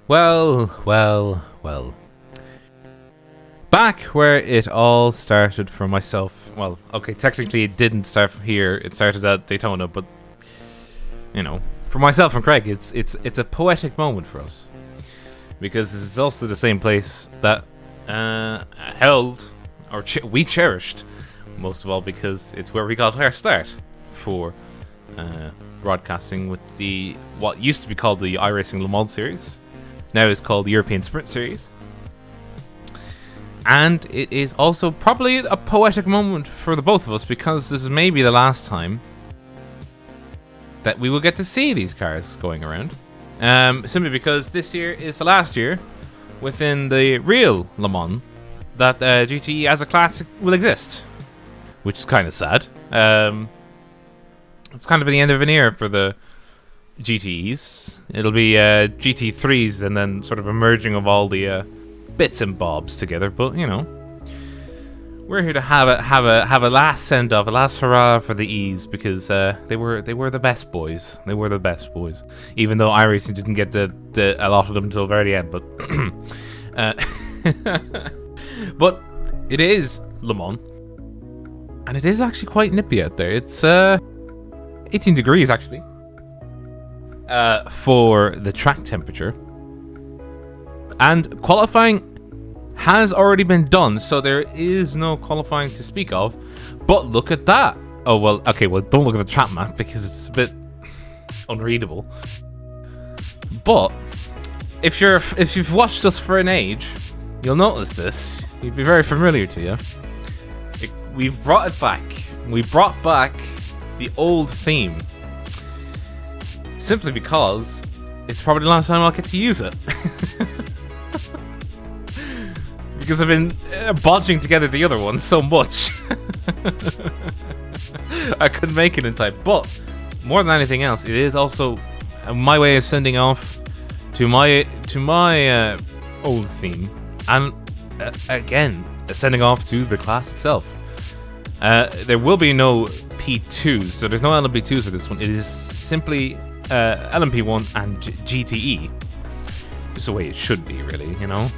Well. Back where it all started for myself. Well, okay, technically it didn't start from here. It started at Daytona, but for myself and Craig, it's a poetic moment for us because this is also the same place that held or we cherished most of all because it's where we got our start for broadcasting with what used to be called the iRacing Le Mans series. Now it's called the European Sprint Series. And it is also probably a poetic moment for the both of us because this is maybe the last time that we will get to see these cars going around. Simply because this year is the last year within the real Le Mans that GTE as a classic will exist. Which is kind of sad. It's kind of the end of an era for the GTEs. It'll be GT3s and then sort of a merging of all the bits and bobs together, but we're here to have a last send off, a last hurrah for the E's because they were the best boys. They were the best boys, even though iRacing didn't get a lot of them until the very end. But but it is Le Mans, and it is actually quite nippy out there. It's 18 degrees actually for the track temperature. And qualifying has already been done, so there is no qualifying to speak of. But look at that. Oh, well, okay, well, don't look at the track map because it's a bit unreadable. But if you've watched us for an age, you'll notice this. It'd be very familiar to you. We've brought it back. We brought back the old theme. Simply because it's probably the last time I'll get to use it. Because I've been bodging together the other one so much. I couldn't make it in time. But more than anything else, it is also my way of sending off to my old theme. And again, sending off to the class itself. There will be no P2s, so there's no LMP2s for this one. It is simply LMP1 and GTE. Just the way it should be, really, No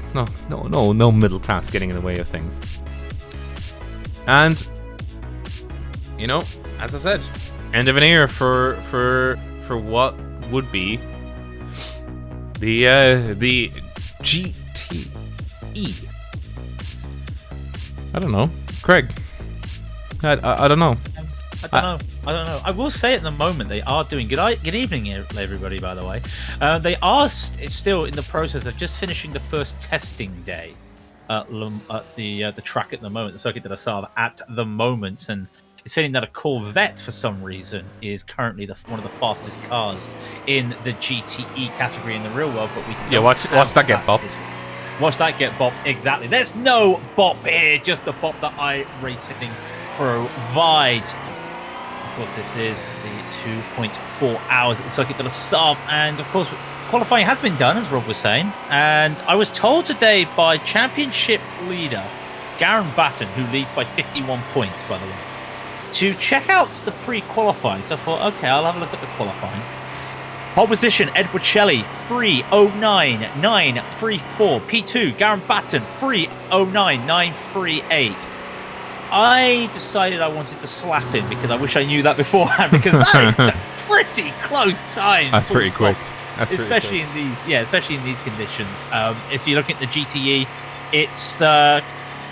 middle class getting in the way of things. And as I said, end of an era for what would be the GTE. I don't know, Craig. I don't know. I don't know. I will say at the moment they are doing good evening, everybody. By the way, they are it's still in the process of just finishing the first testing day at the track at the moment, the Circuit de la Sarre at the moment, and it's feeling that a Corvette for some reason is currently one of the fastest cars in the GTE category in the real world. But watch that get bopped. Watch that get bopped. Exactly. There's no bop here, just the bop that iRacing provide. Of course, this is the 2.4 hours at the Circuit de la Sarre, and of course, qualifying has been done, as Rob was saying. And I was told today by championship leader Garen Batten, who leads by 51 points, by the way, to check out the pre-qualifying. So I thought, okay, I'll have a look at the qualifying. Pole position, Edward Shelley, 3:09.934. P2, Garen Batten, 3:09.938. I decided I wanted to slap him because I wish I knew that beforehand, because that is a pretty close time. That's pretty quick. Especially in these conditions. If you look at the GTE, it's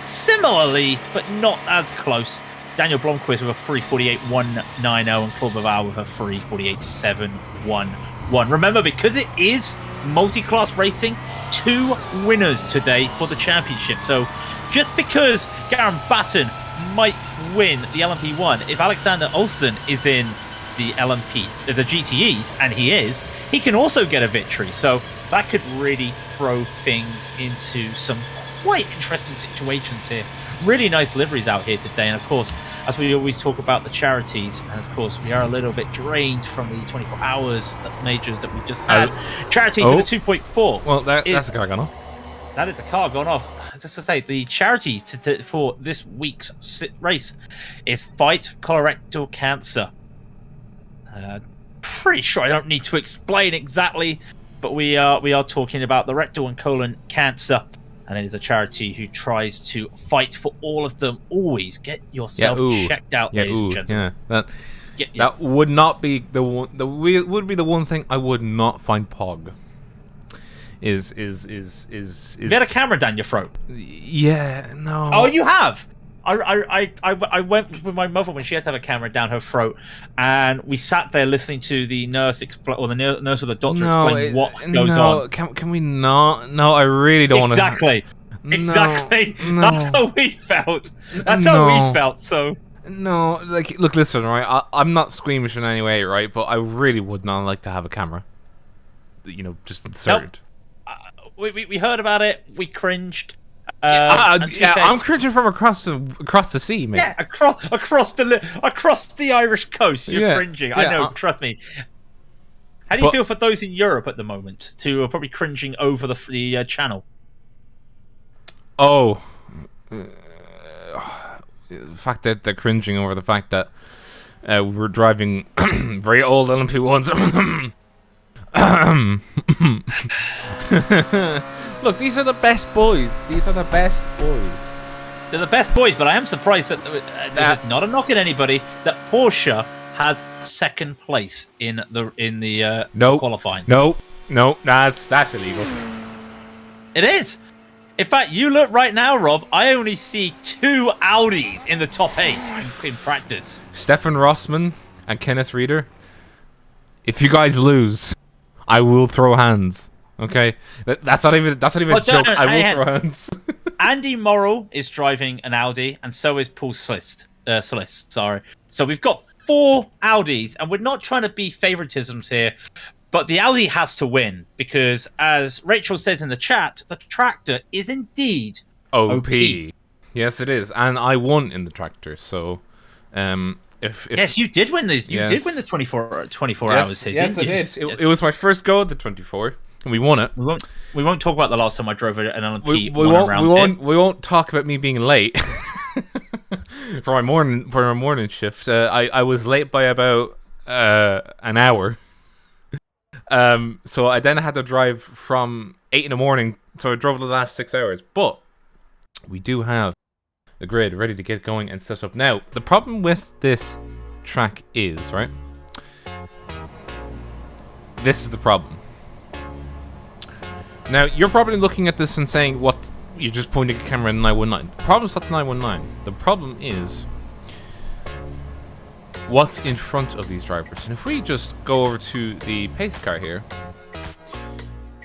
similarly, but not as close. Daniel Blomqvist with a 3:48.190 and Claude Baval with a 3:47.111. Remember, because it is multi-class racing, 2 winners today for the championship. So just because Garen Batten might win the LMP1, if Alexander Olsen is in the GTEs, and he can also get a victory. So that could really throw things into some quite interesting situations here. Really nice liveries out here today. And of course, as we always talk about the charities, and of course we are a little bit drained from the 24 hours majors that we just had. Charity for the 2.4. Well, that's the car gone off. That is the car gone off. Just to say, the charity for this week's race is Fight Colorectal Cancer. Pretty sure I don't need to explain exactly but we are talking about the rectal and colon cancer, and it is a charity who tries to fight for all of them. Always get yourself checked out, ladies and gentlemen. That would not be the one. Would be the one thing I would not find pog. Is You had a camera down your throat? Yeah, no. Oh, you have. I went with my mother when she had to have a camera down her throat, and we sat there listening to the nurse explain, or the nurse or the doctor explain what goes on. Can we not? No, I really don't want to. Exactly. That's how we felt. That's how we felt. So. No, like, look, listen, right? I'm not squeamish in any way, right? But I really would not like to have a camera. Just inserted. Nope. We heard about it. We cringed. I'm cringing from across the sea, mate. Yeah, across the Irish coast. You're cringing. I know. Trust me. How do you feel for those in Europe at the moment who are probably cringing over the channel? Oh. The fact that they're cringing over the fact that we're driving very old LMP1s. Look, these are the best boys. They're the best boys, but I am surprised that there's not a knock at anybody that Porsche had second place in the qualifying. No, that's illegal. It is. In fact, you look right now, Rob. I only see 2 Audis in the top 8 in practice. Stefan Rossmann and Kenneth Reeder. If you guys lose, I will throw hands. Okay, that's not even a joke. I will throw hands. Andy Morrill is driving an Audi, and so is Paul Solist. Sorry. So we've got 4 Audis, and we're not trying to be favoritisms here. But the Audi has to win because, as Rachel says in the chat, the tractor is indeed OP. Yes, it is, and I won in the tractor. So, yes, you did win these. You did win the 24 hours here. Yes, didn't I did. It was my first go at the 24, and we won it. We won't talk about the last time I drove an LMP. We won't talk about me being late for my morning shift. I was late by about an hour. So I then had to drive from 8 in the morning, so I drove the last 6 hours. But we do have the grid ready to get going and set up. Now, the problem with this track is, right? This is the problem. Now, you're probably looking at this and saying, what? You're just pointing a camera in 919. The problem's not the 919. The problem is what's in front of these drivers. And if we just go over to the pace car here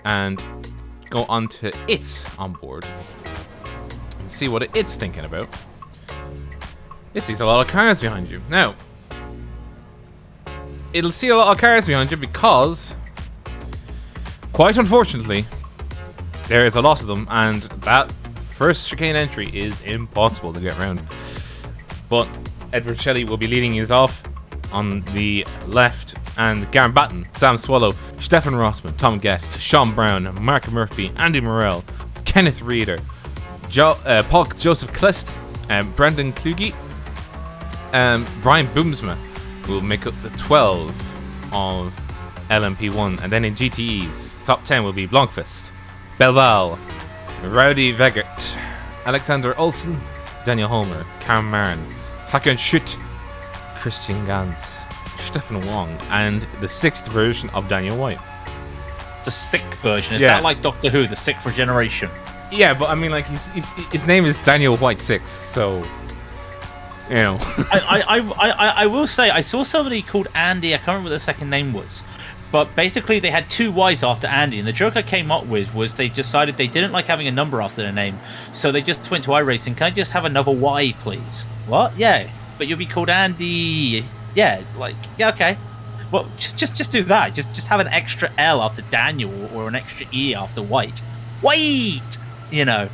and go onto its onboard and see what it's thinking about, it sees a lot of cars behind you. Now, it'll see a lot of cars behind you because, quite unfortunately, there is a lot of them, and that first chicane entry is impossible to get around. But Edward Shelley will be leading us off on the left, and Garen Batten, Sam Swallow, Stefan Rossmann, Tom Guest, Sean Brown, Mark Murphy, Andy Morrell, Kenneth Reeder, Paul Joseph Klist, Brendan Kluge, Brian Boomsma will make up the 12 of LMP1, and then in GTEs, top 10 will be Blankfist, Belval, Rowdy Vegert, Alexander Olsen, Daniel Holmer, Cam Marin, Hakan Schutt, Christian Gans, Stefan Wong, and the 6th version of Daniel White. The 6th version? Is that like Doctor Who, the 6th regeneration? Yeah, but I mean, like, his name is Daniel White 6, so, you know. I will say, I saw somebody called Andy, I can't remember what the second name was, but basically they had 2 Ys after Andy, and the joke I came up with was they decided they didn't like having a number after their name, so they just went to iRacing. Can I just have another Y, please? What? Yeah, but you'll be called Andy. Yeah, like, yeah, okay. Well, just do that. Just have an extra L after Daniel or an extra E after White. White! You know.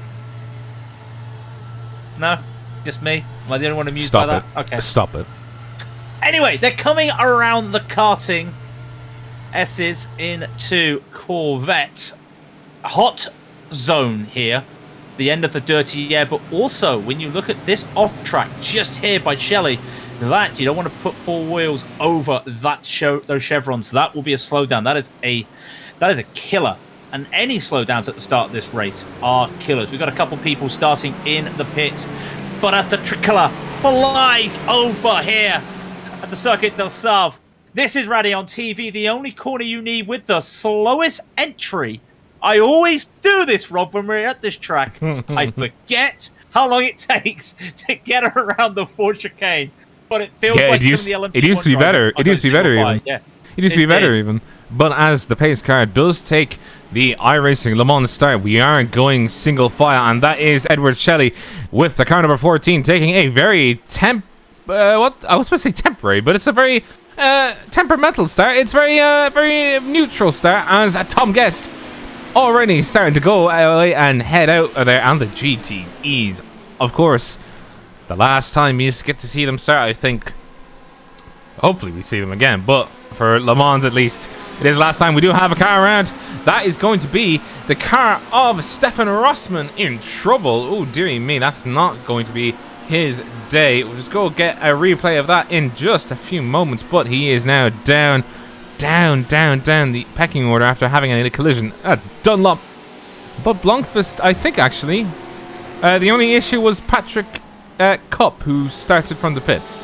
No? Just me? Am I the only one amused by that? Okay. Stop it. Anyway, they're coming around the karting S's into Corvette. Hot zone here. The end of the dirty air, but also when you look at this off track just here by Shelley, that you don't want to put 4 wheels over that those chevrons. That will be a slowdown. That is a That is a killer. And any slowdowns at the start of this race are killers. We've got a couple people starting in the pits. But as the tricolor flies over here at the Circuit del Save, this is Raidillon TV, the only corner you need with the slowest entry. I always do this, Rob, when we're at this track. I forget how long it takes to get around the Ford chicane. But it feels like some of the Olympic it used to be better. It used to be better even. Yeah. It used to be better even. But as the pace car does take the iRacing Le Mans start, we are going single file, and that is Edward Shelley with the car number 14 taking a very what I was supposed to say temporary, but it's a very temperamental start. It's very neutral start as Tom Guest already starting to go away and head out of there, and the GTEs, of course. The last time you get to see them start, I think. Hopefully we see them again, but for Le Mans at least, it is last time we do have a car around. That is going to be the car of Stefan Rossmann in trouble. Oh, dearie me, that's not going to be his day. We'll just go get a replay of that in just a few moments, but he is now down the pecking order after having a collision at Dunlop. But Blomqvist, I think actually, the only issue was Patrick Cup, who started from the pits.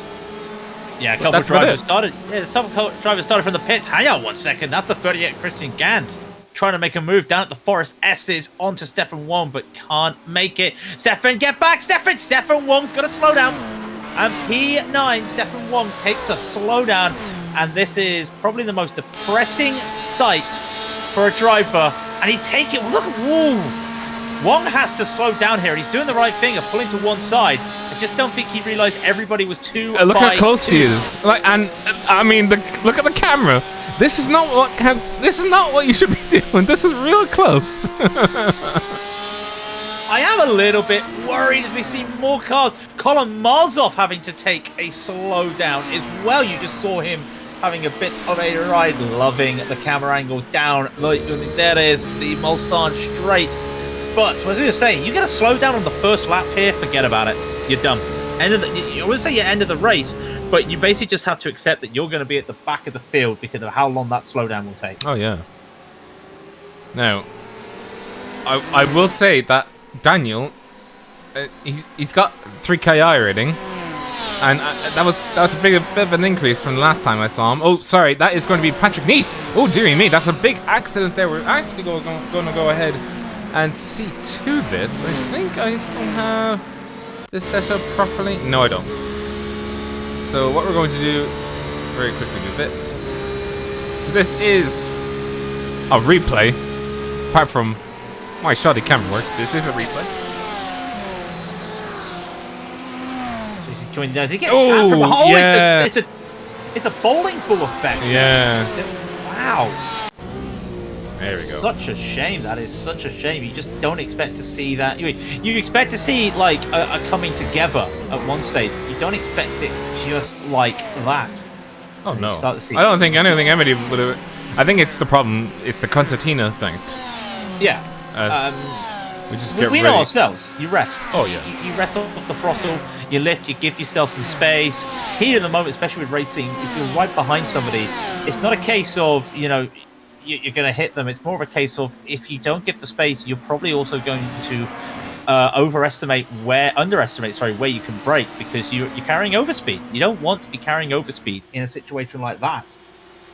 Yeah, a couple of drivers started. Yeah, a couple of drivers started from the pit. Hang on 1 second. That's the 38 Christian Gans trying to make a move down at the Forest S's onto Stefan Wong, but can't make it. Stefan, get back, Stefan! Stefan Wong's got to slow down. And P9, Stefan Wong takes a slowdown, and this is probably the most depressing sight for a driver. And he's taking. Look, whoa! Wong has to slow down here, and he's doing the right thing of pulling to one side. I just don't think he realized everybody was too. Look how close he is. Like, and I mean, look at the camera. This is not what you should be doing. This is real close. I am a little bit worried as we see more cars. Colin Marzov having to take a slow down as well. You just saw him having a bit of a ride, loving the camera angle down. Like, there is the Mulsanne straight. But as we were saying, you get a slow down on the first lap here, forget about it. You're done. You always say you're end of the race, but you basically just have to accept that you're going to be at the back of the field because of how long that slowdown will take. Oh, yeah. Now, I will say that Daniel, he's got 3 KI rating, and that was a bit of an increase from the last time I saw him. Oh, sorry, that is going to be Patrick Nice. Oh, dearie me, that's a big accident there. We're actually going to go ahead and see to this. I think I still have this set up properly. No, I don't. So what we're going to do, very quickly do this. So this is a replay. Apart from my shoddy camera work, this is a replay. So he's joining down. He gets tapped from behind. Yeah. It's a bowling ball effect. Yeah. Wow. There we go. Such a shame. That is such a shame. You just don't expect to see that. You expect to see like a coming together at one stage. You don't expect it just like that. Oh no! I don't think anything anybody would have. I think it's the problem. It's the concertina thing. Yeah. We just get we know ourselves. You rest. Oh yeah. You rest off the throttle. You lift. You give yourself some space. Here in the moment, especially with racing, if you're right behind somebody, it's not a case of you're going to hit them. It's more of a case of if you don't give the space, you're probably also going to underestimate where you can brake because you're carrying overspeed. You don't want to be carrying overspeed in a situation like that.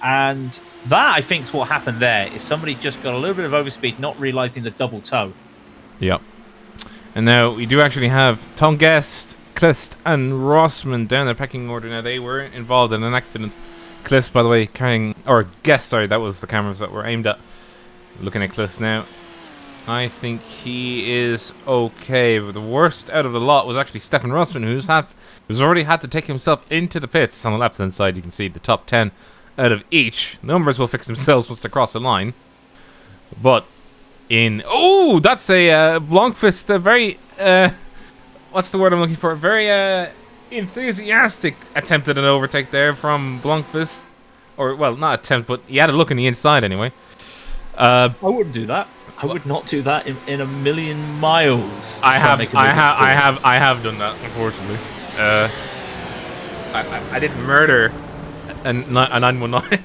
And that, I think, is what happened there, is somebody just got a little bit of overspeed, not realizing the double toe. Yep. And now we do actually have Tom Guest, Klist, and Rossmann down the pecking order. Now they were involved in an accident. Klist, by the way, Guest, sorry, that was the cameras that were aimed at. Looking at Klist now. I think he is okay, but the worst out of the lot was actually Stefan Rossmann, who's already had to take himself into the pits. On the left-hand side, you can see the top 10 out of each. The numbers will fix themselves once they cross the line. But that's a Blomqvist, a very, what's the word I'm looking for? Very, enthusiastic attempt at an overtake there from Blomqvist. Or, well, not attempt, but he had a look in the inside anyway. I wouldn't do that. I would not do that in a million miles. I have done that, unfortunately. I did murder a 919.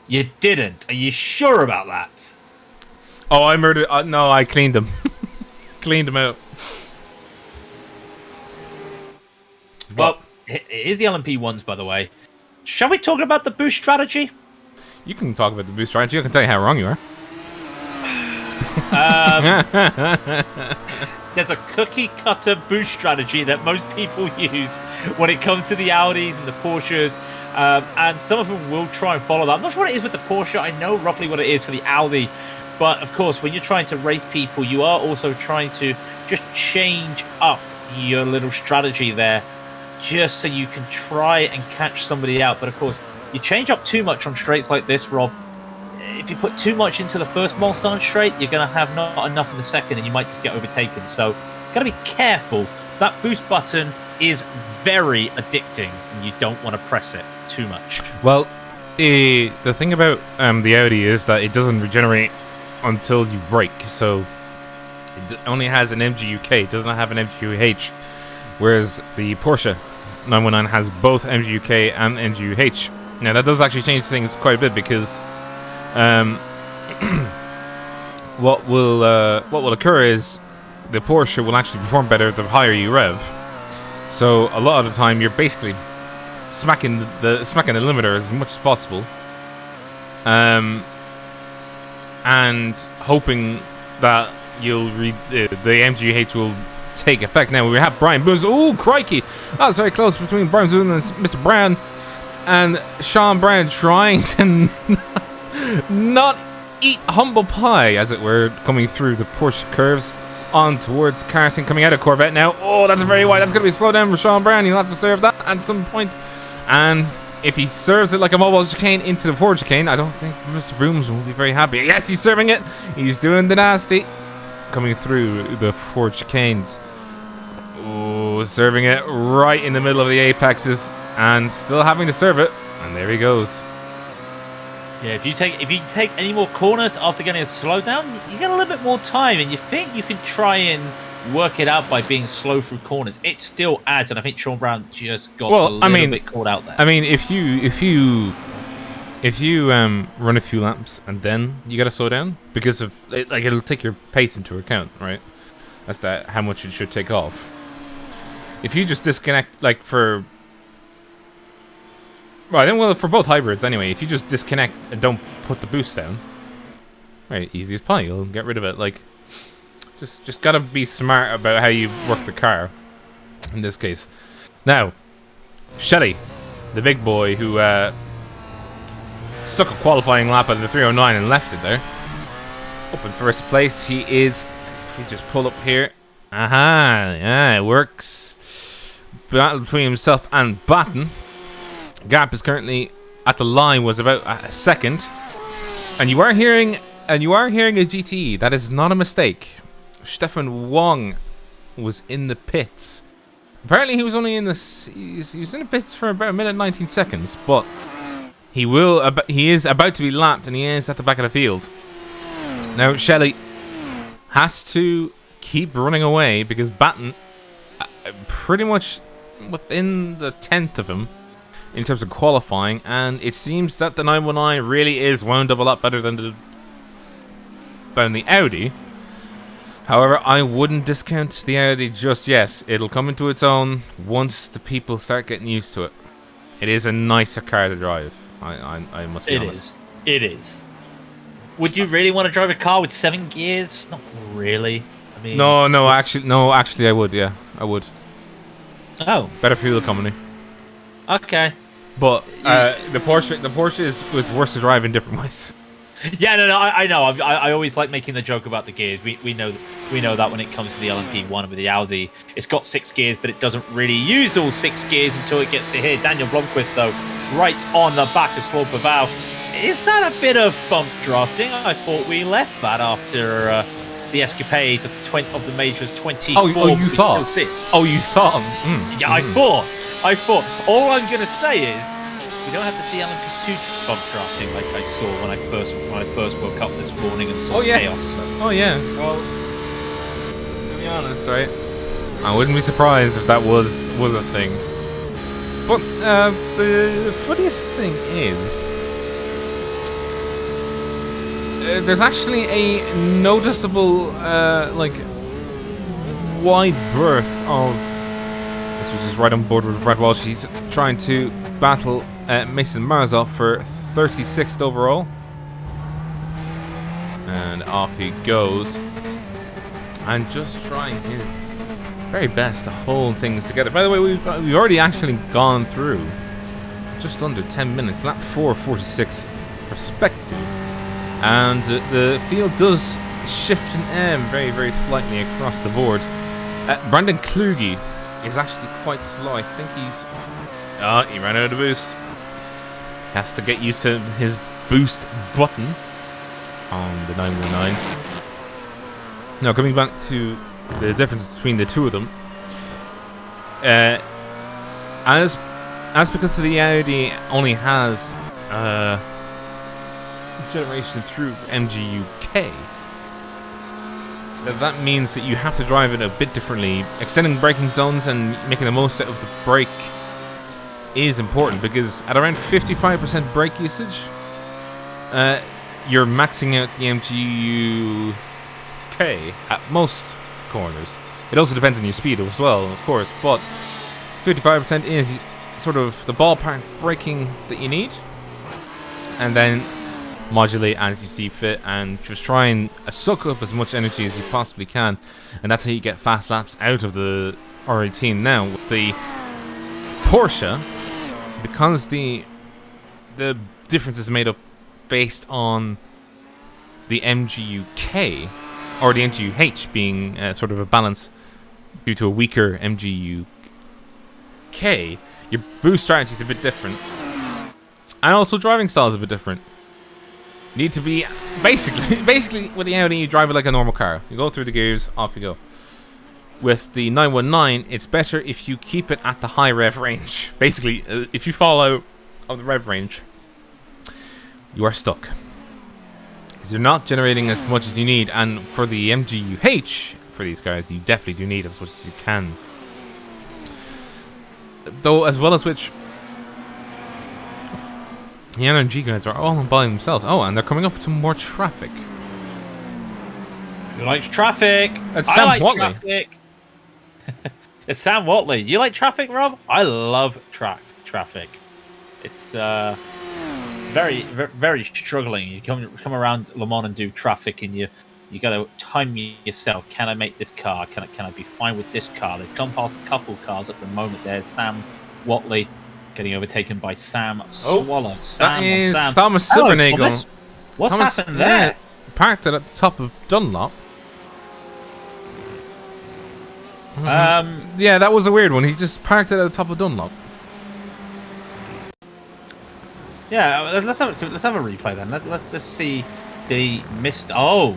You didn't. Are you sure about that? Oh, I murdered. No, I cleaned them. Cleaned them out. Well, here's the LMP1s, by the way. Shall we talk about the boost strategy? You can talk about the boost strategy. I can tell you how wrong you are. There's a cookie cutter boost strategy that most people use when it comes to the Audis and the Porsches, and some of them will try and follow that. I'm not sure what it is with the Porsche. I know roughly what it is for the Audi, but of course, when you're trying to race people, you are also trying to just change up your little strategy there, just so you can try and catch somebody out. But of course, you change up too much on straights like this, Rob. If you put too much into the first Mulsanne straight, you're going to have not enough in the second, and you might just get overtaken. So, got to be careful. That boost button is very addicting, and you don't want to press it too much. Well, the thing about the Audi is that it doesn't regenerate until you brake, so it only has an MGUK, it does not have an MGUH, whereas the Porsche 919 has both MGUK and MGUH. Now that does actually change things quite a bit, because what will occur is the Porsche will actually perform better the higher you rev. So a lot of the time you're basically smacking the limiter as much as possible, and hoping that the MGH will take effect. Now we have Brian Boones. Oh crikey, that's very close between Brian Boones and Mr. Brown, and Sean Brown trying to not eat humble pie, as it were, coming through the Porsche curves on towards Carson, coming out of Corvette now. Oh, that's very wide. That's going to be a slow down for Sean Brown. He'll have to serve that at some point. And if he serves it like a mobile chicane into the Ford chicane, I don't think Mr. Brooms will be very happy. Yes, he's serving it. He's doing the nasty. Coming through the Ford chicanes. Oh, serving it right in the middle of the apexes and still having to serve it. And there he goes. Yeah, if you take any more corners after getting a slowdown, you get a little bit more time, and you think you can try and work it out by being slow through corners. It still adds, and I think Sean Brown just got a little bit caught out there. I mean, if you run a few laps and then you gotta slow down, because of it'll take your pace into account, right? That's how much it should take off. If you just disconnect, for both hybrids anyway, if you just disconnect and don't put the boost down, right, easy as pie, you'll get rid of it. Just gotta be smart about how you work the car in this case. Now, Shelley, the big boy who stuck a qualifying lap at the 309 and left it there, up in first place. He just pull up here. Yeah, it works. Battle between himself and Batten. Gap is currently at the line, was about a second, and you are hearing a GTE. That is not a mistake. Stefan Wong was in the pits. Apparently, he was only in the pits for about a minute and 19 seconds, but he is about to be lapped, and he is at the back of the field. Now Shelley has to keep running away because Batten pretty much within the 10th of him in terms of qualifying, and it seems that the 919 really is wound up a lot better than the Audi. However, I wouldn't discount the Audi just yet. It'll come into its own once the people start getting used to it. It is a nicer car to drive. I must be honest. It is. Would you really want to drive a car with 7 gears? Not really. I mean, no. Actually, I would. Yeah, I would. Oh, better fuel economy. Okay. But the Porsche was worse to drive in different ways. Yeah, no, I know. I always like making the joke about the gears. We know that when it comes to the LMP1 with the Audi, it's got 6 gears, but it doesn't really use all 6 gears until it gets to here. Daniel Blomqvist, though, right on the back of Claude Bavau. Is that a bit of bump drafting? I thought we left that after the escapades of the majors 24. Oh, you thought? Oh, you thought? Yeah, I thought. All I'm going to say is, we don't have to see LMP2 bump drafting like I saw when I first woke up this morning and saw chaos. So. Oh yeah. Well, to be honest, right? I wouldn't be surprised if that was a thing. But the funniest thing is, there's actually a noticeable, like, wide berth of... Which is right on board with Brad Walsh. He's trying to battle Mason Marzov for 36th overall. And off he goes. And just trying his very best to hold things together. By the way, we've already actually gone through just under 10 minutes. Lap 4:46 perspective. And the field does shift an M very, very slightly across the board. Brandon Kluge is actually quite slow. I think he ran out of boost. Has to get used to his boost button on the 919. Now, coming back to the difference between the two of them, as because the Audi only has generation through MGU-K, that means that you have to drive it a bit differently. Extending braking zones and making the most out of the brake is important, because at around 55% brake usage, you're maxing out the MGU-K at most corners. It also depends on your speed as well, of course, but 55% is sort of the ballpark braking that you need, and then modulate as you see fit and just try and suck up as much energy as you possibly can, and that's how you get fast laps out of the R18. Now with the Porsche, because the difference is made up based on the MGU-K or the MGU-H being sort of a balance due to a weaker MGU-K, your boost strategy is a bit different, and also driving style is a bit different. You need to be basically with the Audi, you drive it like a normal car. You go through the gears, off you go. With the 919, it's better if you keep it at the high rev range. Basically, if you fall out of the rev range, you are stuck, because you're not generating as much as you need. And for the MGU-H, for these guys, you definitely do need as much as you can. Though, as well as which, the NRG guys are all by themselves. Oh, and they're coming up to more traffic. Who likes traffic? It's Sam like Watley. Traffic. It's Sam Watley. You like traffic, Rob? I love traffic. It's very, very struggling. You come around Le Mans and do traffic, and you got to time yourself. Can I make this car? Can I be fine with this car? They've come past a couple of cars at the moment. There's Sam Watley getting overtaken by Sam Swallow. That is Thomas Silbernagel. What's happened there? Parked it at the top of Dunlop. Yeah, that was a weird one. He just parked it at the top of Dunlop. Yeah, let's have a replay then. Let's just see the missed. Oh,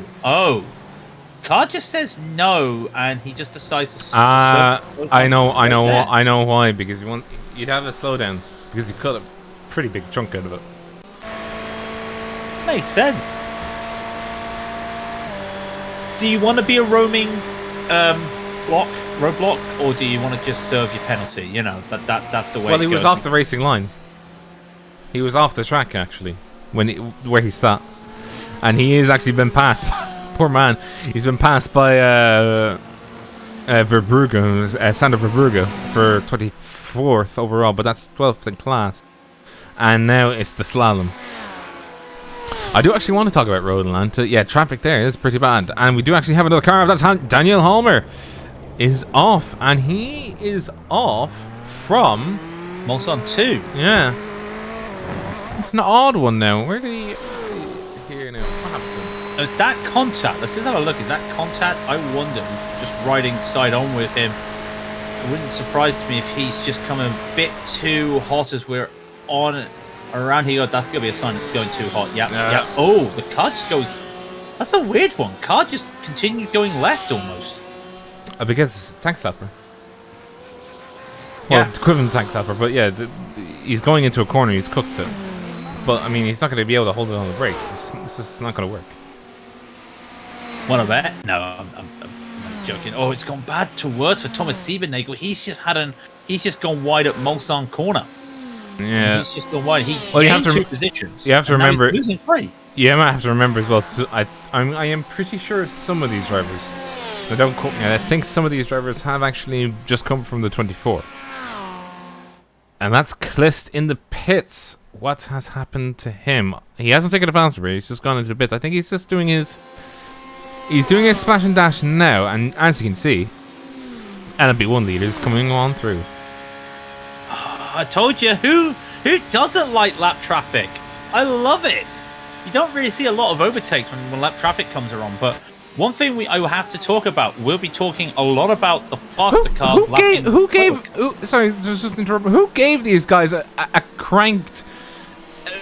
car just says no, and he just decides to. I know why. Because you'd have a slowdown because you cut a pretty big chunk out of it. Makes sense. Do you want to be a roaming roadblock, or do you want to just serve your penalty? You know, that's the way. Well, he was off the racing line. He was off the track actually where he sat, and he has actually been passed. Poor man, he's been passed by Verbrugge, Sander Verbrugge for 24th overall, but that's 12th in class, and now it's the slalom. I do actually want to talk about Raidillon. Yeah, traffic there is pretty bad, and we do actually have another car. That's Daniel Halmer is off, and he is off from Mulsanne 2. Yeah. It's an odd one now. Where did he here now? What happened to him? Is that contact? Let's just have a look. Is that contact? I wonder. Just riding side on with him. It wouldn't surprise me if he's just coming a bit too hot as we're on around here. That's going to be a sign it's going too hot. Yeah. Oh, the car just goes. That's a weird one. Car just continued going left almost. Because tank slapper. Well, equivalent tank slapper, but yeah, he's going into a corner. He's cooked it. But I mean, he's not going to be able to hold it on the brakes. It's just not going to work. Want to bet? No, I'm joking. Oh, it's gone bad to worse for Thomas Silbernagel. He's just gone wide at Mulsanne corner. Yeah, he's just gone wide. He gained two positions. You have to remember. He's losing 3. Yeah, I might have to remember as well. So I am pretty sure some of these drivers. Now don't quote me. I think some of these drivers have actually just come from the 24. And that's Clist in the pits. What has happened to him? He hasn't taken a faster break. He's just gone into the pits. I think he's just doing his. He's doing his splash and dash now, and as you can see, LMP1 leaders coming on through. I told you, who doesn't like lap traffic? I love it. You don't really see a lot of overtakes when lap traffic comes around, but one thing I will have to talk about, we'll be talking a lot about the faster cars. Who gave these guys a cranked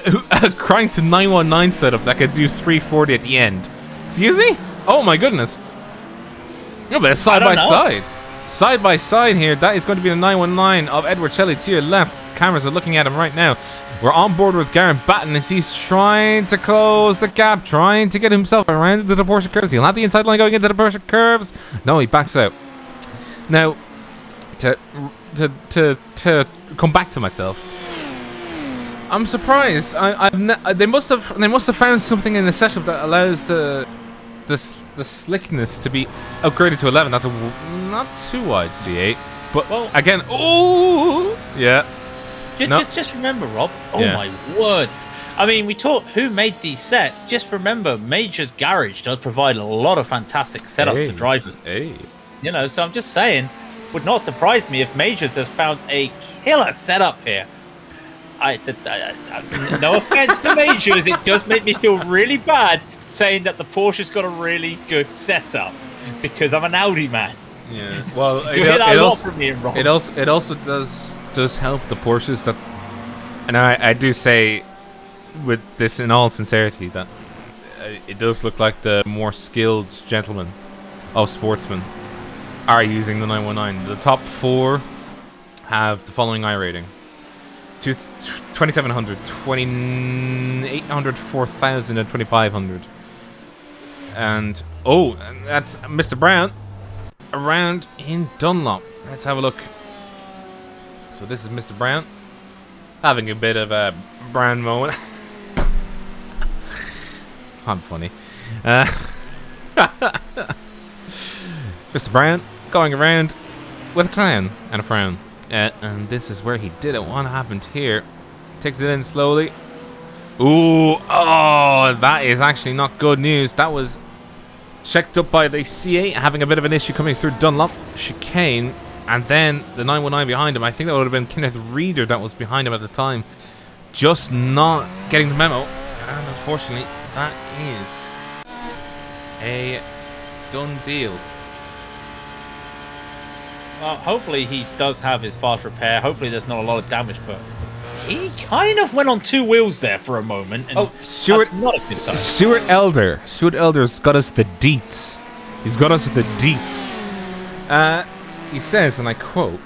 919 setup that could do 340 at the end? Excuse me? Oh my goodness. No, but it's side by side here. That is going to be the 919 of Edward Shelley to your left. Cameras are looking at him right now. We're on board with Garen Batten as he's trying to close the gap, trying to get himself around into the Porsche curves. He'll have the inside line going into the Porsche curves. No, he backs out. Now, to come back to myself, I'm surprised. They must have found something in the setup that allows the slickness to be upgraded to 11. That's a not too wide C8, but well, again, oh yeah. Just remember, Rob. Oh my word! I mean, we talked who made these sets. Just remember, Major's Garage does provide a lot of fantastic setups for drivers. You know, so I'm just saying, would not surprise me if Majors has found a killer setup here. No offense to Majors, it does make me feel really bad saying that the Porsche's got a really good setup because I'm an Audi man. Yeah, well, it also does help the Porsches that, and I do say with this in all sincerity that it does look like the more skilled gentlemen of Sportsman are using the 919. The top 4 have the following I rating: 2700, 2800, 4000, and 2500. And that's Mr. Brown around in Dunlop. Let's have a look. So this is Mr. Brown having a bit of a Brown moment. I'm funny. Mr. Brown going around with a clown and a frown. And this is where he did it. What happened here? Takes it in slowly. Ooh, that is actually not good news. That was checked up by the C8, having a bit of an issue coming through Dunlop chicane. And then the 919 behind him. I think that would have been Kenneth Reeder that was behind him at the time. Just not getting the memo. And unfortunately, that is a done deal. Well, hopefully he does have his fast repair. Hopefully there's not a lot of damage, but he kind of went on 2 wheels there for a moment. And Stuart, that's not a good sign. Stuart Elder's got us the deets. He's got us the deets. He says, and I quote,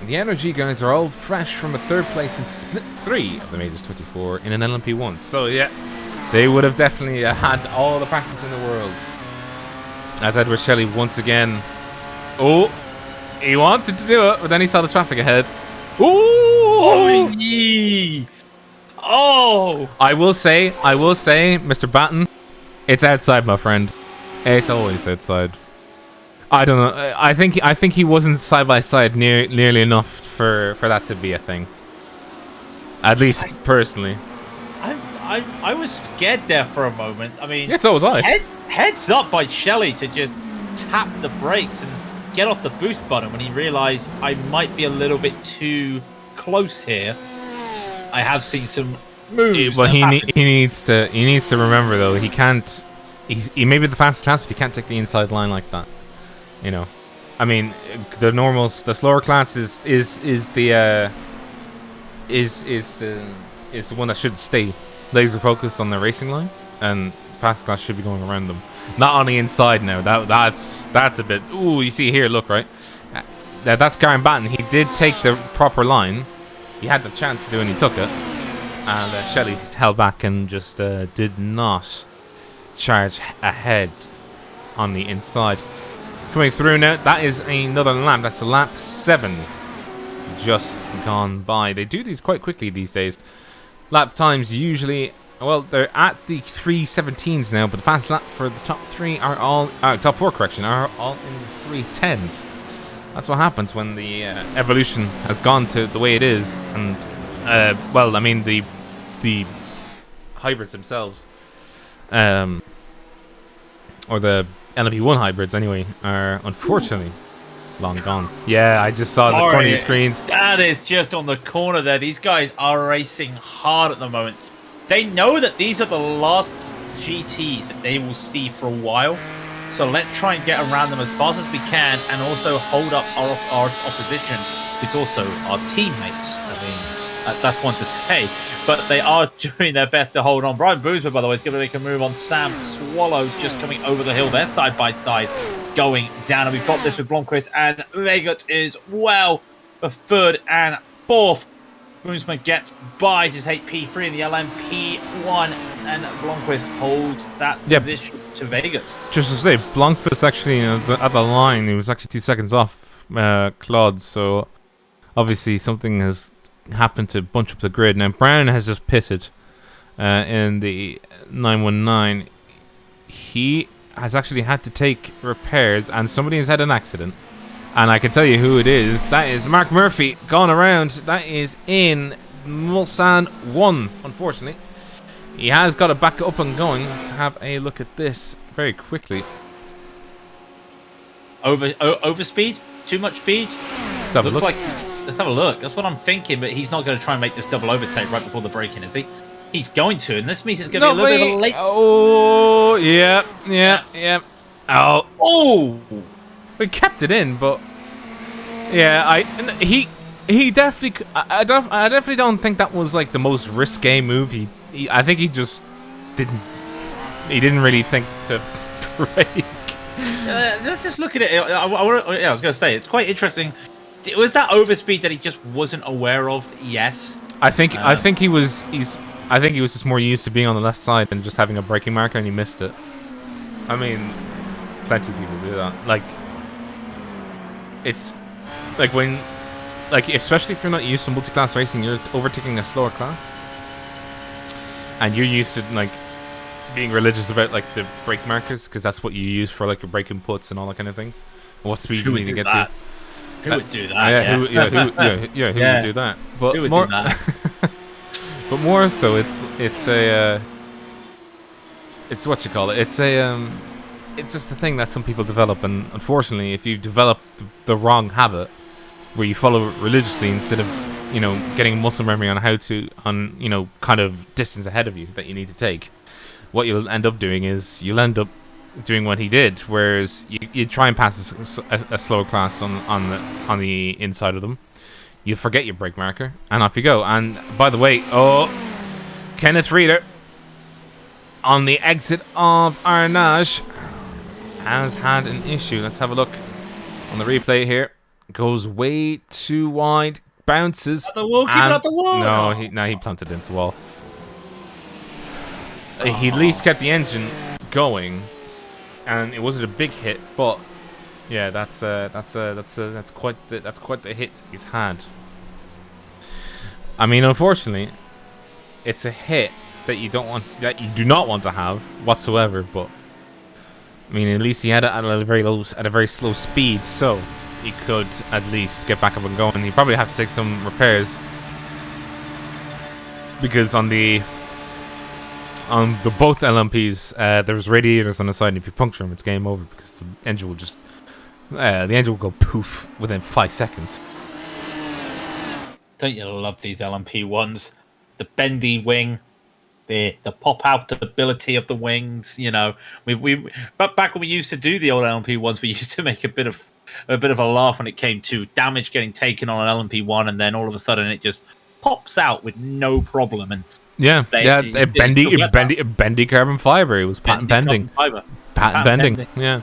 "The NRG guys are all fresh from a 3rd place in split 3 of the Majors 24 in an LMP1. So yeah, they would have definitely had all the practice in the world. As Edward Shelley once again, he wanted to do it, but then he saw the traffic ahead. I will say, Mr. Batten, it's outside, my friend. It's always outside. I don't know. I think he wasn't side by side nearly enough for that to be a thing. At least personally. I was scared there for a moment. I mean, so was I. Heads up by Shelley to just tap the brakes and get off the boost button when he realized I might be a little bit too close here. I have seen some moves. But he needs to remember though, he can't. He may be the fastest class, but he can't take the inside line like that. You know, I mean, the slower class is the one that should stay laser focused on the racing line, and fast class should be going around them, not on the inside. Now that's a bit. Ooh, you see here, look, right? That's Garen Batten. He did take the proper line. He had the chance to do, and he took it. And Shelley held back and just did not charge ahead on the inside. Coming through now, that is another lap. That's lap 7 just gone by. They do these quite quickly these days. Lap times usually Well, they're at the 3:17s now, but the fast lap for the top three are all top four, correction, are all in the 3:10s. That's what happens when the evolution has gone to the way it is, and well, I mean the hybrids themselves, or the LMP1 hybrids anyway, are unfortunately long gone. Yeah, I just saw the corner of your screens. That is just on the corner there. These guys are racing hard at the moment. They know that these are the last GTs that they will see for a while. So let's try and get around them as fast as we can and also hold up our opposition, who's also our teammates. I mean, that's one to say. But they are doing their best to hold on. Brian Boozman, by the way, is going to make a move on Sam Swallow, just coming over the hill. They're side by side going down. And we've got this with Blomqvist and Vegot as well for third and fourth. Boozman gets by his 8P3 in the LMP1, and Blomqvist holds that position to Vegot. Just to say, Blomqvist actually at the line, he was actually 2 seconds off Claude, so obviously something has happened to bunch up the grid. Now Brown has just pitted in the 919. He has actually had to take repairs, and somebody has had an accident. And I can tell you who it is. That is Mark Murphy gone around. That is in Mulsanne 1, unfortunately. He has got it back up and going. Let's have a look at this very quickly. Over speed? Too much speed? Let's have a look. Let's have a look. That's what I'm thinking, but he's not going to try and make this double overtake right before the break-in, is he? He's going to, and this means it's going to be a little bit of a late... Oh, yeah. Oh! We kept it in, but yeah, he definitely. I definitely don't think that was like the most risque move. I think he just didn't. He didn't really think to break. Let's just look at it. I was going to say it's quite interesting. Was that overspeed that he just wasn't aware of? Yes. I think he was. I think he was just more used to being on the left side and just having a braking marker, and he missed it. I mean, plenty of people do that. Like. It's like when, like, especially if you're not used to multi-class racing, you're overtaking a slower class, and you're used to like being religious about like the brake markers because that's what you use for like your brake inputs and all that kind of thing. And what speed you need to get to. Who would do that? Who would do that? But who would more, do that? But more so, it's what you call it. It's just a thing that some people develop, and unfortunately, if you develop the wrong habit, where you follow it religiously instead of, getting muscle memory on how to, kind of distance ahead of you that you need to take, what you'll end up doing is you'll end up doing what he did, whereas you try and pass a slower class on the inside of them, you forget your brake marker, and off you go. And by the way, Kenneth Reader on the exit of Arnage has had an issue. Let's have a look on the replay here. Goes way too wide, bounces. Keep it at the wall. No, he planted into the wall. He at least kept the engine going, and it wasn't a big hit, but yeah, that's quite the hit he's had. I mean, unfortunately, it's a hit that you do not want to have whatsoever, but. I mean, at least he had it at a very slow speed, so he could at least get back up and going. He probably have to take some repairs because on the both LMPs, there's radiators on the side, and if you puncture them, it's game over because the engine will go poof within 5 seconds. Don't you love these LMP ones? The bendy wing. The pop-out ability of the wings, but back when we used to do the old LMP ones, we used to make a bit of a laugh when it came to damage getting taken on an LMP1, and then all of a sudden it just pops out with no problem. And bendy carbon fiber. It was patent bending. Patent bending. Yeah.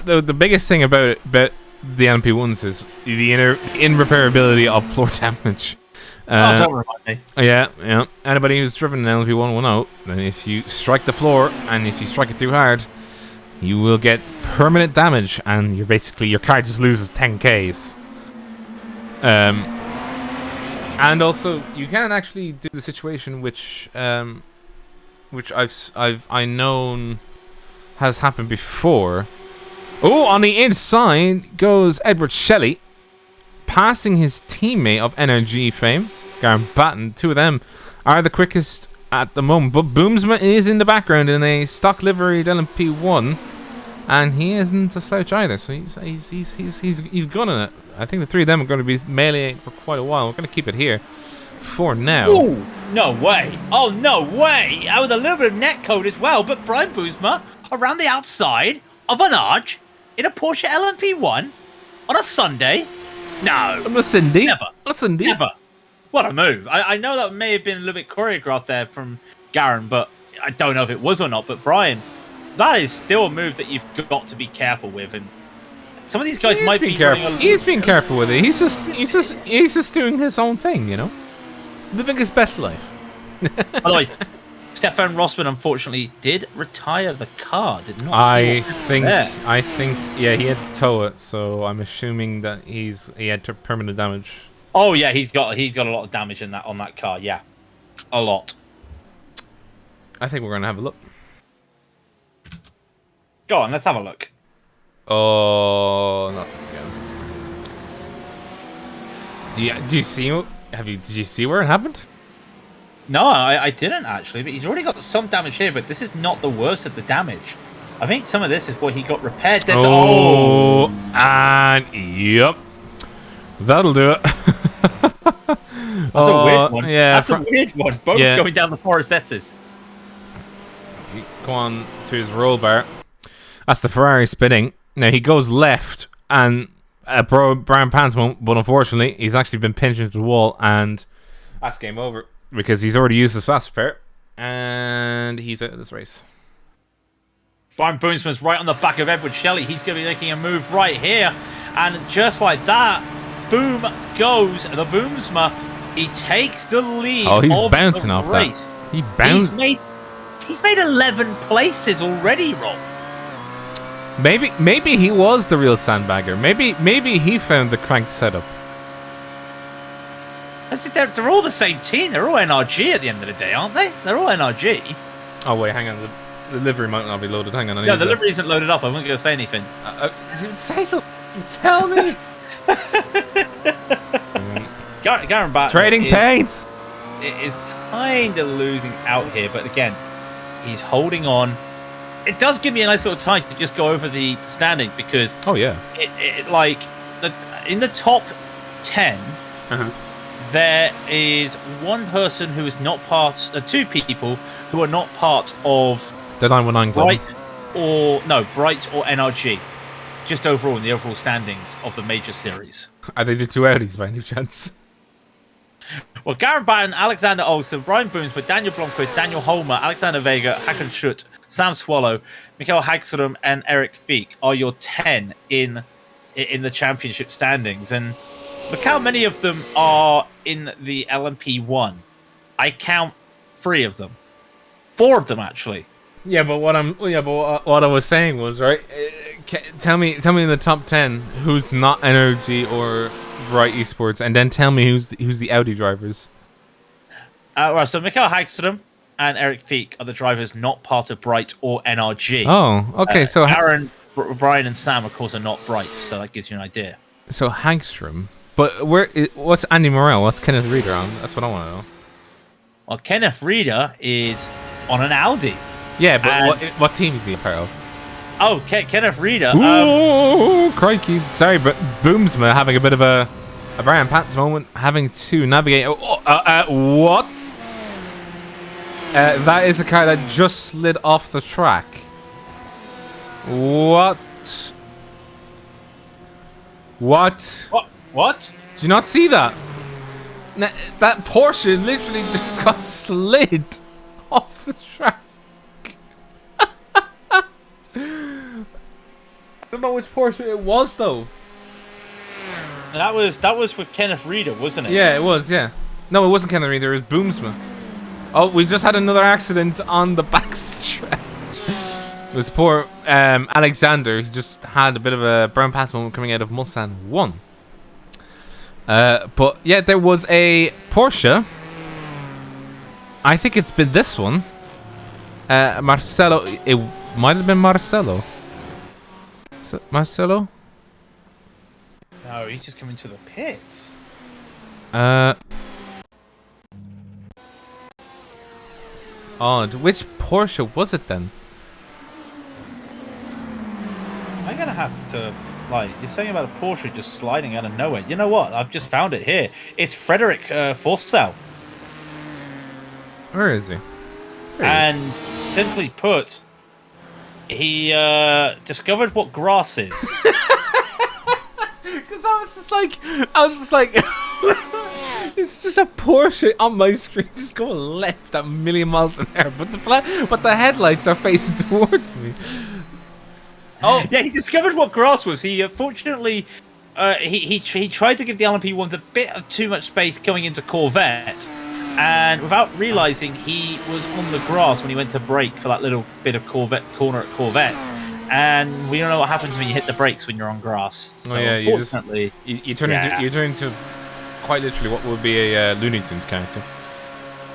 But the biggest thing about the LMP ones is the irreparability of floor damage. Don't remind me. Yeah. Anybody who's driven an LMP1 will know that if you strike the floor and if you strike it too hard, you will get permanent damage, and your car just loses 10Ks. And also, you can actually do the situation which I known has happened before. Oh, on the inside goes Edward Shelley, passing his teammate of NRG fame, Garen Batten. Two of them are the quickest at the moment, but Boomsma is in the background in a stock livery LMP1, and he isn't a slouch either. So he's gunning it. I think the three of them are going to be meleeing for quite a while. We're going to keep it here for now. Ooh, no way! Oh no way! With a little bit of netcode as well, but Brian Boomsma around the outside of an arch in a Porsche LMP1 on a Sunday. No, I'm a Cindy. Never. A Cindy. Never. What a move. I know that may have been a little bit choreographed there from Garen, but I don't know if it was or not. But Brian, that is still a move that you've got to be careful with. And some of these guys might be careful. He's being careful with it. He's just doing his own thing, you know, living his best life. Otherwise, Stefan Rossman unfortunately did retire the car. Did not. I think, yeah, he had to tow it, so I'm assuming that he had permanent damage. Oh yeah, he's got a lot of damage on that car. Yeah, a lot. I think we're gonna have a look. Go on, let's have a look. Oh, not this again. Do you see? Did you see where it happened? No, I didn't actually, but he's already got some damage here, but this is not the worst of the damage. I think some of this is what he got repaired. And yep. That'll do it. That's a weird one. Yeah, that's a weird one. Both going down the Forest S's. Go on to his roll bar. That's the Ferrari spinning. Now he goes left, and Brian Pants won't, but unfortunately, he's actually been pinched into the wall, and that's game over. Because he's already used his fast repair, and he's out of this race. Brian Boomsman's right on the back of Edward Shelley. He's going to be making a move right here. And just like that, boom goes the Boomsma. He takes the lead. Oh, he's bouncing off that. He bounced. He's made 11 places already, Rob. Maybe he was the real sandbagger. Maybe he found the cranked setup. They're all the same team. They're all NRG at the end of the day, aren't they? They're all NRG. Oh, wait, hang on. The livery might not be loaded. Hang on. No, the livery isn't loaded up. I wasn't going to say anything. Say something. Tell me. Garen Batten Trading paints. It is kind of losing out here, but again, he's holding on. It does give me a nice little time to just go over the standing because... Oh, yeah. In the top 10... There is one person who is not part, two people who are not part of the 919 Bright or NRG. Just overall in the overall standings of the major series. Are they the two Audis by any chance? Well, Garen Batten, Alexander Olsen, Brian Boomsma, Daniel Blomqvist, Daniel Holmer, Alexander Vega, Hakan Schutt, Sam Swallow, Mikael Hagström, and Eric Feek are your 10 in the championship standings. And look how many of them are in the LMP1. I count 3 of them. 4 of them, actually. Yeah, but what I was saying was, right, tell me in the top 10 who's not NRG or Bright Esports, and then tell me who's the Audi drivers. Right, so Mikael Hagström and Eric Feek are the drivers not part of Bright or NRG. Oh, okay, so Aaron, Brian and Sam, of course, are not Bright, so that gives you an idea. So Hagström... But what's Andy Morel? What's Kenneth Reader on? That's what I want to know. Well, Kenneth Reader is on an Audi. Yeah, but what team is he a part of? Oh, Kenneth Reader. Oh, crikey. Sorry, but Boomsma having a bit of a Brian Pants moment, having to navigate. What? That is a car that just slid off the track. What? What? Did you not see that? That Porsche literally just got slid off the track. I don't know which Porsche it was though. That was with Kenneth Reader, wasn't it? Yeah, it was. Yeah. No, it wasn't Kenneth Reader. It was Boomsma. Oh, we just had another accident on the backstretch. It was poor Alexander. He just had a bit of a brown pants moment coming out of Mustang 1. But yeah, there was a Porsche. I think it's been this one. Marcelo. It might have been Marcelo. Is it Marcelo? No, he's just coming to the pits. Oh, which Porsche was it then? I'm gonna have to, like, you're saying about a Porsche just sliding out of nowhere. You know what? I've just found it here. It's Frederick Forsyth. Where is he? And simply put, he discovered what grass is. Because I was just like, it's just a Porsche on my screen, just going left at a million miles an hour, but the headlights are facing towards me. Oh yeah, he discovered what grass was. He fortunately, he tried to give the LMP1 a bit of too much space coming into Corvette, and without realizing he was on the grass when he went to brake for that little bit of Corvette corner at Corvette. And we don't know what happens when you hit the brakes when you're on grass. So unfortunately, you turn into quite literally what would be a Looney Tunes character.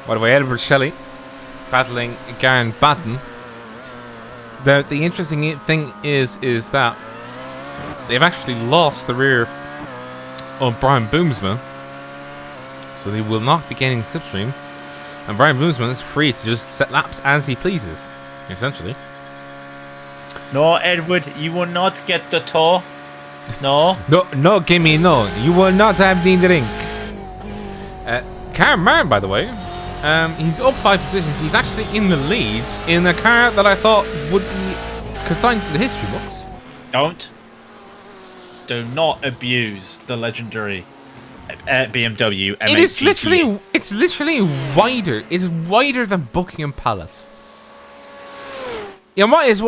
By the way, Edward Shelley battling Garen Batten. The interesting thing is that they've actually lost the rear of Brian Boomsma, so they will not be gaining slipstream, and Brian Boomsma is free to just set laps as he pleases, essentially. No, Edward, you will not get the tour. No. No, Gimme, no. You will not have the drink. Karen Marin, by the way, he's up 5 positions. He's actually in the lead in a car that I thought would be consigned to the history books. Do not abuse the legendary BMW M8 It is GT. it's literally wider. It's wider than Buckingham Palace. You might as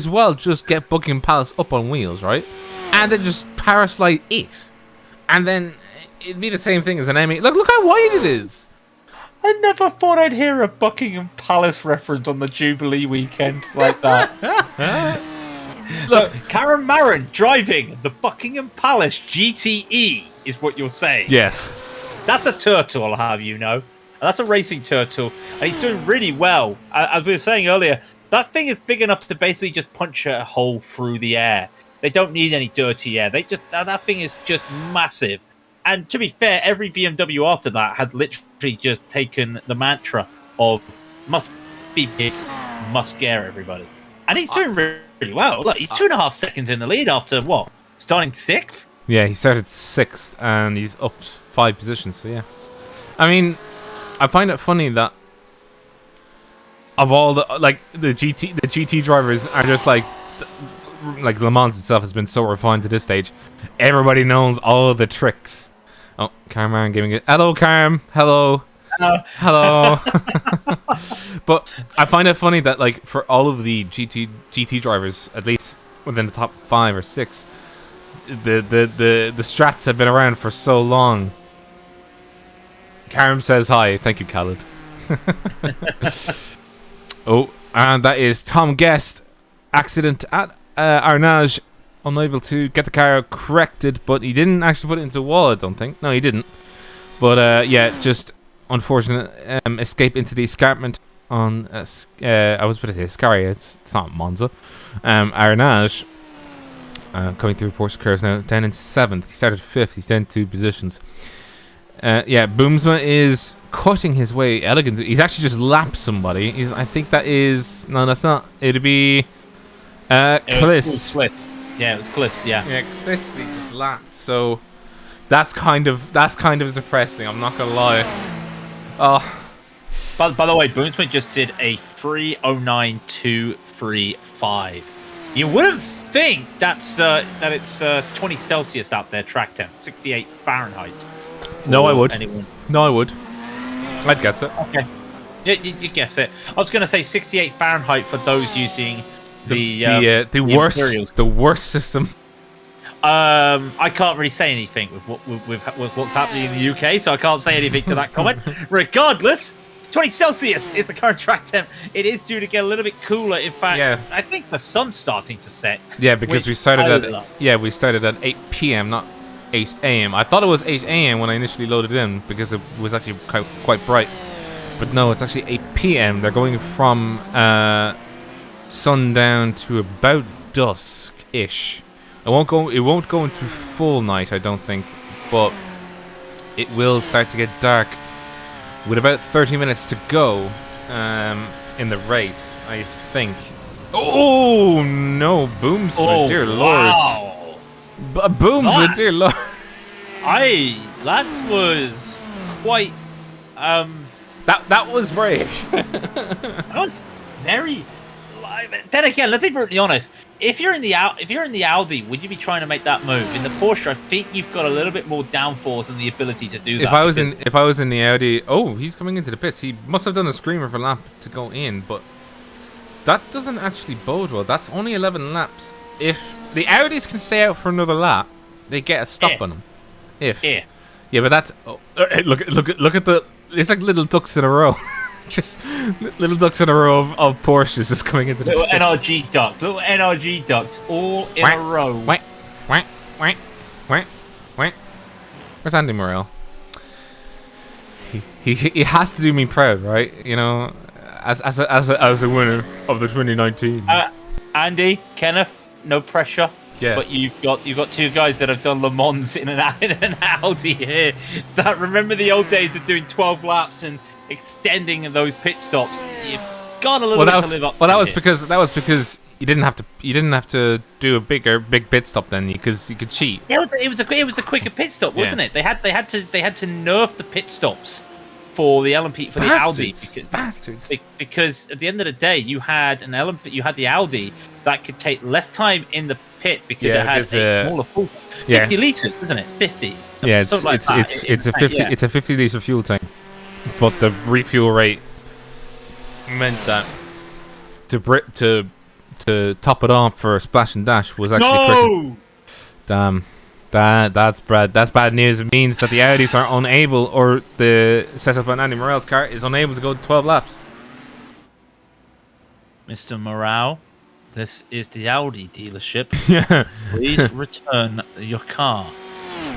well just get Buckingham Palace up on wheels, right? And then just paraslide it. And then it'd be the same thing as an M8. Look how wide it is. I never thought I'd hear a Buckingham Palace reference on the Jubilee weekend like that. Look, Karen Marin driving the Buckingham Palace GTE is what you're saying. Yes. That's a turtle, I'll have you know. And that's a racing turtle. And he's doing really well. As we were saying earlier, that thing is big enough to basically just punch a hole through the air. They don't need any dirty air. That thing is just massive. And to be fair, every BMW after that had literally just taken the mantra of must be big, must scare everybody. And he's doing really well. Look, he's 2.5 seconds in the lead after what? Starting 6th? Yeah, he started 6th and he's up 5 positions, so yeah. I mean, I find it funny that of all the GT drivers are just like Le Mans itself has been so refined to this stage. Everybody knows all the tricks. Oh, Carm giving it. Hello, Carm. Hello. Hello. But I find it funny that like for all of the GT drivers, at least within the top 5 or 6, the strats have been around for so long. Carm says hi. Thank you, Khaled. Oh, and that is Tom Guest. Accident at Arnage. Unable to get the car corrected, but he didn't actually put it into the wall, I don't think. No, he didn't. But yeah, just unfortunate escape into the escarpment on I was going to say Scaria, it's not Monza. Arnage coming through Porsche curves now, down in 7th. He started 5th, he's down 2 positions. Yeah, Boomsma is cutting his way elegantly. He's actually just lapped somebody. I think that is... No, that's not. It'd be... Clist. Yeah, it was Clist, yeah. Yeah, Clist he just lapped, so... That's kind of depressing, I'm not gonna lie. Oh. By the way, Boomsma just did a 309.235. You wouldn't think that it's 20 Celsius out there, track temp, 68 Fahrenheit. No, I would. Anyone. No, I would. I'd guess it. Okay. Yeah, you guess it. I was going to say 68 Fahrenheit for those using the worst system. I can't really say anything with what's happening in the UK, so I can't say anything to that comment. Regardless, 20 Celsius is the current track temp. It is due to get a little bit cooler. In fact, yeah. I think the sun's starting to set. Yeah, because we started at 8 p.m. not 8 a.m. I thought it was 8 a.m. when I initially loaded in because it was actually quite bright. But no, it's actually 8 p.m. They're going from sundown to about dusk-ish. It won't go into full night, I don't think, but it will start to get dark with about 30 minutes to go in the race, I think. Oh no, Booms, Oh, dear lord. wow. Booms, dear lord. That was quite That was brave. that was very. Then again, let's be brutally honest. If you're in the Audi, would you be trying to make that move? In the Porsche, I think you've got a little bit more downforce and the ability to do that. If I was in the Audi, oh, he's coming into the pits. He must have done a screamer for lap to go in, but that doesn't actually bode well. That's only 11 laps. If the Audis can stay out for another lap, they get a stop on them. Yeah, but that's look at the. It's like little ducks in a row. Just little ducks in a row of Porsches just coming into the little pit. little NRG ducks, all in a row. Where's Andy Morel? He has to do me proud, right? You know, as a winner of the 2019. Andy, Kenneth, no pressure. Yeah. But you've got two guys that have done Le Mans in an Audi here. That remember the old days of doing 12 laps and extending those pit stops. You've got a little bit to live up to. Well, that was because you didn't have to do a big pit stop then, because you could cheat. Yeah, it was a quicker pit stop, wasn't it? They had to nerf the pit stops for the LMP for the Audi because at the end of the day you had the Audi that could take less time in the pit because it had a smaller fuel. 50 liters, isn't it? 50. Yeah, it's a 50 liter fuel tank. But the refuel rate meant that to top it off for a splash and dash was actually quicker. Damn, that's bad news. It means that the Audis are unable, or the setup on Andy Morel's car is unable to go 12 laps. Mr. Morale, this is the Audi dealership. Yeah. Please return your car.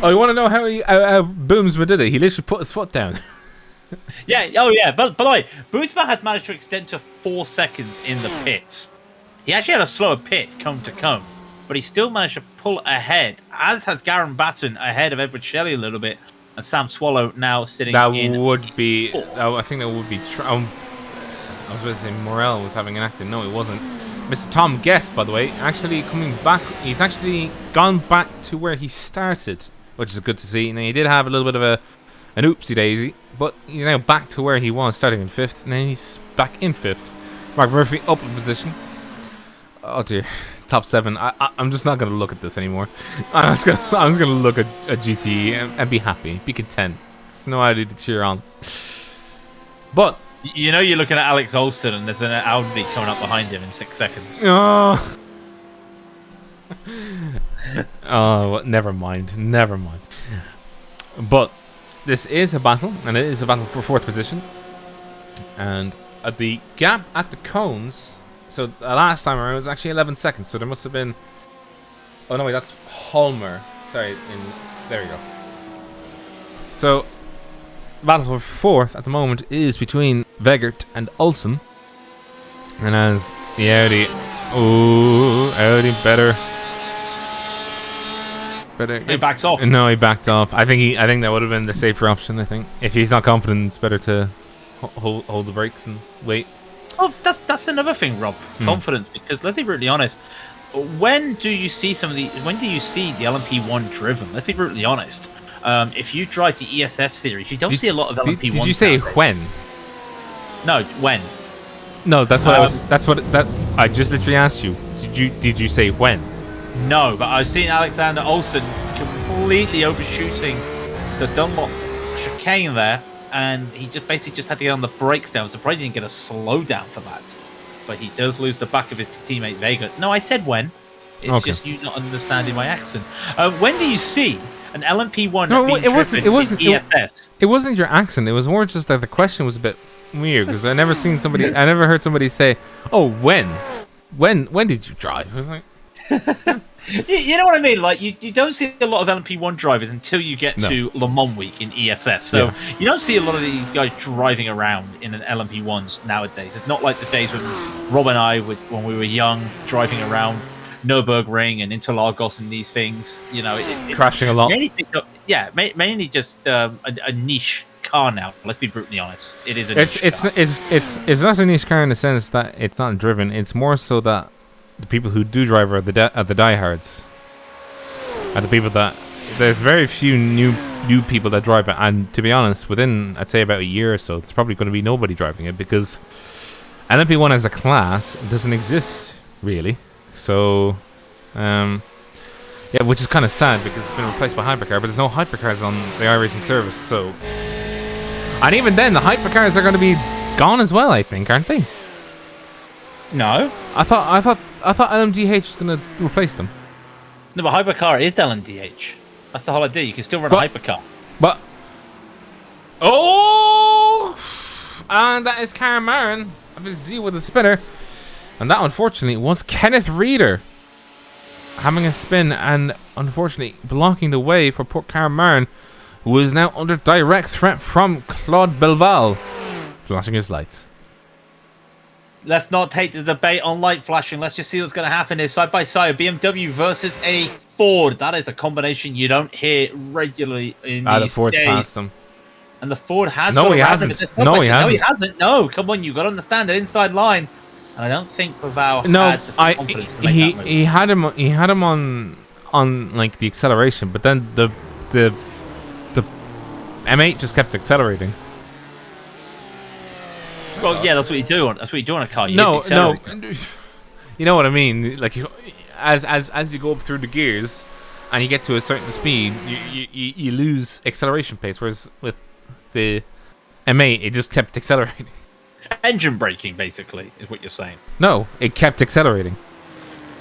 Oh, you want to know how Boomsma did it? He literally put his foot down. Yeah. Oh, yeah. But by the way, Boomsma had managed to extend to 4 seconds in the pits. He actually had a slower pit, cone to cone, but he still managed to pull ahead, as has Garen Batten ahead of Edward Shelley a little bit, and Sam Swallow now sitting in. I think that would be. I was going to say Morel was having an accident. No, it wasn't. Mr. Tom Guest, by the way, actually coming back. He's actually gone back to where he started, which is good to see. Now, he did have a little bit of an oopsie daisy, but he's now back to where he was, starting in 5th, and then he's back in 5th. Mark Murphy up in position. Oh dear, top 7. I'm just not going to look at this anymore. I'm just going to look at GT and be happy, be content. There's no idea to cheer on. But you know, you're looking at Alex Olsen, and there's an Audi coming up behind him in 6 seconds. Oh. Oh, never mind. But this is a battle, and it is a battle for 4th position. And the gap at the cones. So last time around it was actually 11 seconds. So there must have been. Oh no, wait, that's Holmer. Sorry, there we go. So the battle for 4th at the moment is between Vegert and Olsen. And as the Audi, Audi better. He backs off. No, he backed off. I think that would have been the safer option. I think if he's not confident, it's better to hold the brakes and wait. Oh, that's another thing, Rob. Confidence, because let's be brutally honest. When do you see the LMP1 driven? Let's be brutally honest. If you drive the ESS series, you don't see a lot of LMP1. Did you say when? No, when? No, that's what I just literally asked you. Did you say when? No, but I've seen Alexander Olsen completely overshooting the Dunlop chicane there, and he just basically had to get on the brakes down. Surprised he didn't get a slowdown for that. But he does lose the back of his teammate Vega. No, I said when. It's just you not understanding my accent. When do you see an LMP1 it wasn't ESS? It wasn't your accent. It was more just that the question was a bit weird, because I never heard somebody say, "Oh, when did you drive?" I was like, You know what I mean? Like you don't see a lot of LMP1 drivers until you get to Le Mans week in ESS. So you don't see a lot of these guys driving around in an LMP1s nowadays. It's not like the days when Rob and I, when we were young, driving around Nürburgring and Interlagos and these things. You know, crashing a lot. Mainly just a niche car now. Let's be brutally honest. It is a niche car. It's not a niche car in the sense that it's not driven. It's more so that the people who do drive are the diehards. Are the people that there's very few new people that drive it, and to be honest, within I'd say about a year or so, there's probably going to be nobody driving it because LMP1 as a class doesn't exist really. So, which is kind of sad because it's been replaced by hypercar, but there's no hypercars on the iRacing service. So, and even then, the hypercars are going to be gone as well, I think, aren't they? No, I thought LMDH was going to replace them. No, but hypercar is LMDH. That's the whole idea. You can still run a hypercar. But and that is Karen Marin having to deal with the spinner, and that unfortunately was Kenneth Reeder having a spin and unfortunately blocking the way for poor Karen Marin, who is now under direct threat from Claude Belval, flashing his lights. Let's not take the debate on light flashing. Let's just see what's going to happen here. Side by side, BMW versus a Ford. That is a combination you don't hear regularly in these the Ford's days. passed them. And the Ford has No, got he around hasn't. him. No, he hasn't. No, he hasn't. No, come on, you've got to understand the inside line. And I don't think Belval had the confidence to make that move. He had him on like the acceleration, but then the M8 just kept accelerating. Well, yeah, that's what you do on a car. You you know what I mean. Like as you go up through the gears, and you get to a certain speed, you lose acceleration pace. Whereas with the M8, it just kept accelerating. Engine braking, basically, is what you're saying. No, it kept accelerating.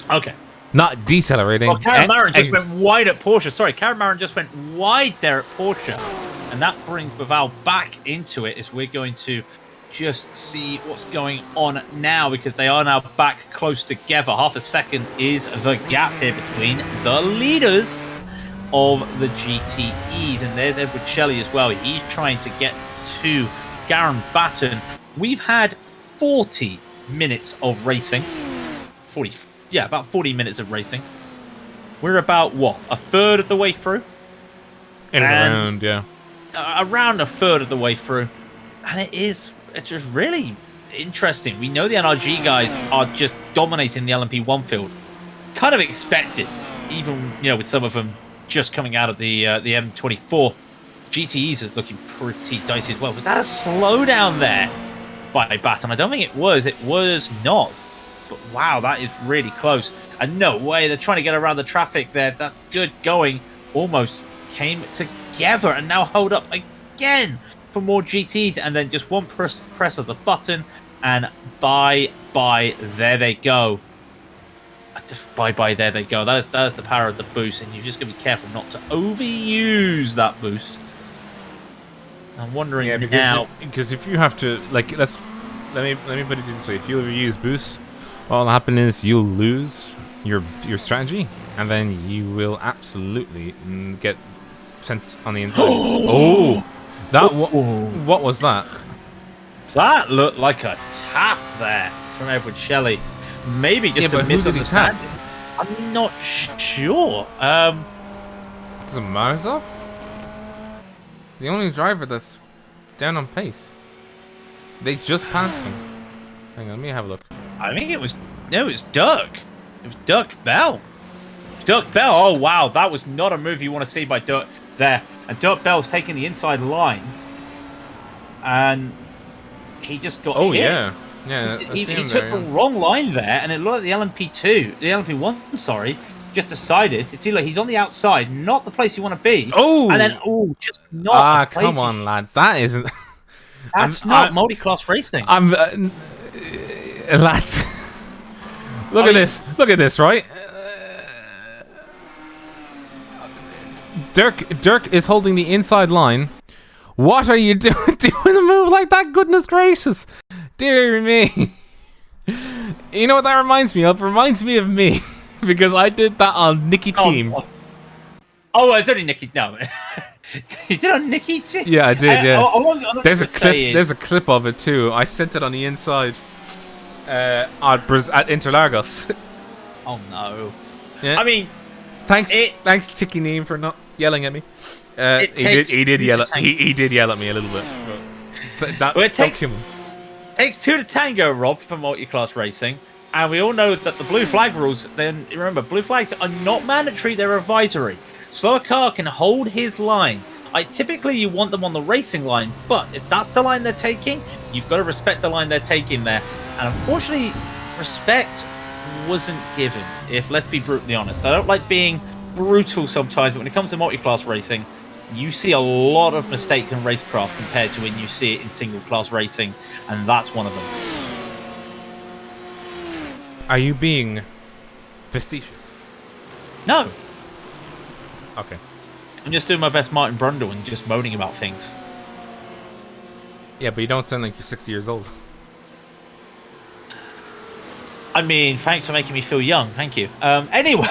Okay. Not decelerating. Well, Karen Marin just went wide at Porsche. Sorry, Karen Marin just went wide there at Porsche. And that brings Belval back into it as we're going to just see what's going on now, because they are now back close together. Half a second is the gap here between the leaders of the GTEs. And there's Edward Shelley as well. He's trying to get to Garen Batten. We've had 40 minutes of racing. About 40 minutes of racing. We're about, a third of the way through? Around a third of the way through. And it's just really interesting. We know the NRG guys are just dominating the LMP1 field. Kind of expected, even, with some of them just coming out of the M24. GTEs is looking pretty dicey as well. Was that a slowdown there by Batten? I don't think it was. It was not. But wow, that is really close. And no way, they're trying to get around the traffic there. That's good going. Almost came together and now hold up again for more GTs. And then just one press of the button and bye, there they go. Bye, there they go. That is the power of the boost, and you've just got to be careful not to overuse that boost. I'm wondering now, because if you have to, let me put it this way: if you overuse boost, what'll happen is you'll lose your strategy, and then you will absolutely get sent on the inside. What was that? That looked like a tap there from Edward Shelley. Maybe just a misunderstanding. I'm not sure. Is it Marzov? The only driver that's down on pace. They just passed him. Hang on, let me have a look. I think it was Dirk. It was Dirk Bell. Dirk Bell. Oh wow, that was not a move you want to see by Dirk there. And Dirk Bell's taking the inside line, and he just got hit. Yeah. He took the wrong line there, and it looked like the LMP1, sorry, just decided it's either he's on the outside, not the place you want to be. And then just not. Come on, lads, that isn't. That's not multi-class racing. Lads, look at this. Look at this, right? Dirk is holding the inside line. What are you doing a move like that? Goodness gracious. Dear me. You know what that reminds me of? It reminds me of me because I did that on Nikki Team. Oh, it's only Nikki. No, you did on Nikki Team. Yeah, I did. Yeah. There's a clip. Is, there's a clip of it too. I sent it on the inside. At Interlagos. Oh no. Yeah. I mean, thanks, Tiki Neem, for not yelling at me. He did yell at me a little bit. But it takes two to tango, Rob, for multi-class racing, and we all know that the blue flag rules. Then remember, blue flags are not mandatory; they're advisory. Slower car can hold his line. Typically, you want them on the racing line, but if that's the line they're taking, you've got to respect the line they're taking there. And unfortunately, respect wasn't given. If let's be brutally honest, I don't like being brutal sometimes, but when it comes to multi-class racing, you see a lot of mistakes in racecraft compared to when you see it in single-class racing, and that's one of them. Are you being facetious? No. Okay. I'm just doing my best Martin Brundle and just moaning about things. Yeah, but you don't sound like you're 60 years old. I mean, thanks for making me feel young. Thank you. Anyway.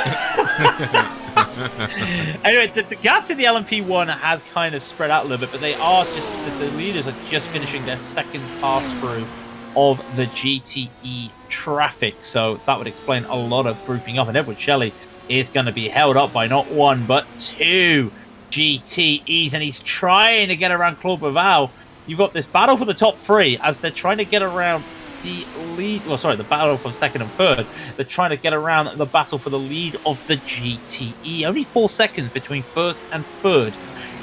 Anyway, the gas in the LMP1 has kind of spread out a little bit, but they are just the leaders are just finishing their second pass through of the GTE traffic, so that would explain a lot of grouping up. And Edward Shelley is going to be held up by not one but two GTEs, and he's trying to get around Claude Baval. You've got this battle for the top three as they're trying to get around the lead. Well, sorry, the battle for second and third. They're trying to get around the battle for the lead of the GTE. Only 4 seconds between first and third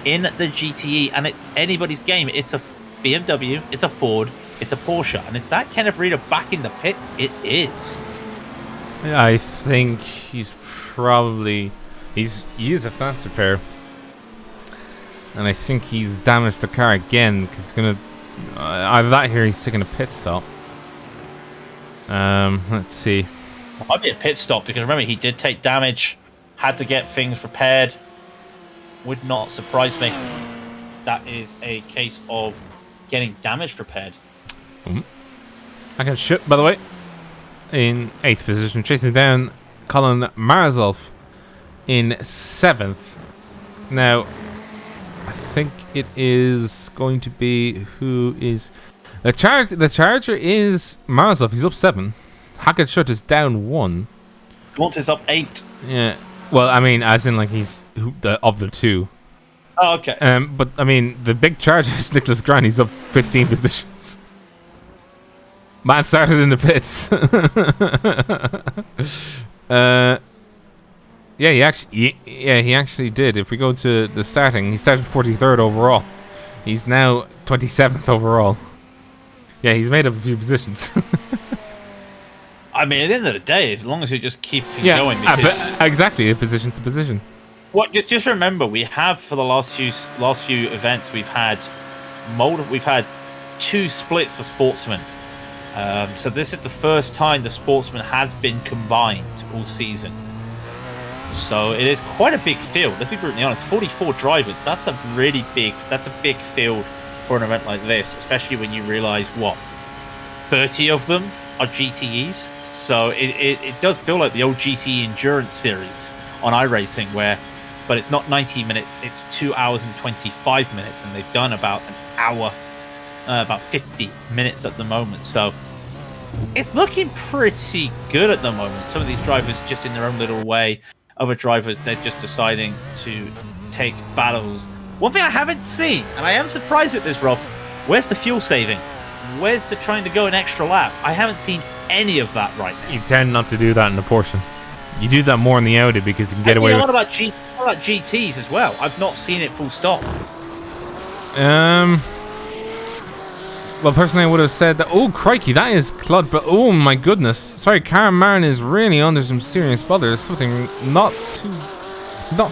in the GTE, and it's anybody's game. It's a BMW, it's a Ford, it's a Porsche, and if that Kenneth Reader back in the pits, it is. I think he's probably he is a faster pair, and I think he's damaged the car again because he's gonna either that here he's taking a pit stop. Let's see. It might be a pit stop because remember he did take damage, had to get things repaired. Would not surprise me. That is a case of getting damage repaired. I can shoot, by the way, in 8th position, chasing down Colin Marzolf in 7th. Now, I think it is going to be who is the Charger is Marzolf. He's up 7. Hackett is down 1. Gaunt is up 8. Yeah. Well, I mean, as in like he's of the two. Oh, okay. But I mean, the big Charger is Nicholas Grant. He's up 15 positions. Man started in the pits. He actually did. If we go to the starting, he started 43rd overall. He's now 27th overall. Yeah, he's made up a few positions. I mean, at the end of the day, as long as you just keep going. Exactly, a position to position. What? Just remember, we have for the last few events, we've had 2 splits for Sportsman. So this is the first time the Sportsman has been combined all season. So it is quite a big field. Let's be brutally honest. 44 drivers. That's a big field for an event like this, especially when you realise 30 of them are GTEs. So it does feel like the old GTE Endurance Series on iRacing, but it's not 90 minutes. It's 2 hours and 25 minutes, and they've done about an hour, about 50 minutes at the moment. So it's looking pretty good at the moment. Some of these drivers just in their own little way. Other drivers, they're just deciding to take battles. One thing I haven't seen, and I am surprised at this, Rob, where's the fuel saving? Where's the trying to go an extra lap? I haven't seen any of that right now. You tend not to do that in the Porsche. You do that more in the Audi because you can get away with... What about GTs as well? I've not seen it full stop. Well, personally, I would have said that. Oh, crikey, that is Claude. But oh my goodness, sorry, Karen Marin is really under some serious bother. There's something not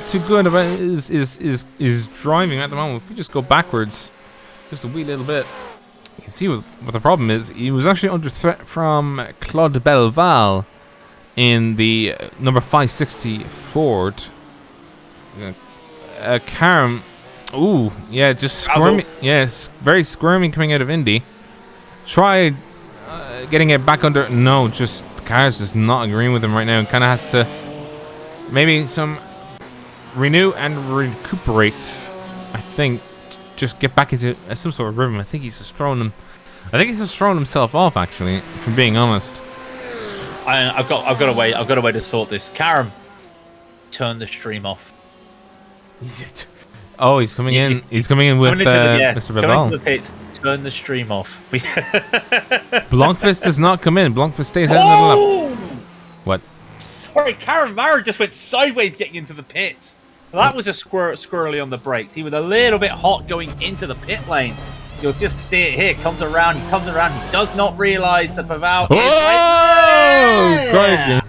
too good about is driving at the moment. If we just go backwards, just a wee little bit, you can see what the problem is. He was actually under threat from Claude Belval in the number 560 Ford. Karen. Ooh, yeah, just squirming. Yes, very squirming coming out of Indy. Tried getting it back under. No, just the car's just not agreeing with him right now. Kind of has to maybe some renew and recuperate. I think just get back into some sort of rhythm. I think he's just throwing himself off. Actually, if I'm being honest. I've got a way to sort this. Karen, turn the stream off. Oh, he's coming in. He's coming in with Mr. Coming Raidillon. into the pits. Turn the stream off. Blancfist does not come in. Blancfist stays out in the lap. What? Sorry, Karen Mara just went sideways getting into the pits. That was a squirrely on the brakes. He was a little bit hot going into the pit lane. You'll just see it here. Comes around. He does not realise the Paval is right.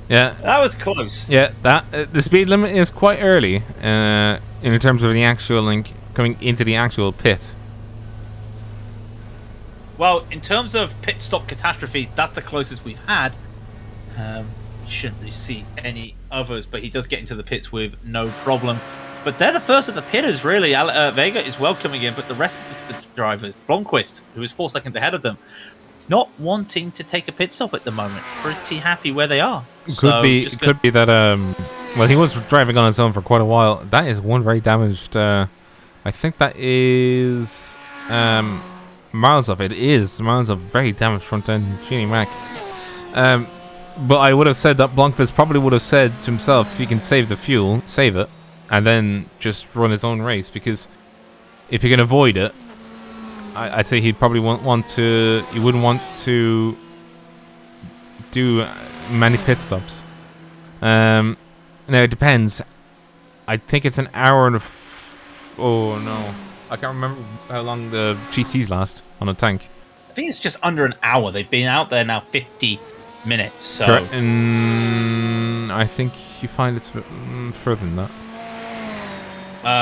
Yeah, that was close. Yeah, the speed limit is quite early in terms of the actual coming into the actual pit. Well, in terms of pit stop catastrophes, that's the closest we've had. You shouldn't really see any others, but he does get into the pits with no problem. But they're the first of the pitters, really. Vega is welcoming him, but the rest of the drivers, Blomqvist, who is 4 seconds ahead of them, not wanting to take a pit stop at the moment. Pretty happy where they are. Could be that well, he was driving on his own for quite a while. That is one very damaged. I think that is Marlzov. It is Marlzov, very damaged front end Genie Mac. But I would have said that Blomqvist probably would have said to himself, if he can save the fuel, save it, and then just run his own race. Because if he can avoid it, I'd say he'd probably want to. He wouldn't want to do many pit stops. Now it depends. I think it's an hour and oh no, I can't remember how long the GTs last on a tank. I think it's just under an hour. They've been out there now 50 minutes. So correct. And I think you find it's a bit further than that.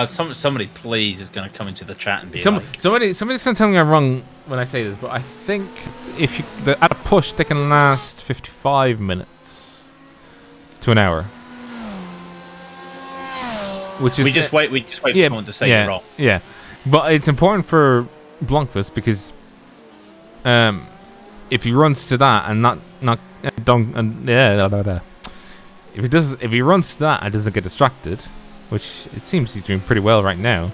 Somebody please is going to come into the chat and be somebody's going to tell me I'm wrong when I say this, but I think if at a push they can last 55 minutes to an hour, which is we just wait for someone to say you're wrong. Yeah, but it's important for Blomqvist because if he runs to that and if he runs to that and doesn't get distracted, which it seems he's doing pretty well right now,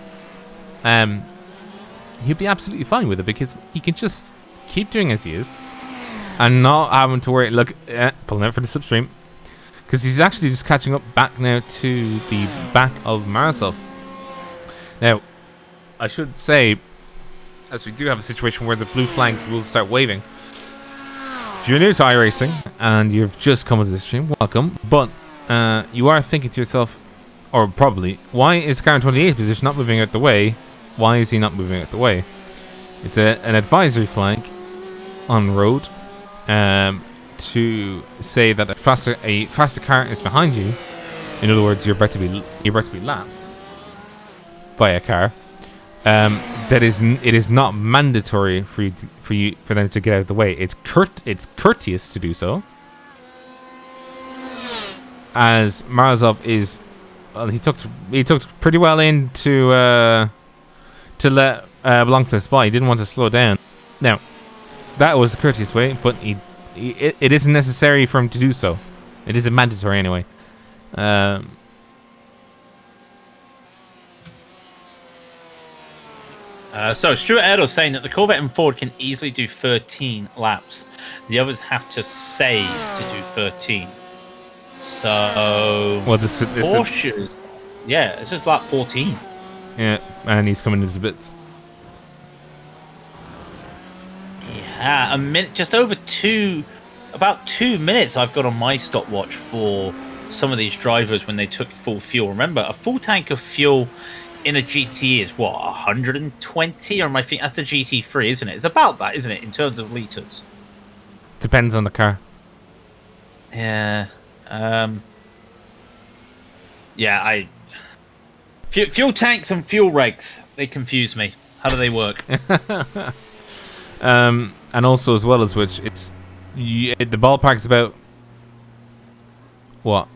he'll be absolutely fine with it because he can just keep doing as he is and not having to worry. Look, pulling out for the slipstream because he's actually just catching up back now to the back of Marlzov. Now, I should say, as we do have a situation where the blue flags will start waving. If you're new to iRacing and you've just come into the stream, welcome. But you are thinking to yourself, or probably, why is the car in 28th position not moving out the way? Why is he not moving out the way? It's an advisory flag on road to say that a faster car is behind you. In other words, you're about to be lapped by a car. It is not mandatory for them to get out of the way. It's courteous to do so, as Marlzov is. Well, he took pretty well in to let Blomqvist by. He didn't want to slow down. Now, that was a courteous way, but it isn't necessary for him to do so. It isn't mandatory anyway. So Stuart Erdl saying that the Corvette and Ford can easily do 13 laps. The others have to say to do 13. So this Porsche, yeah, this is lap 14. Yeah, and he's coming into the bits. Yeah, a minute, just over about 2 minutes I've got on my stopwatch for some of these drivers when they took full fuel. Remember, a full tank of fuel in a GT is what, 120? Or am I thinking that's the GT3, isn't it? It's about that, isn't it, in terms of litres? Depends on the car. Yeah. Fuel tanks and fuel regs, they confuse me. How do they work? And also, as well as which, the ballpark's about what?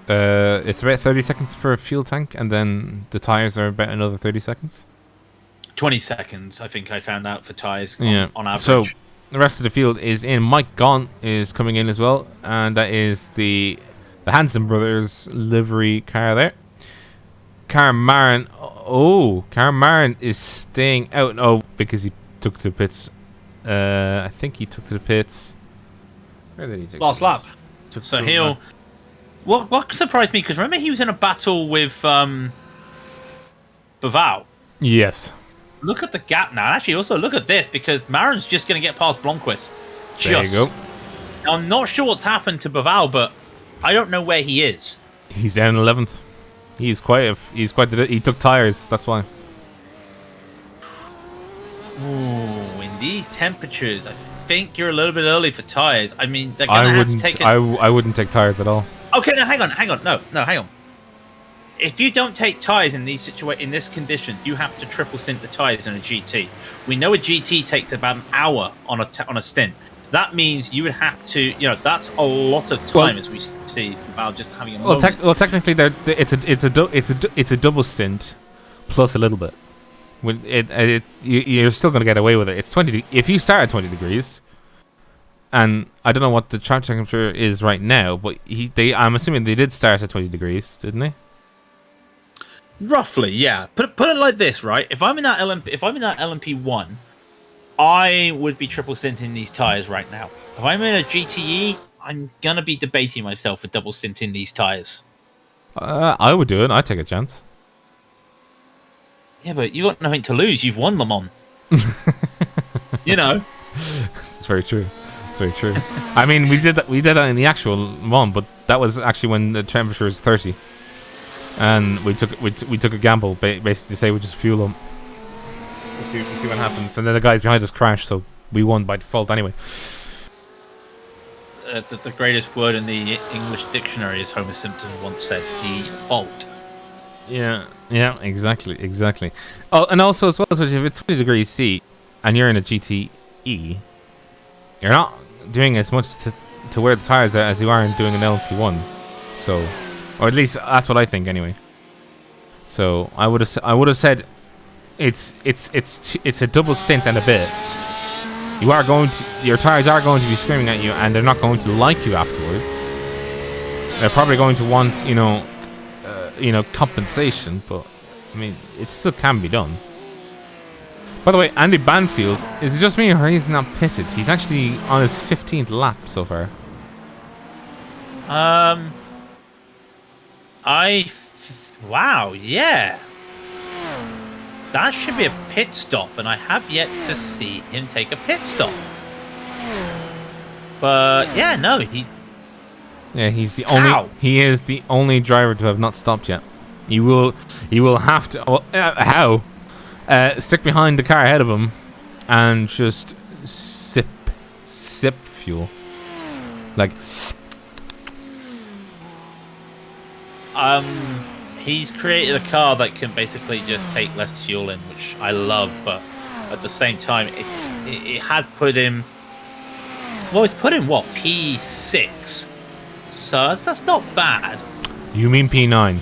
It's about 30 seconds for a fuel tank, and then the tires are about another 30 seconds. 20 seconds, I think I found out for tires on average. So the rest of the field is in. Mike Gaunt is coming in as well, and that is the Hansen brothers livery car there. Karen Marin, Karen Marin is staying out. Oh, because he took to the pits. I think he took to the pits. Where did he take? Last lap. So he'll. What surprised me, because remember he was in a battle with Bivol. Yes. Look at the gap now. Actually, also look at this, because Marin's just going to get past Blomqvist. There you go. Now, I'm not sure what's happened to Bivol, but I don't know where he is. He's down 11th. He took tires. That's why. Ooh, in these temperatures, I think you're a little bit early for tires. I mean, they're gonna have to take it. I wouldn't take tires at all. Okay, no, hang on. No, hang on. If you don't take tires in these in this condition, you have to triple stint the tires in a GT. We know a GT takes about an hour on a stint. That means you would have to, that's a lot of time, as we see about just having a moment. Well, technically, it's a double stint plus a little bit. You're still going to get away with it. It's 20. If you start at 20 degrees, and I don't know what the track temperature is right now, but I'm assuming they did start at 20 degrees, didn't they? Roughly, yeah. Put it like this, right? If I'm in that LMP1, I would be triple stinting these tires right now. If I'm in a GTE, I'm gonna be debating myself for double stinting these tires. I would do it. I'd take a chance. Yeah, but you got nothing to lose. You've won Le Mans. It's very true. It's very true. I mean, we did that in the actual Le Mans, but that was actually when the temperature was 30, and we took a gamble, basically to say we just fuel them. We'll see what happens, and then the guys behind us crashed, so we won by default anyway. The greatest word in the English dictionary, as Homer Simpson once said, default. Yeah, exactly. Oh, and also as well, if it's 20 degrees C and you're in a GTE, you're not doing as much to wear the tires as you are in doing an LP1. So, or at least that's what I think anyway. So I would have said it's a double stint and a bit. Your tires are going to be screaming at you, and they're not going to like you afterwards. They're probably going to want compensation, but I mean, it still can be done. By the way, Andy Banfield, is it just me or he's not pitted? He's actually on his 15th lap so far. Wow, yeah. That should be a pit stop, and I have yet to see him take a pit stop. But yeah, no, he's the only. He is the only driver to have not stopped yet. He will have to. How? Stick behind the car ahead of him, and just sip fuel, like. He's created a car that can basically just take less fuel in, which I love, but at the same time, it had put him. Well, it's put him what, P6, so that's not bad. You mean P9?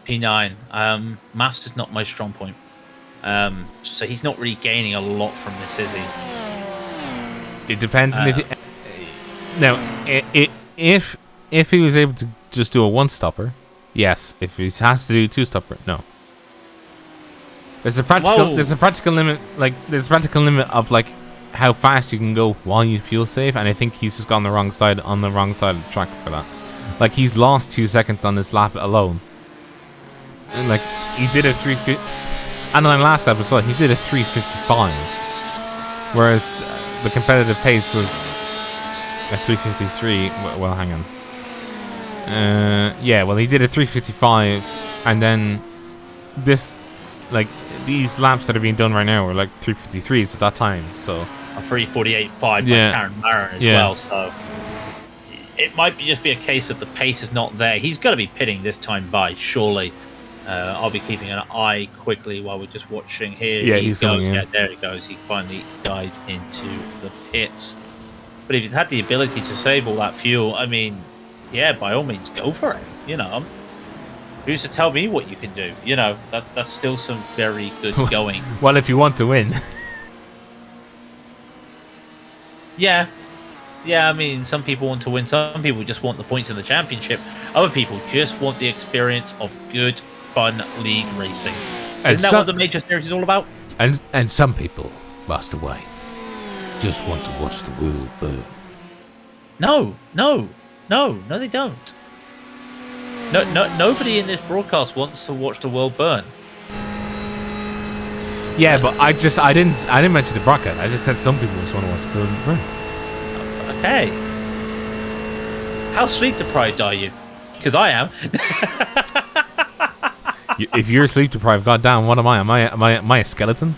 P9. Maths is not my strong point. So he's not really gaining a lot from this, is he? It depends. If he was able to just do a one-stopper, yes. If he has to do two-stopper, no. There's a practical limit. There's a practical limit of how fast you can go while you fuel save, and I think he's just gone on the wrong side of the track for that. He's lost 2 seconds on this lap alone. And he did a 350, and on last lap as well, he did a 355, whereas the competitive pace was a 353. Well, hang on. He did a 355, and then these laps that are being done right now were 353s at that time. So a 348.5 by Karen Marin as well. So it might just be a case of the pace is not there. He's got to be pitting this time by, surely. I'll be keeping an eye quickly while we're just watching here. Yeah, he's going in. Yeah, there he goes. He finally dives into the pits. But if he's had the ability to save all that fuel, I mean, yeah, by all means, go for it. Who's to tell me what you can do? That's still some very good going. Well, if you want to win. Yeah. Yeah, I mean, some people want to win. Some people just want the points in the championship. Other people just want the experience of good, fun league racing. Isn't that what the major series is all about? And some people, Master Wayne, just want to watch the world burn. No, they don't. Nobody in this broadcast wants to watch the world burn. Yeah, but I didn't mention the broadcast. I just said some people just want to watch the world burn. Okay. How sleep deprived are you? Because I am. If you're sleep deprived, goddamn, what am I? Am I a skeleton?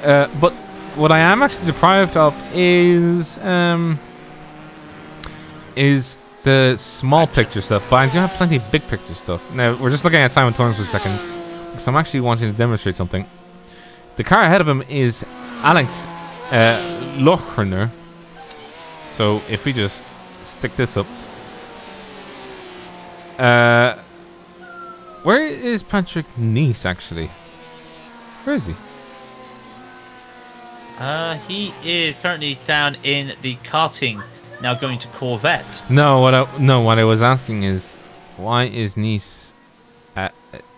But what I am actually deprived of is the small picture stuff. But I do have plenty of big picture stuff. Now we're just looking at Simon Torrance for a second, because I'm actually wanting to demonstrate something. The car ahead of him is Alex Lochner. So if we just stick this up. Where is Patrick Nice actually? Where is he? He is currently down in the karting, now going to Corvette. No, what I was asking is, why is Nice?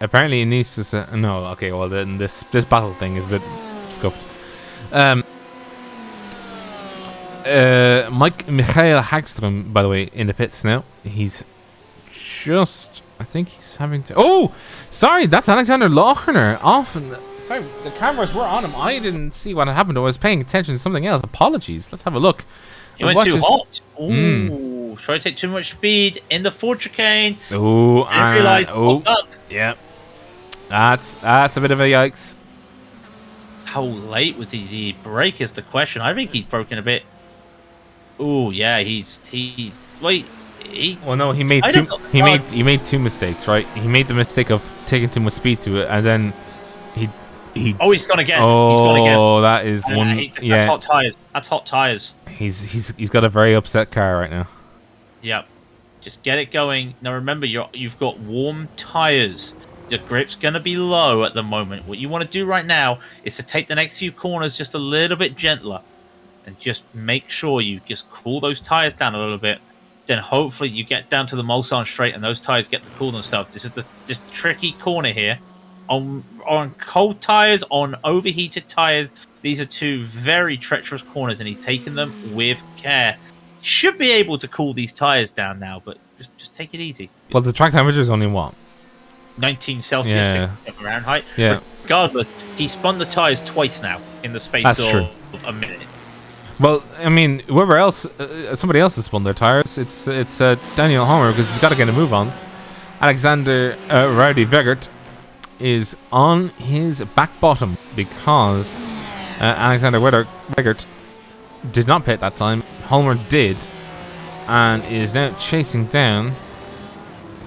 Apparently Nice is no. Okay, well then this battle thing is a bit scuffed. Michael Hagström, by the way, in the pits now. He's just, I think he's having to. Oh, sorry, that's Alexander Lochner. Sorry, the cameras were on him. I didn't see what had happened. I was paying attention to something else. Apologies. Let's have a look. He went too hot. Ooh, try to take too much speed in the Ford chicane. Oh, I realized. Yeah, that's a bit of a yikes. How late was he brake is the question. I think he's broken a bit. Oh yeah, he's wait. Well, no, he made two mistakes, right? He made the mistake of taking too much speed to it, and then he. Oh, he's gone again. Oh, he's gone again. That is one. That's hot tires. That's hot tires. He's got a very upset car right now. Yep. Just get it going. Now remember, you've got warm tires. Your grip's gonna be low at the moment. What you want to do right now is to take the next few corners just a little bit gentler, and just make sure you just cool those tires down a little bit. Then hopefully you get down to the Mulsanne straight and those tires get to cool themselves. This is this tricky corner here. On cold tires, on overheated tires, these are two very treacherous corners, and he's taken them with care. Should be able to cool these tires down now, but just take it easy. Well, the track temperature is only what? 19 Celsius, 6 Fahrenheit. Yeah. Regardless, he spun the tires twice now in the space of a minute. Well, I mean, whoever else, somebody else has spun their tires. It's Daniel Homer, because he's got to get a move on. Alexander Rowdy Vegert is on his back bottom because Alexander Vegert did not pit that time. Homer did, and is now chasing down,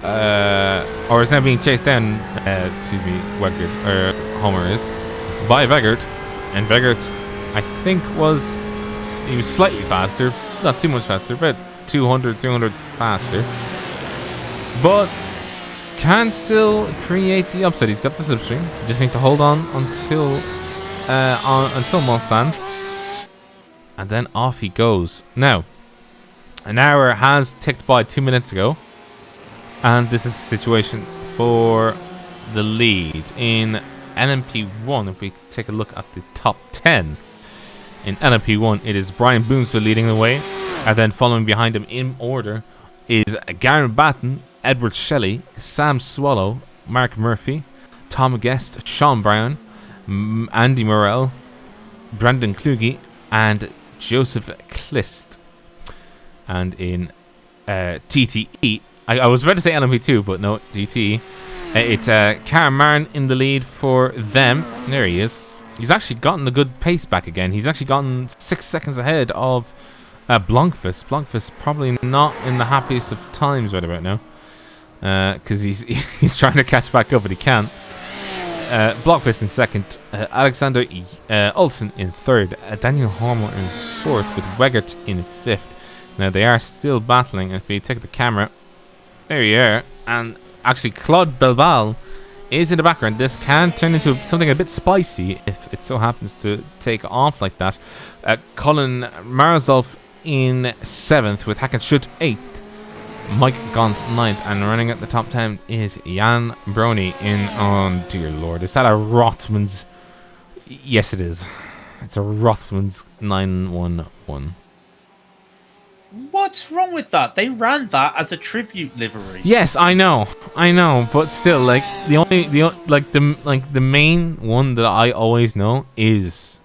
or is now being chased down. Homer is by Vegert, and Vegert, I think, was slightly faster, not too much faster, but 200, 300 faster, but can still create the upset. He's got the slipstream. He just needs to hold on until Mulsanne, and then off he goes. Now, an hour has ticked by 2 minutes ago, and this is the situation for the lead in LMP1. If we take a look at the top 10 in LMP1, it is Brian Boomsville leading the way, and then following behind him in order is Garen Batten, Edward Shelley, Sam Swallow, Mark Murphy, Tom Guest, Sean Brown, Andy Morrell, Brandon Kluge, and Joseph Klist. And in TTE, I was about to say LMP2, but no, TTE. It's Karen Marin in the lead for them. There he is. He's actually gotten the good pace back again. He's actually gotten 6 seconds ahead of Blomqvist. Blomqvist probably not in the happiest of times right about now, because he's trying to catch back up, but he can't. Blomqvist in second, Alexander Olsen in third, Daniel Hormer in fourth, with Wegert in fifth. Now they are still battling. If we take the camera, there you are, and actually Claude Belval is in the background. This can turn into something a bit spicy if it so happens to take off like that. Colin Marzolf in 7th with Hackenschut 8th. Mike Gaunt 9th, and running at the top 10 is Jan Brony in, oh dear lord, is that a Rothmans? Yes it is. It's a Rothmans 911. What's wrong with that? They ran that as a tribute livery. Yes, I know, but still, like the main one that I always know is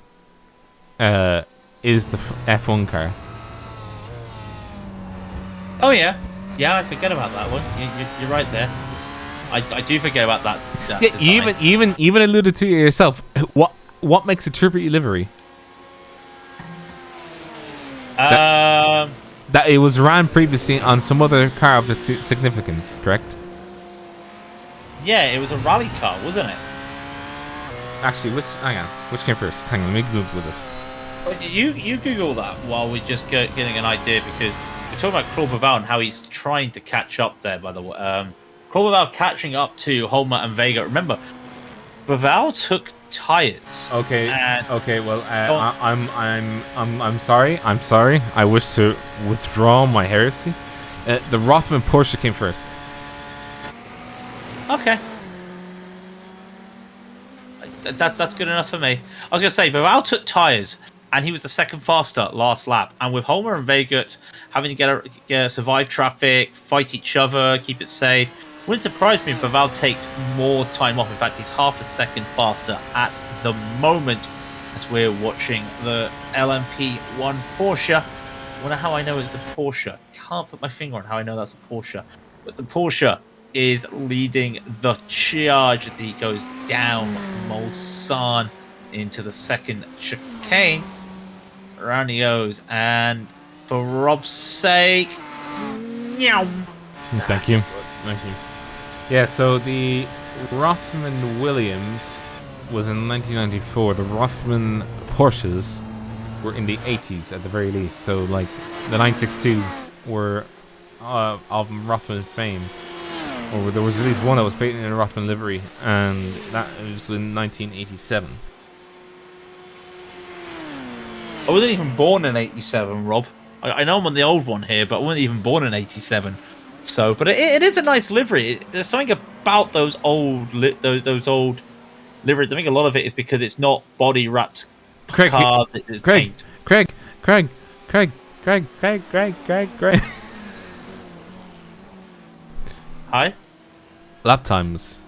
the F1 car. Oh yeah, I forget about that one. You're right there. I do forget about that. Yeah, you even alluded to it yourself. What makes a tribute livery? That it was ran previously on some other car of its significance, correct? Yeah, it was a rally car, wasn't it? Actually, which came first? Hang on, let me Google this. You Google that while we're just getting an idea, because we're talking about Claude Baval and how he's trying to catch up there, by the way. Claude Baval catching up to Holmer and Vega. Remember, Baval took tires. Okay. Well, I'm sorry. I wish to withdraw my heresy. The Rothman Porsche came first. Okay. That's good enough for me. I was gonna say, Baval took tires, and he was the second faster last lap. And with Holmer and Vega having to survive traffic, fight each other, keep it safe, wouldn't surprise me if Baval takes more time off. In fact, he's half a second faster at the moment as we're watching the LMP1 Porsche. I wonder how I know it's a Porsche. Can't put my finger on how I know that's a Porsche. But the Porsche is leading the charge as he goes down Mulsanne into the second chicane. Around he goes, and for Rob's sake, meow. Thank you. Yeah, so the Rothman Williams was in 1994. The Rothman Porsches were in the 80s at the very least. So, like, the 962s were of Rothman fame. Or there was at least one that was painted in a Rothman livery, and that was in 1987. I wasn't even born in 87, Rob. I know I'm on the old one here, but I wasn't even born in 87. So, but it is a nice livery. There's something about those old those old liveries. I think a lot of it is because it's not body wrapped cars. It's paint. Craig. Hi. Lap times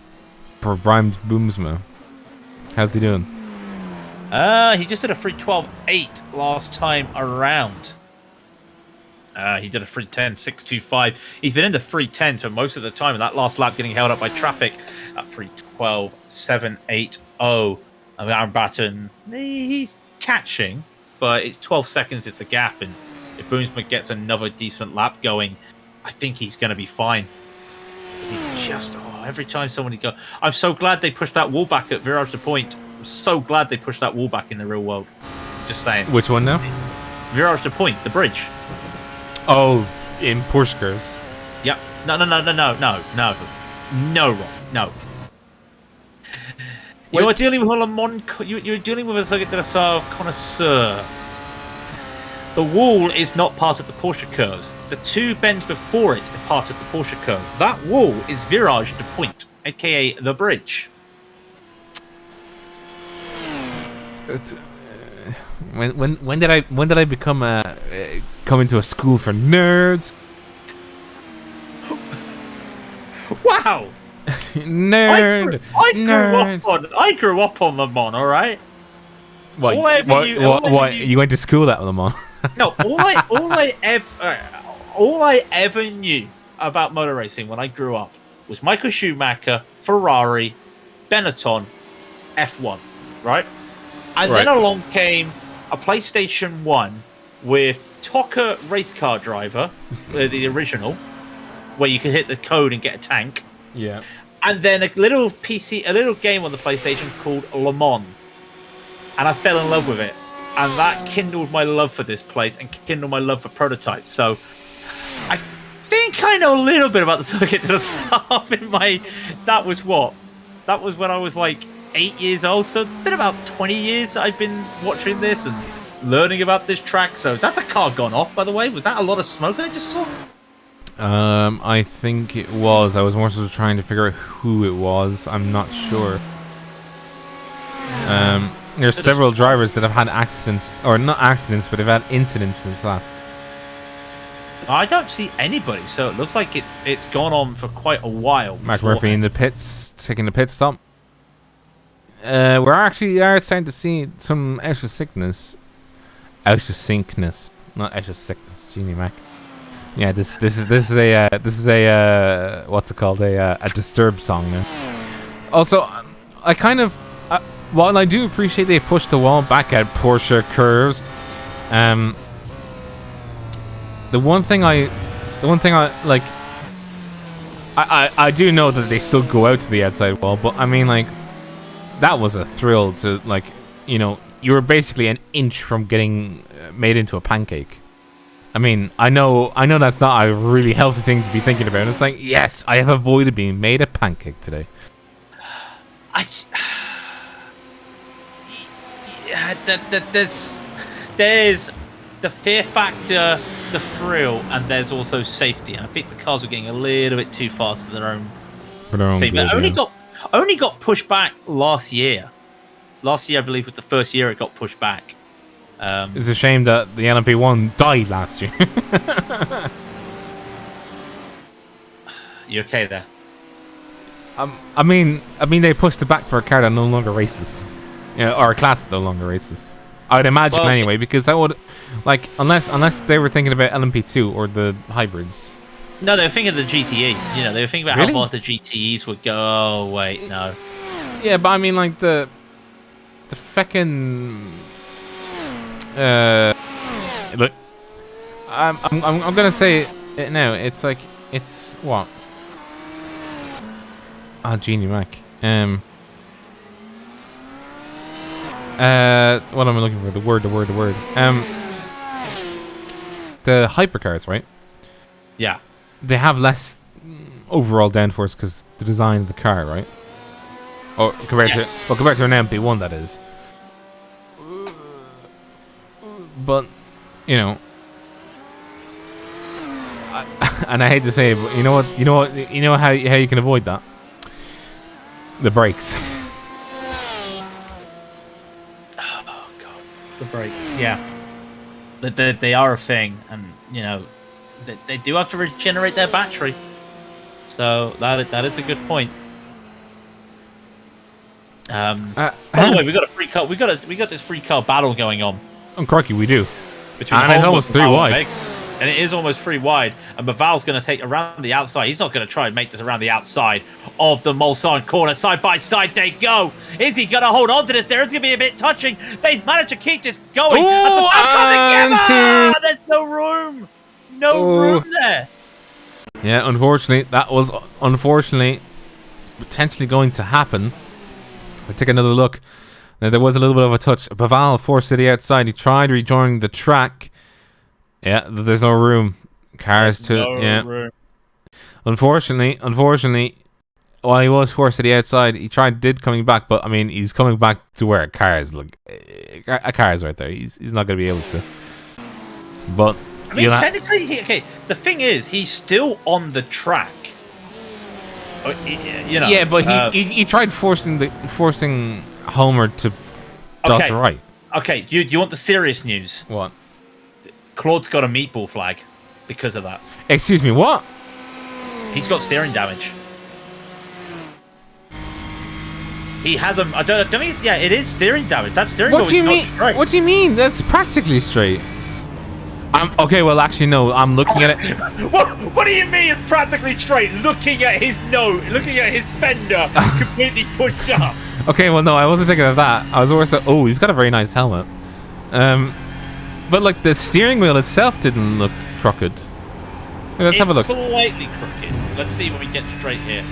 for Brian Boomsma. How's he doing? He just did a 3:12.8 last time around. He did a 3:10.625. He's been in the 3:10 for most of the time, and that last lap getting held up by traffic at 3:12.780. I mean, Aaron Batten, he's catching, but it's 12 seconds is the gap, and if Boomsma gets another decent lap going, I think he's going to be fine. He just, every time somebody go, I'm so glad they pushed that wall back at Virage de Point. I'm so glad they pushed that wall back in the real world. Just saying. Which one now? Virage de Point, the bridge. Oh, in Porsche cars. Yeah. No, Rob. No. You're dealing with a Le Mans. You're dealing with a sort of connoisseur. The wall is not part of the Porsche curves. The two bends before it are part of the Porsche curve. That wall is Virage de Point, aka the bridge. When did I become come into a school for nerds? Wow. Nerd. I grew up on Le Mans, all right. What? You went to school at Le Mans? No, all I ever knew about motor racing when I grew up was Michael Schumacher, Ferrari, Benetton, F1, right? And then along came a PlayStation 1 with Toka Race Car Driver, the original, where you could hit the code and get a tank. Yeah. And then a little game on the PlayStation called Le Mans. And I fell in love with it. And that kindled my love for this place and kindled my love for prototypes. So I think I know a little bit about the circuit to the start in my... That That was when I was like 8 years old. So it's been about 20 years that I've been watching this and learning about this track. So that's a car gone off, by the way. Was that a lot of smoke I just saw? I think it was. I was more so trying to figure out who it was. I'm not sure. There's several drivers that have had accidents, or not accidents, but they've had incidents since last. I don't see anybody, so it looks like it's gone on for quite a while. Mark Murphy in the pits, taking the pit stop. We're actually starting to see some out of sickness. Out of sickness, not out of sickness. Genie Mac. Yeah, this is a what's it called, a Disturbed song now. Also, I kind of while I do appreciate they pushed the wall back at Porsche curves, the one thing I like, I do know that they still go out to the outside wall, but I mean, like, that was a thrill to, like, you know, you were basically an inch from getting made into a pancake. I mean, I know that's not a really healthy thing to be thinking about. It's like, yes, I have avoided being made a pancake today. There's the fear factor, the thrill, and there's also safety. And I think the cars were getting a little bit too fast to their own thing. But only got pushed back last year. Last year, I believe, was the first year it got pushed back. It's a shame that the LMP1 died last year. You okay there? I mean, they pushed it back for a car that no longer races, or a class that no longer races. I'd imagine anyway, because that would, like, unless they were thinking about LMP2 or the hybrids. No, they were thinking of the GTE. You know, they were thinking about how far the GTEs would go. Oh wait, no. Yeah, but I mean, like the feckin'. Look, I'm gonna say it now. It's like, it's what? Genie Mac. What am I looking for? The word. The hypercars, right? Yeah. They have less overall downforce because the design of the car, right? Or compared to an MP1, that is. But, you know, and I hate to say it, but you know how you can avoid that? The brakes. Oh god, the brakes. Yeah, they are a thing, and you know, they do have to regenerate their battery. So that is a good point. By the way, we got a free car. We got this free car battle going on. Oh, crikey, we do. And it's almost 3 wide. And it is almost 3 wide. And Baval's going to take around the outside. He's not going to try and make this around the outside of the Mulsanne corner. Side by side they go. Is he going to hold on to this? There is going to be a bit touching. They've managed to keep this going. Oh, there's no room. No room there. Yeah, unfortunately, that was potentially going to happen. I take another look. Now, there was a little bit of a touch. Baval forced to the outside. He tried rejoining the track. Yeah, there's no room. Room. Unfortunately, while he was forced to the outside, he did coming back, but I mean, he's coming back to where a car is. Look, a car is right there. He's not going to be able to. But I mean, technically, the thing is, he's still on the track. You know. Yeah, but he tried forcing Homer to dot the right. Okay, do you want the serious news? What? Claude's got a meatball flag because of that. Excuse me, what? He's got steering damage. He had them. I don't mean. Yeah, it is steering damage. That steering wheel is not straight. What do you mean? That's practically straight. Okay. Well, actually, no. I'm looking at it. What do you mean it's practically straight? Looking at his nose, looking at his fender, completely pushed up. Okay. Well, no, I wasn't thinking of that. I was also. Oh, he's got a very nice helmet. But like the steering wheel itself didn't look crooked. Let's have a look. Slightly crooked. Let's see when we get straight here.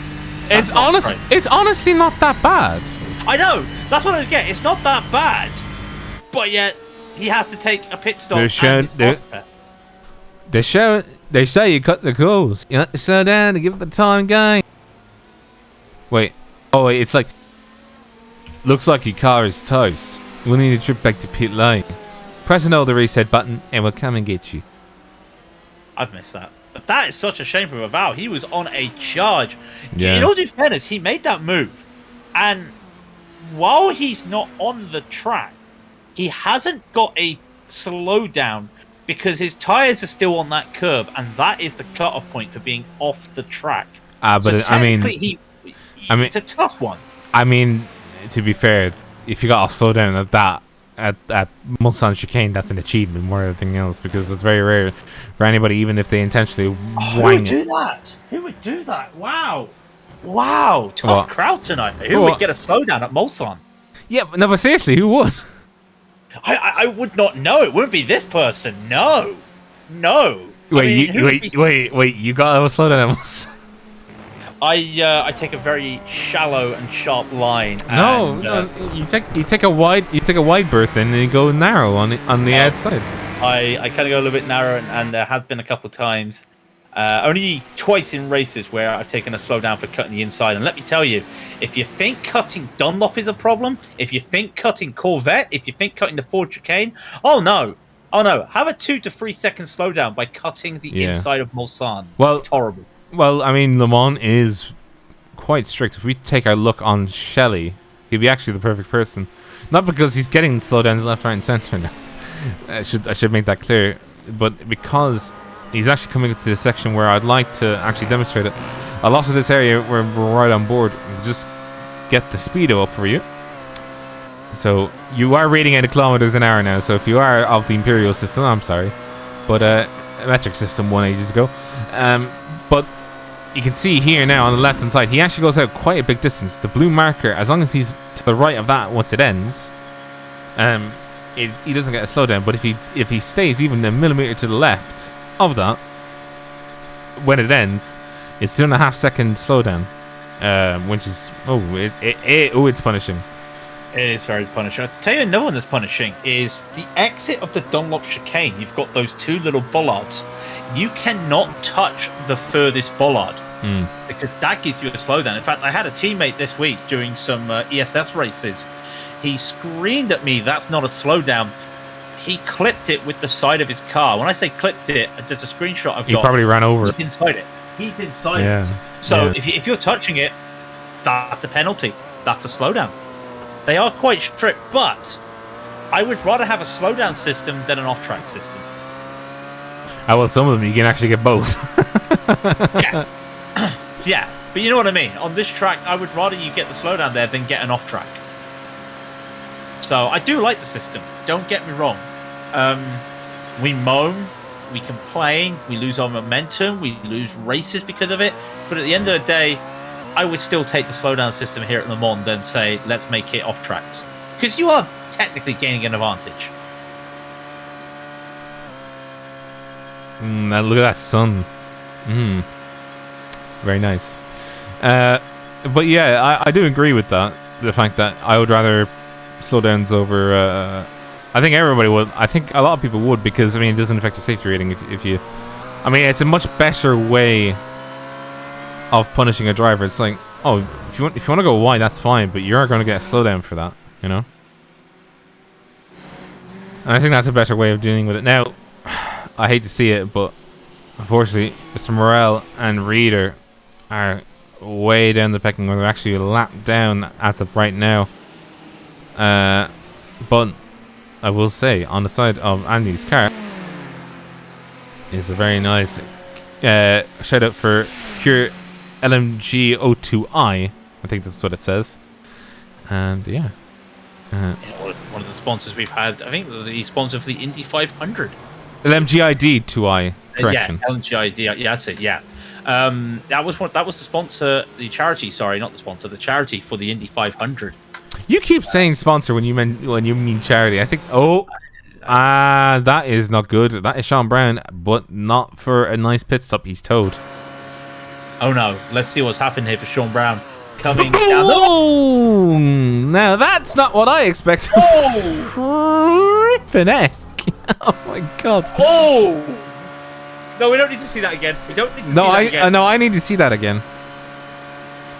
It's honestly not that bad. I know. That's what I get. It's not that bad, but yet he has to take a pit stop. They say you cut the course. You have to slow down to give it the time going. Wait. Oh, it's like, looks like your car is toast. We'll need a trip back to pit lane. Press and hold the reset button and we'll come and get you. I've missed that. But that is such a shame for Val. He was on a charge. Yeah. In all due fairness, he made that move. And while he's not on the track, he hasn't got a slowdown because his tyres are still on that curb, and that is the cut-off point for being off the track. But so I mean, it's a tough one. I mean, to be fair, if you got a slowdown at that, at Mulsanne chicane, that's an achievement more than anything else, because it's very rare for anybody, even if they intentionally Who would do that? Who would do that? Wow. Tough crowd tonight. Who would get a slowdown at Mulsanne? Yeah, but no, but seriously, who would? I would not know. It wouldn't be this person. No. Wait, you got a slowdown at Mulsanne? I take a very shallow and sharp line. No, you take a wide berth in and you go narrow on the outside. I kind of go a little bit narrow, and there have been a couple of times, only twice in races where I've taken a slowdown for cutting the inside. And let me tell you, if you think cutting Dunlop is a problem, if you think cutting Corvette, if you think cutting the Ford chicane, oh no, have a 2 to 3 second slowdown by cutting the inside of Mulsanne. Well, it's horrible. Well, I mean, Le Mans is quite strict. If we take a look on Shelley, he'd be actually the perfect person. Not because he's getting slowdowns left, right, and centre now. I should make that clear. But because he's actually coming up to the section where I'd like to actually demonstrate it. A lot of this area, we're right on board. We'll just get the speedo up for you. So you are reading at kilometers an hour now. So if you are of the Imperial system, I'm sorry, but metric system won ages ago. But you can see here now on the left hand side, he actually goes out quite a big distance. The blue marker, as long as he's to the right of that once it ends, he doesn't get a slowdown. But if he stays even a millimeter to the left of that when it ends, it's 2.5 second slowdown, which is it's punishing. It is very punishing. I'll tell you another one that's punishing is the exit of the Dunlop chicane. You've got those two little bollards. You cannot touch the furthest bollard because that gives you a slowdown. In fact, I had a teammate this week doing some ESS races. He screamed at me, "That's not a slowdown." He clipped it with the side of his car. When I say clipped it, there's a screenshot I've got. He probably ran over it. He's inside it. It. So if you're touching it, that's a penalty. That's a slowdown. They are quite strict, but I would rather have a slowdown system than an off-track system. Well, some of them you can actually get both. Yeah, but you know what I mean. On this track, I would rather you get the slowdown there than get an off-track. So I do like the system. Don't get me wrong. We moan, we complain, we lose our momentum, we lose races because of it. But at the end of the day, I would still take the slowdown system here at Le Mans than say, let's make it off tracks. Because you are technically gaining an advantage. Now look at that sun. Very nice. But yeah, I do agree with that. The fact that I would rather slowdowns over... I think everybody would. I think a lot of people would, because I mean it doesn't affect your safety rating if you... I mean, it's a much better way of punishing a driver. It's like, oh, if you want to go wide, that's fine, but you're going to get a slowdown for that, you know. And I think that's a better way of dealing with it. Now, I hate to see it, but unfortunately, Mr. Morel and Reader are way down the pecking order. They're actually a lap down as of right now. But I will say, on the side of Andy's car is a very nice shout out for Cure LMG02i. I think that's what it says. And yeah. One of the sponsors we've had, I think it was the sponsor for the Indy 500. LMGID 2i. Correction. Yeah, LMGID. Yeah, that's it. Yeah. That was the sponsor, the charity. Sorry, not the sponsor, the charity for the Indy 500. You keep saying sponsor when you mean charity. I think. That is not good. That is Sean Brown, but not for a nice pit stop. He's towed. Oh no! Let's see what's happened here for Sean Brown coming down. Oh, now that's not what I expected. Oh, flipping heck! Oh my god! Oh. No, we don't need to see that again. We don't need to see that again. No, I need to see that again.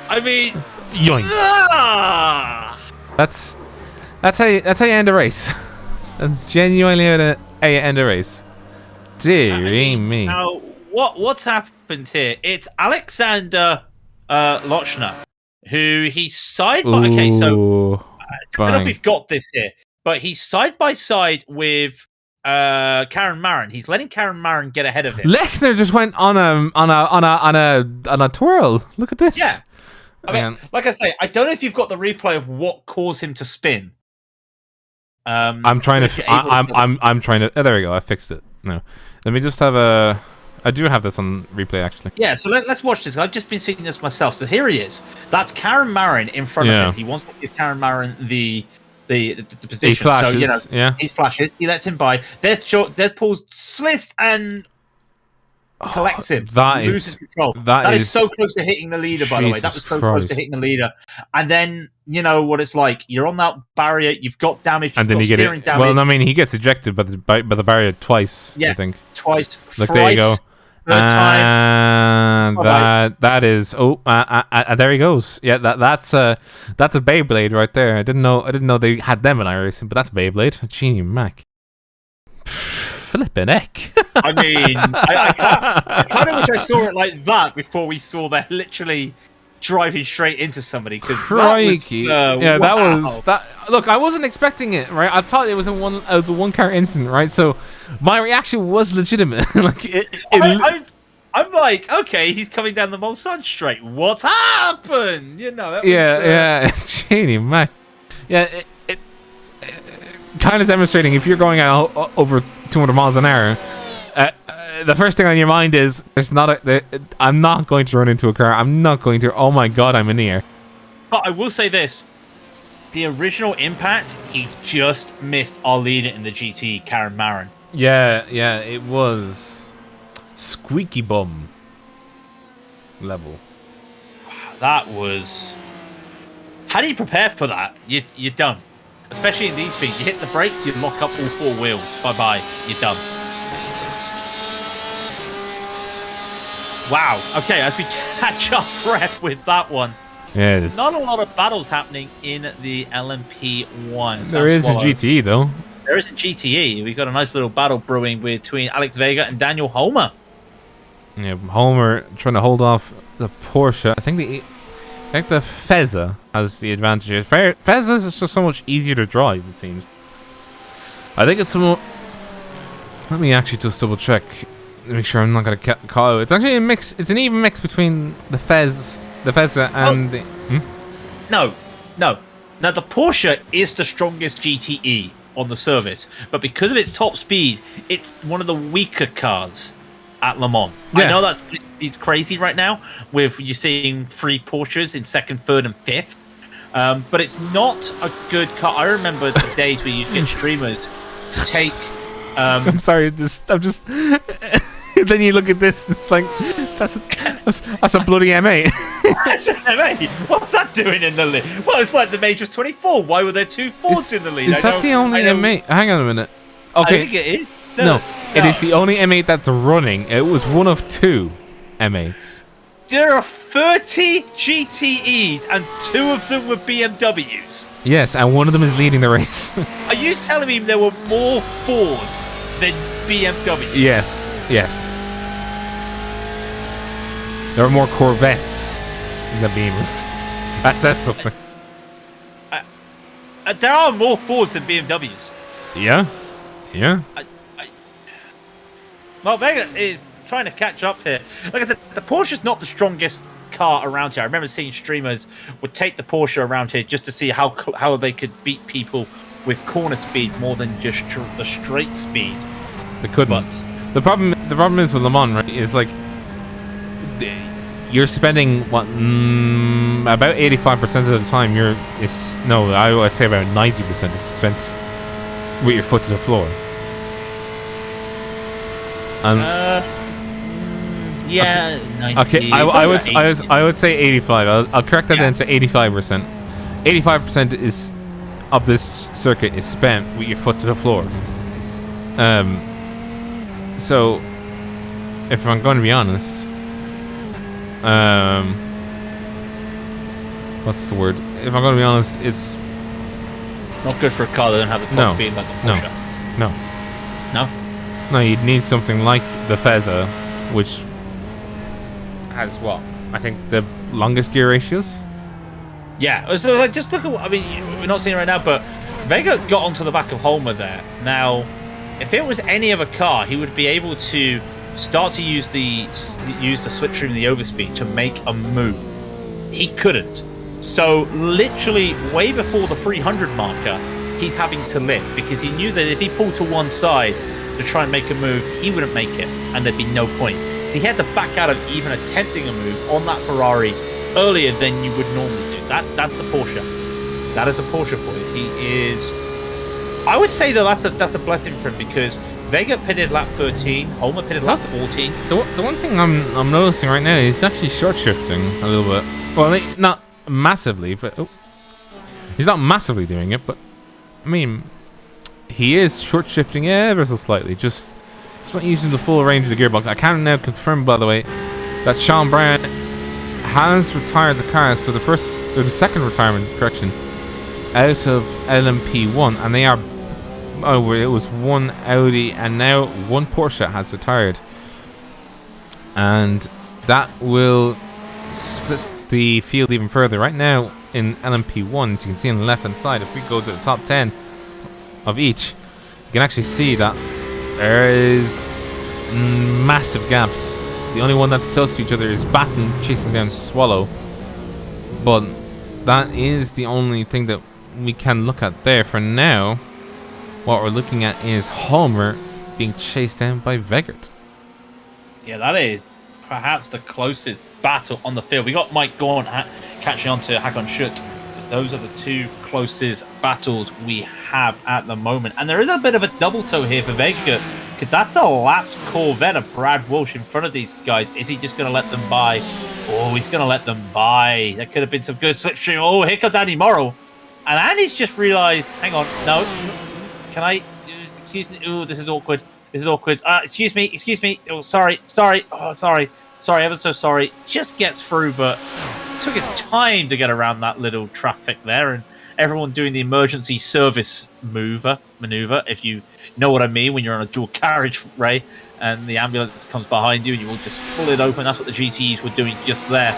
I mean, Yoink. Ah! That's how you end a race. That's genuinely how you end a race. Deary me. Now, what's happened here? It's Alexander Lochner, who he's side by. Okay, so I don't know if we've got this here, but he's side by side with Karen Marin. He's letting Karen Marin get ahead of him. Lechner just went on a twirl. Look at this. Yeah. I mean, like I say, I don't know if you've got the replay of what caused him to spin. I'm trying to. I'm trying to. Oh, there we go. I fixed it. No, let me just have a. I do have this on replay actually. Yeah, so let's watch this. I've just been seeing this myself. So here he is. That's Karen Marin in front of him. He wants to give Karen Marin the position. He flashes. So he flashes. He lets him by. There's Paul's slist and collects him. Loses control. That is so close to hitting the leader. By the way, that was so close to hitting the leader. And then you know what it's like. You're on that barrier. You've got damage. And then you get it. Damage. Well, I mean, he gets ejected by the barrier twice. Yeah, I think twice. Look, there you go. And that is there he goes. Yeah, that's a Beyblade right there. I didn't know they had them in iRacing, but that's Beyblade. Genie Mac. Flippin' heck. I mean, I kind of wish I saw it like that before we saw that literally driving straight into somebody. Because that was that. Look, I wasn't expecting it. Right, I thought it was a one car incident. Right, so my reaction was legitimate. Like I'm like, okay, he's coming down the Mulsanne straight. What's happened? You know. Genie Mac. Yeah. It kind of demonstrating if you're going out over 200 miles an hour, the first thing on your mind is I'm not going to run into a car. I'm not going to. Oh my god, I'm in the air. But I will say this: the original impact, he just missed our leader in the GT, Karen Marin. Yeah, it was squeaky bum level. Wow, that was. How do you prepare for that? You're done. Especially in these things, you hit the brakes, you lock up all four wheels. Bye-bye, you're done. Wow. Okay, as we catch our breath with that one. Yeah. Not a lot of battles happening in the LMP1. There is a GTE, though. There is a GTE. We've got a nice little battle brewing between Alex Vega and Daniel Homer. Yeah, Homer trying to hold off the Porsche. I think the Fezza has the advantage. Fezza is just so much easier to drive, it seems. I think it's some. Let me actually just double check. Make sure I'm not going to call it. It's actually a mix. It's an even mix between the Fezza and the. No. Now the Porsche is the strongest GTE on the service, but because of its top speed, it's one of the weaker cars at Le Mans. Yeah. I know it's crazy right now with you seeing 3 Porsches in 2nd, 3rd, and 5th, but it's not a good car. I remember the days where you get streamers take. I'm sorry, I'm just. Then you look at this, it's like that's a bloody M8. That's an M8. What's that doing in the lead? Well, it's like the Majors 24. Why were there 2 Fords in the lead? Is that the only M8? Hang on a minute. Okay. I think it is. No, it is the only M8 that's running. It was one of 2 M8s. There are 30 GTEs and 2 of them were BMWs. Yes, and one of them is leading the race. Are you telling me there were more Fords than BMWs? Yes. There are more Corvettes than Beamers. That says something. There are more Fords than BMWs. Yeah. Well, Vega is trying to catch up here. Like I said, the Porsche's not the strongest car around here. I remember seeing streamers would take the Porsche around here just to see how they could beat people with corner speed more than just the straight speed. They couldn't. But the problem is with Le Mans, right? Is like you're spending about 85% of the time I would say about 90% is spent with your foot to the floor. Yeah, 90. Okay, I would say 85. I'll correct that then to 85%. 85% is of this circuit is spent with your foot to the floor. So if I'm going to be honest, what's the word? If I'm going to be honest, it's Not good for a car that doesn't have the top speed like the Porsche. No? No, you'd need something like the Fezza, which has what? I think the longest gear ratios. Yeah, so like, just look at what, I mean, we're not seeing it right now, but Vega got onto the back of Homer there. Now, if it was any other car, he would be able to start to use the slipstream and the overspeed to make a move. He couldn't. So, literally, way before the 300 marker, he's having to lift because he knew that if he pulled to one side to try and make a move, he wouldn't make it, and there'd be no point. So he had to back out of even attempting a move on that Ferrari earlier than you would normally do. That's the Porsche. That is a Porsche for you. He is. I would say that that's a blessing for him because Vega pitted lap 13, Homer pitted lap 14. The one thing I'm noticing right now is he's actually short shifting a little bit. Well, not massively, but he's not massively doing it. But I mean, he is short shifting ever so slightly. Just he's not using the full range of the gearbox. I can now confirm, by the way, that Sean Brown has retired the cars for the second retirement, correction, out of LMP1, and they are. Oh, it was one Audi, and now one Porsche has retired, and that will split the field even further. Right now in LMP1, as you can see on the left hand side, if we go to the top 10 of each, you can actually see that there is massive gaps. The only one that's close to each other is Baton chasing down Swallow, but that is the only thing that we can look at there for now. What we're looking at is Homer being chased down by Vegert. Yeah, that is perhaps the closest battle on the field. We got Mike Gorn catching on to Hakon Schutt. Those are the two closest battles we have at the moment. And there is a bit of a double toe here for Vegert, because that's a lapped Corvette of Brad Walsh in front of these guys. Is he just going to let them by? Oh, he's going to let them by. That could have been some good slipstream. Oh, here comes Andy Morrow. And Andy's just realised, hang on, no. Can I? Excuse me. Oh, this is awkward. This is awkward. Excuse me. Oh, sorry. Oh, sorry, ever so sorry. Just gets through, but took his time to get around that little traffic there, and everyone doing the emergency service maneuver, if you know what I mean, when you're on a dual carriage, Ray, and the ambulance comes behind you, and you will just pull it open. That's what the GTEs were doing just there.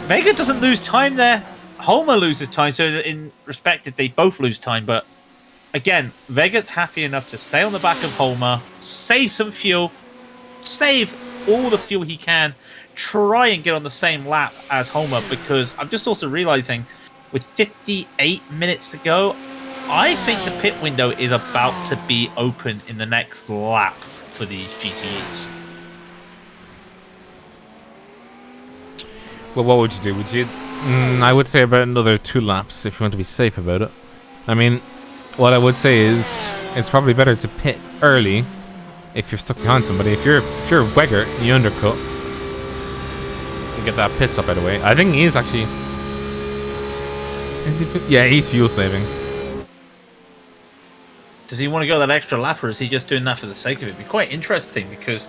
Vega doesn't lose time there. Homer loses time, so in respect, they both lose time, but again, Vega's happy enough to stay on the back of Homer, save some fuel, save all the fuel he can, try and get on the same lap as Homer, because I'm just also realizing with 58 minutes to go, I think the pit window is about to be open in the next lap for these GTEs. Well, what would you do? Would you? I would say about another 2 laps if you want to be safe about it. I mean, what I would say is it's probably better to pit early if you're stuck behind somebody. If you're Wegert, you undercut and get that pit stop out of the way. I think he is actually. Yeah, he's fuel saving. Does he want to go that extra lap, or is he just doing that for the sake of it? It'd be quite interesting because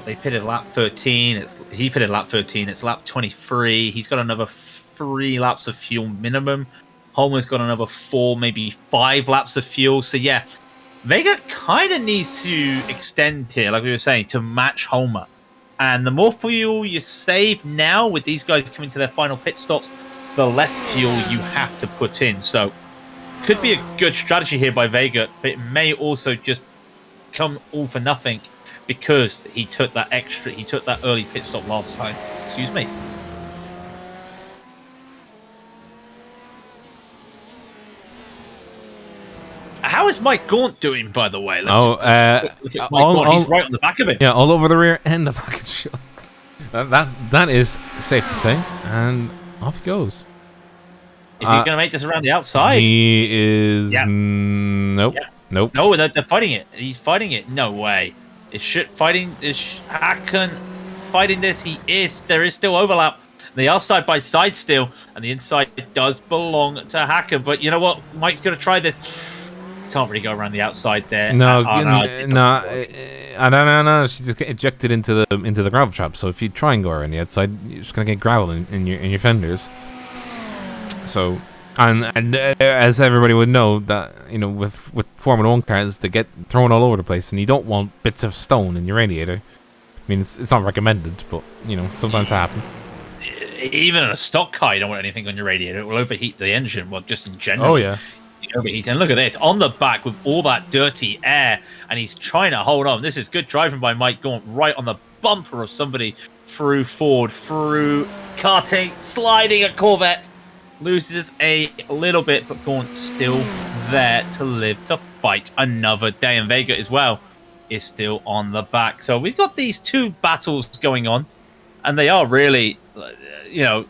they pitted lap 13. He pitted lap 13. It's lap 23. He's got another 3 laps of fuel minimum. Homer's got another 4, maybe 5 laps of fuel. So yeah, Vega kind of needs to extend here, like we were saying, to match Homer. And the more fuel you save now with these guys coming to their final pit stops, the less fuel you have to put in. So could be a good strategy here by Vega, but it may also just come all for nothing because he took that early pit stop last time. Excuse me. How is Mike Gaunt doing, by the way? Look at Mike Gaunt. He's right on the back of it. Yeah, all over the rear end of Hakon Schutt. That is safe to say, and off he goes. Is he going to make this around the outside? He is. Yeah. Nope. Yeah. Nope. No, they're fighting it. He's fighting it. No way. Is Hakon fighting this? He is. There is still overlap. They are side by side still, and the inside does belong to Hakon. But you know what? Mike's going to try this. Can't really go around the outside there. No. I don't know. She just get ejected into the gravel trap. So if you try and go around the outside, you're just gonna get gravel in your fenders. So, and as everybody would know, that with Formula 1 cars, they get thrown all over the place, and you don't want bits of stone in your radiator. I mean, it's not recommended, but sometimes it happens. Even in a stock car, you don't want anything on your radiator. It will overheat the engine. Well, just in general. Oh yeah. Overheat. And look at this on the back with all that dirty air, and he's trying to hold on. This is good driving by Mike, going right on the bumper of somebody through Ford, through karting, sliding a Corvette. Loses a little bit, but Gaunt still there to live to fight another day. And Vega as well is still on the back. So we've got these two battles going on, and they are really,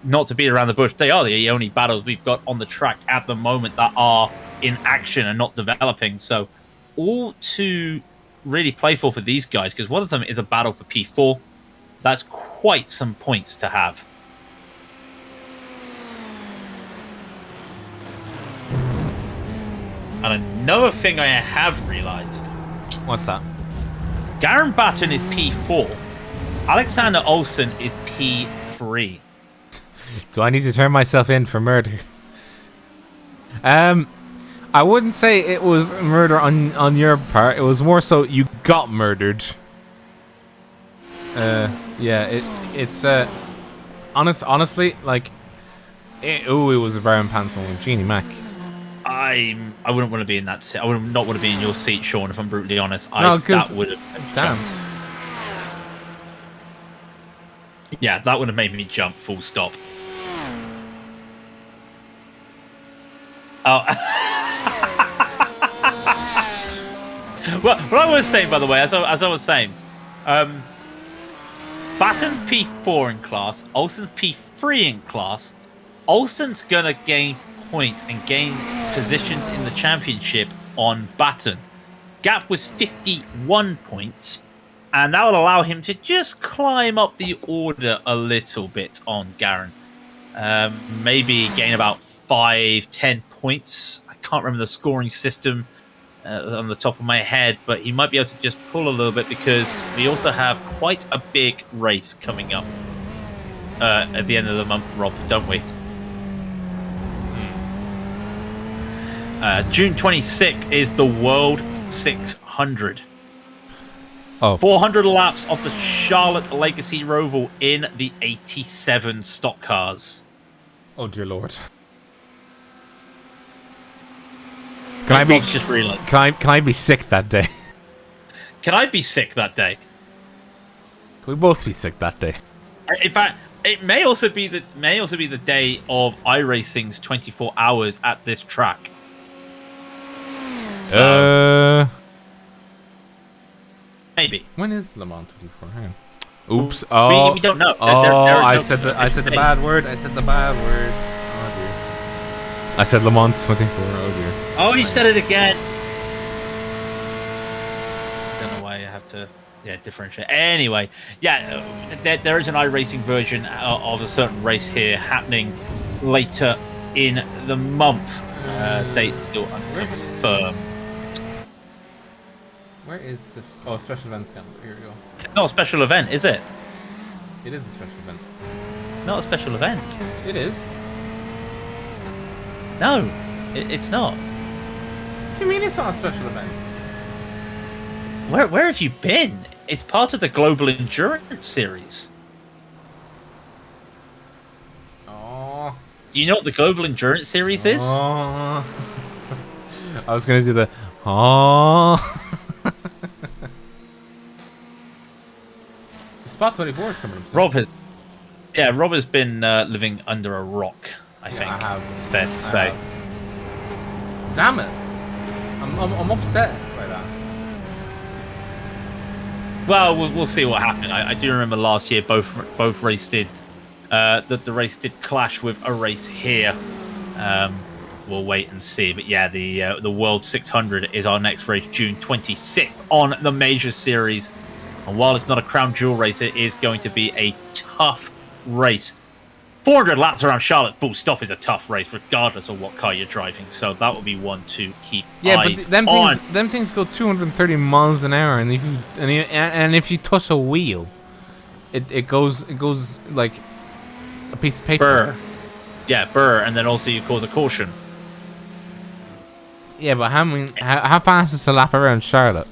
not to beat around the bush, they are the only battles we've got on the track at the moment that are in action and not developing. So all to really play for these guys, because one of them is a battle for P4. That's quite some points to have. And another thing I have realised. What's that? Garen Batten is P4. Alexander Olsen is P3. Do I need to turn myself in for murder? I wouldn't say it was murder on your part. It was more so you got murdered. Yeah, it's honestly, like, it was a brown pants moment with Jeannie Mac. I wouldn't want to be in that seat. I would not want to be in your seat, Sean, if I'm brutally honest. That would have... Damn. Yeah, that would have made me jump, full stop. Oh. Well, what I was saying, by the way, as I was saying, Batten's P4 in class, Olsen's P3 in class. Olsen's going to gain points and gain positioned in the championship on Batten. Gap was 51 points, and that will allow him to just climb up the order a little bit on Garen. Maybe gain about 5-10 points. I can't remember the scoring system on the top of my head, but he might be able to just pull a little bit, because we also have quite a big race coming up at the end of the month, Rob, don't we? June 26th is the World 600. Oh. 400 laps of the Charlotte Legacy Roval in the 87 stock cars. Oh dear Lord. Can I be just really? Can I be sick that day? Can I be sick that day? Can we both be sick that day? In fact, it may also be the day of iRacing's 24 hours at this track. So, maybe. When is Le Mans 24? Hang on. Oops. Oh, we don't know. I said the bad word. I said the bad word. Oh dear. I said Le Mans 24. Oh dear. Oh, you said it again. Don't know why I have to differentiate. Anyway, there is an iRacing version of a certain race here happening later in the month. Date still unconfirmed. Where is the special events calendar? Here we go. It's not a special event, is it? It is a special event. Not a special event. It is. No, it's not. What do you mean it's not a special event? Where have you been? It's part of the Global Endurance Series. Oh. Do you know what the Global Endurance Series is? Oh. I was gonna do the oh. Spot 24 is coming up soon. Rob has been living under a rock, I think. I have. It's fair to say. Damn it. I'm upset by that. Well, we'll see what happened. I do remember last year both race did the race did clash with a race here. We'll wait and see. But yeah, the World 600 is our next race, June 26th on the Major Series. And while it's not a crown jewel race, it is going to be a tough race. 400 laps around Charlotte full stop is a tough race, regardless of what car you're driving. So that will be one to keep eyes on. Them things go 230 miles an hour, and if you touch a wheel, it goes like a piece of paper. Yeah, Burr, and then also you cause a caution. Yeah, but how fast is the lap around Charlotte?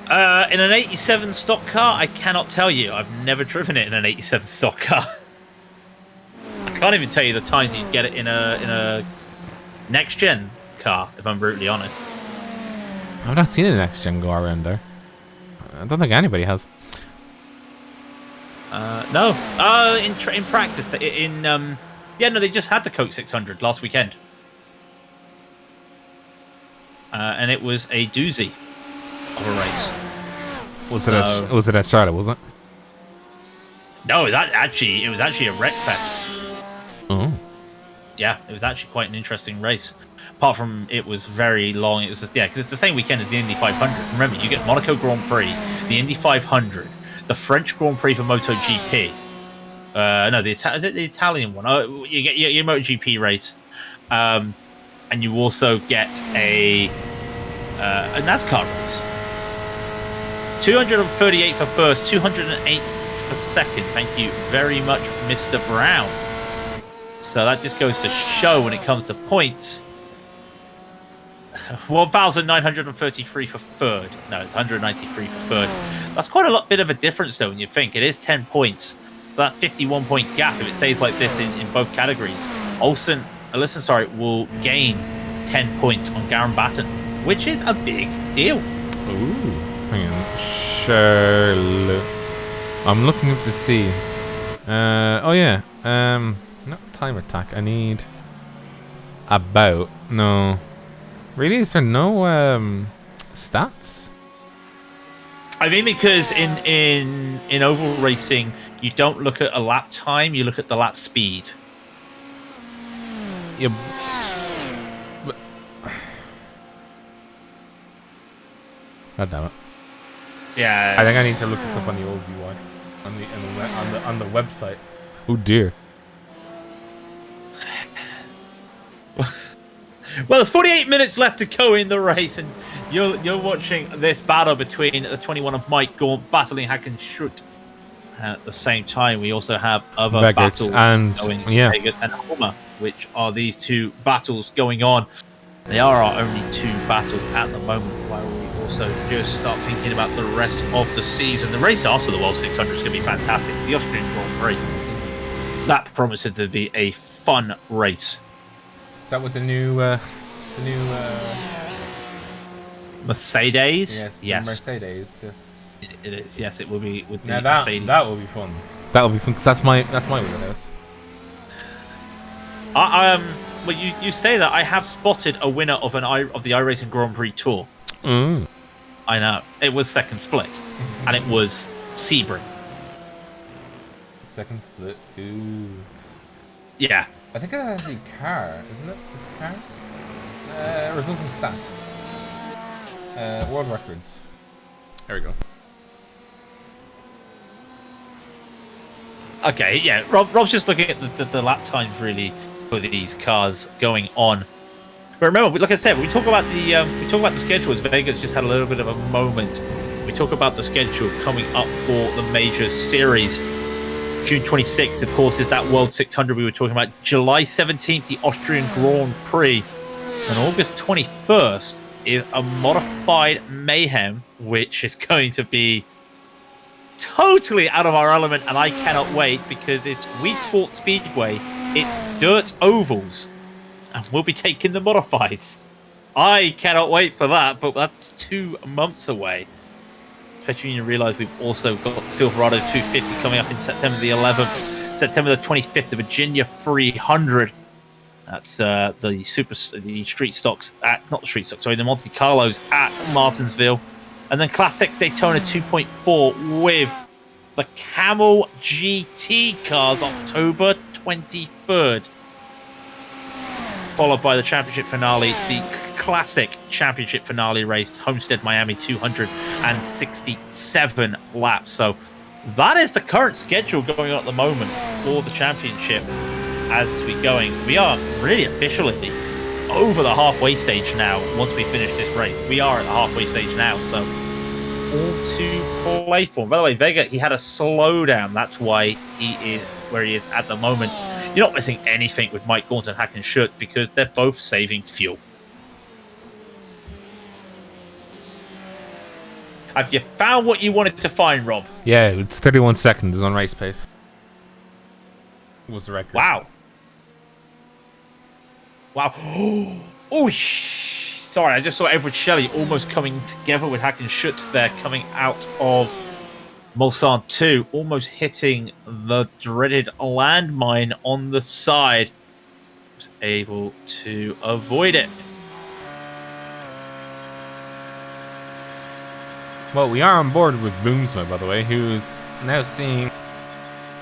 In an 87 stock car, I cannot tell you. I've never driven it in an 87 stock car. I can't even tell you the times you'd get it in a next gen car, if I'm brutally honest. I've not seen a next gen go around there. I don't think anybody has. No. In practice, they just had the Coke 600 last weekend, and it was a doozy of a race. Was it at Charlotte? Was it? No, it was actually a wreck fest. Oh. Yeah, it was actually quite an interesting race. Apart from it was very long. It was just, because it's the same weekend as the Indy 500. Remember, you get Monaco Grand Prix, the Indy 500, the French Grand Prix for MotoGP. No, is it the Italian one? Oh, you get your MotoGP race, and you also get a NASCAR race. 238 for first, 208 for second. Thank you very much, Mr. Brown. So that just goes to show when it comes to points. 1,933 for third. No, it's 193 for third. That's quite a bit of a difference, though, when you think. It is 10 points. So that 51-point gap, if it stays like this in both categories, Ellison will gain 10 points on Garen Batten, which is a big deal. Ooh. Hang on. Charlotte. I'm looking up to see. Oh, yeah. Not time attack. I need about. No. Really? Is there no stats? I mean, because in oval racing, you don't look at a lap time, you look at the lap speed. Yeah. God damn it. Yeah. I think I need to look this up on the old UI. On the website. Oh dear. Well, there's 48 minutes left to go in the race, and you're watching this battle between the 21 of Mike Gaunt battling Hackenschut. At the same time, we also have other Vegas battles going Vegas and Homer, which are these two battles going on. They are our only two battles at the moment, while we also just start thinking about the rest of the season. The race after the World 600 is going to be fantastic. The Austrian Grand Prix. That promises to be a fun race. Is that with the new Mercedes? Yes. Mercedes, yes. It is. Yes, it will be with the Now Mercedes. that will be fun. That will be fun because that's my wheelhouse. Well, you say that. I have spotted a winner of the iRacing Grand Prix Tour. Mm. I know. It was second split, and it was Sebring. Second split. Ooh. Yeah. I think it's actually car, isn't it? It's a car. Results and stats. World records. There we go. Okay. Yeah. Rob's just looking at the lap times really for these cars going on. But remember, like I said, we talk about the schedule. Vegas just had a little bit of a moment. We talk about the schedule coming up for the major series. June 26th, of course, is that World 600 we were talking about. July 17th, the Austrian Grand Prix. And August 21st is a modified mayhem, which is going to be totally out of our element. And I cannot wait because it's Wii Sports Speedway. It's dirt ovals. And we'll be taking the modifieds. I cannot wait for that, but that's 2 months away. Especially when you realise we've also got the Silverado 250 coming up in September the 11th. September the 25th, the Virginia 300. That's the street stocks not the street stocks, sorry, the Monte Carlos at Martinsville. And then Classic Daytona 2.4 with the Camel GT cars October 23rd. Followed by the championship finale, the Classic Championship finale race, Homestead Miami 267 laps. So that is the current schedule going on at the moment for the championship. As we're going, we are really officially over the halfway stage now. Once we finish this race, we are at the halfway stage now. So all to play for. By the way, Vega, he had a slowdown. That's why he is where he is at the moment. You're not missing anything with Mike Gaunt and Hackenshook because they're both saving fuel. Have you found what you wanted to find, Rob? Yeah, it's 31 seconds on race pace. Was the record. Wow. Wow. Oh, sorry. I just saw Edward Shelley almost coming together with Hackenshook there, coming out of Mulsanne 2, almost hitting the dreaded landmine on the side. Was able to avoid it. Well, we are on board with Boomsma, by the way, who's now seeing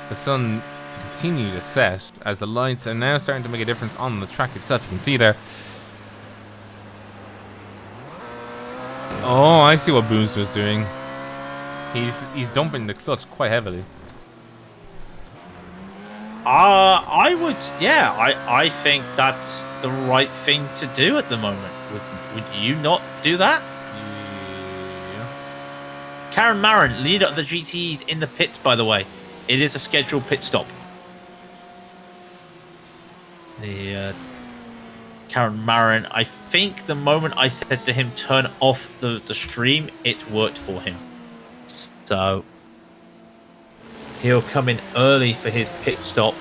the sun continue to set as the lights are now starting to make a difference on the track itself. You can see there. Oh, I see what Boomsma's doing. He's dumping the clutch quite heavily. I think that's the right thing to do at the moment. Would you not do that? Karen Marin, leader of the GTEs in the pits, by the way. It is a scheduled pit stop. Karen Marin, I think the moment I said to him, turn off the stream, it worked for him. So, he'll come in early for his pit stop.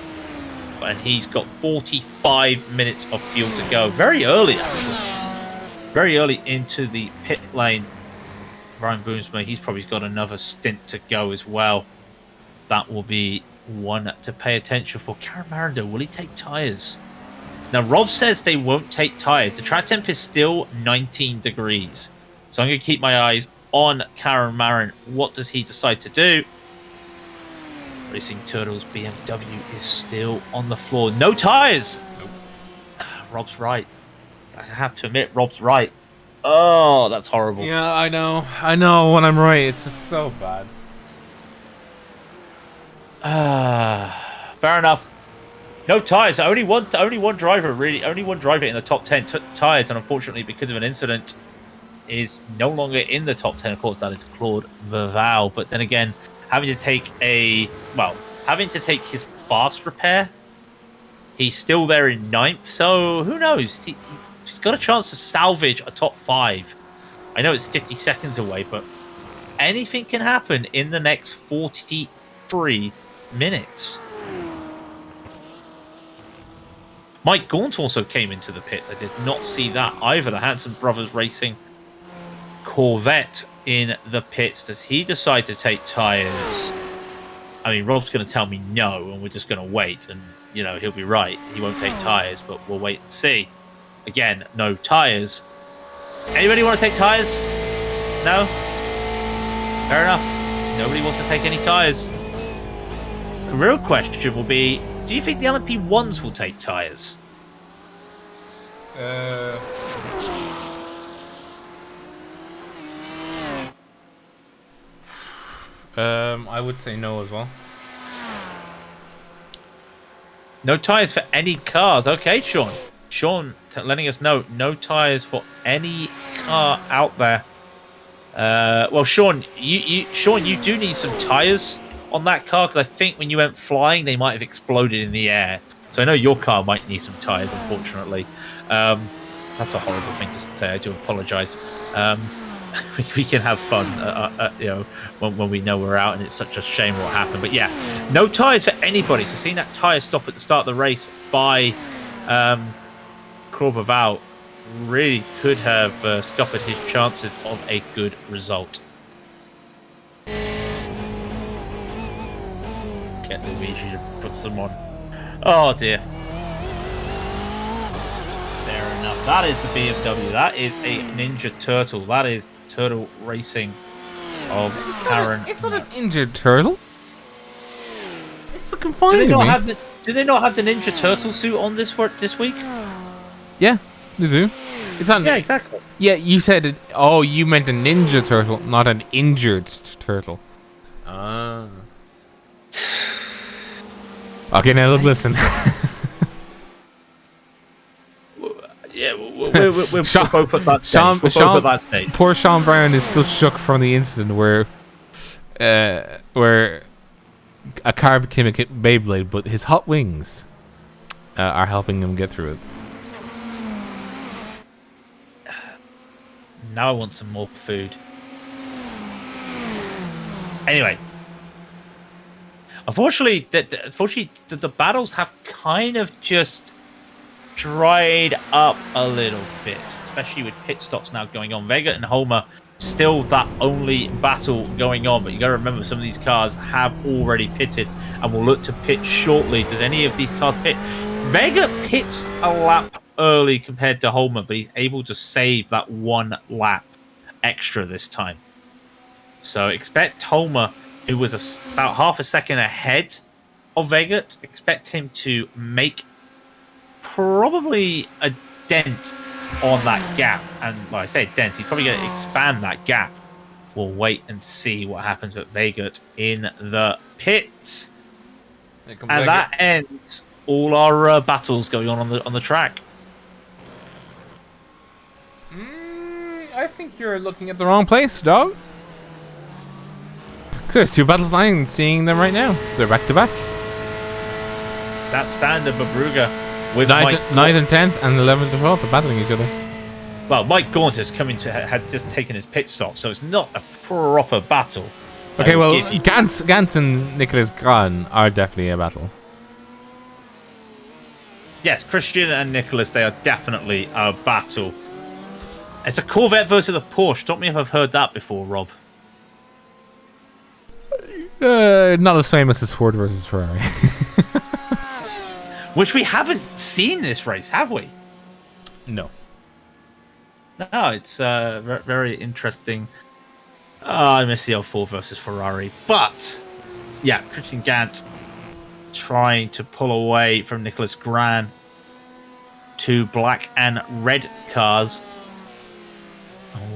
And he's got 45 minutes of fuel to go. Very early, actually. Very early into the pit lane. Ryan Boomsma, he's probably got another stint to go as well. That will be one to pay attention for. Karen Marindo, will he take tyres? Now, Rob says they won't take tyres. The track temp is still 19 degrees. So I'm going to keep my eyes on Karen Marin. What does he decide to do? Racing Turtles BMW is still on the floor. No tyres! Nope. Rob's right. I have to admit, Rob's right. Oh, that's horrible. Yeah, I know. I know when I'm right. It's just so bad. Fair enough. No tyres. Only one driver, really. Only one driver in the top 10 tyres, and unfortunately, because of an incident, is no longer in the top 10. Of course, that is Claude Verval. But then again, having to take his fast repair, he's still there in 9th. So who knows? He's got a chance to salvage a top 5. I know it's 50 seconds away, but anything can happen in the next 43 minutes. Mike Gaunt also came into the pits. I did not see that either. The Hanson Brothers Racing Corvette in the pits. Does he decide to take tyres? I mean, Rob's going to tell me no, and we're just going to wait. And, he'll be right. He won't take tyres, but we'll wait and see. Again, no tyres. Anybody want to take tyres? No? Fair enough. Nobody wants to take any tyres. The real question will be, do you think the LMP1s will take tyres? I would say no as well. No tyres for any cars. Okay, Sean. Sean letting us know no tyres for any car out there. Well, Sean, you do need some tyres on that car, because I think when you went flying, they might have exploded in the air. So I know your car might need some tyres, unfortunately. That's a horrible thing to say. I do apologise. We can have fun, when we know we're out, and it's such a shame what happened. But yeah, no tyres for anybody. So seeing that tyre stop at the start of the race by Corbeval really could have scuppered his chances of a good result. Get Luigi to put them on. Oh dear. Fair enough. That is the BMW. That is a Ninja Turtle. That is the Turtle Racing of Karen. It's not an injured turtle. It's looking fine. Do they not have the Ninja Turtle suit on this week? Yeah, they do. It's not. Yeah, exactly. Yeah, you said it. Oh, you meant a Ninja Turtle, not an injured turtle. Ah. Okay, now look, listen. Yeah, we're both at that stage. We're both at that stage. Poor Sean Brown is still shook from the incident where a carb chemical Beyblade, but his hot wings are helping him get through it. Now I want some more food. Anyway, unfortunately, the battles have kind of just dried up a little bit, especially with pit stops now going on. Vega and Homer still that only battle going on, but you got to remember some of these cars have already pitted and will look to pit shortly. Does any of these cars pit? Vega pits a lap early compared to Homer, but he's able to save that 1 lap extra this time. So expect Homer, who was about half a second ahead of Vega, expect him to make probably a dent on that gap. And when I say dent, he's probably going to expand that gap. We'll wait and see what happens with Vega in the pits. And that ends all our battles going on the track. I think you're looking at the wrong place, dog. There's 2 battles. I'm seeing them right now. They're back to back. That's standard Babruga with 9th and 10th and 11th and 12th are battling each other. Well, Mike Gaunt has had just taken his pit stop, so it's not a proper battle. Okay, well, Gantz and Nicholas Grahn are definitely a battle. Yes, Christian and Nicholas, they are definitely a battle. It's a Corvette versus a Porsche. Stop me if I've heard that before, Rob. Not as famous as Ford versus Ferrari. Which we haven't seen this race, have we? No. No, it's very interesting. I miss the old Ford versus Ferrari. But, yeah, Christian Gant trying to pull away from Nicholas Gran. 2 black and red cars.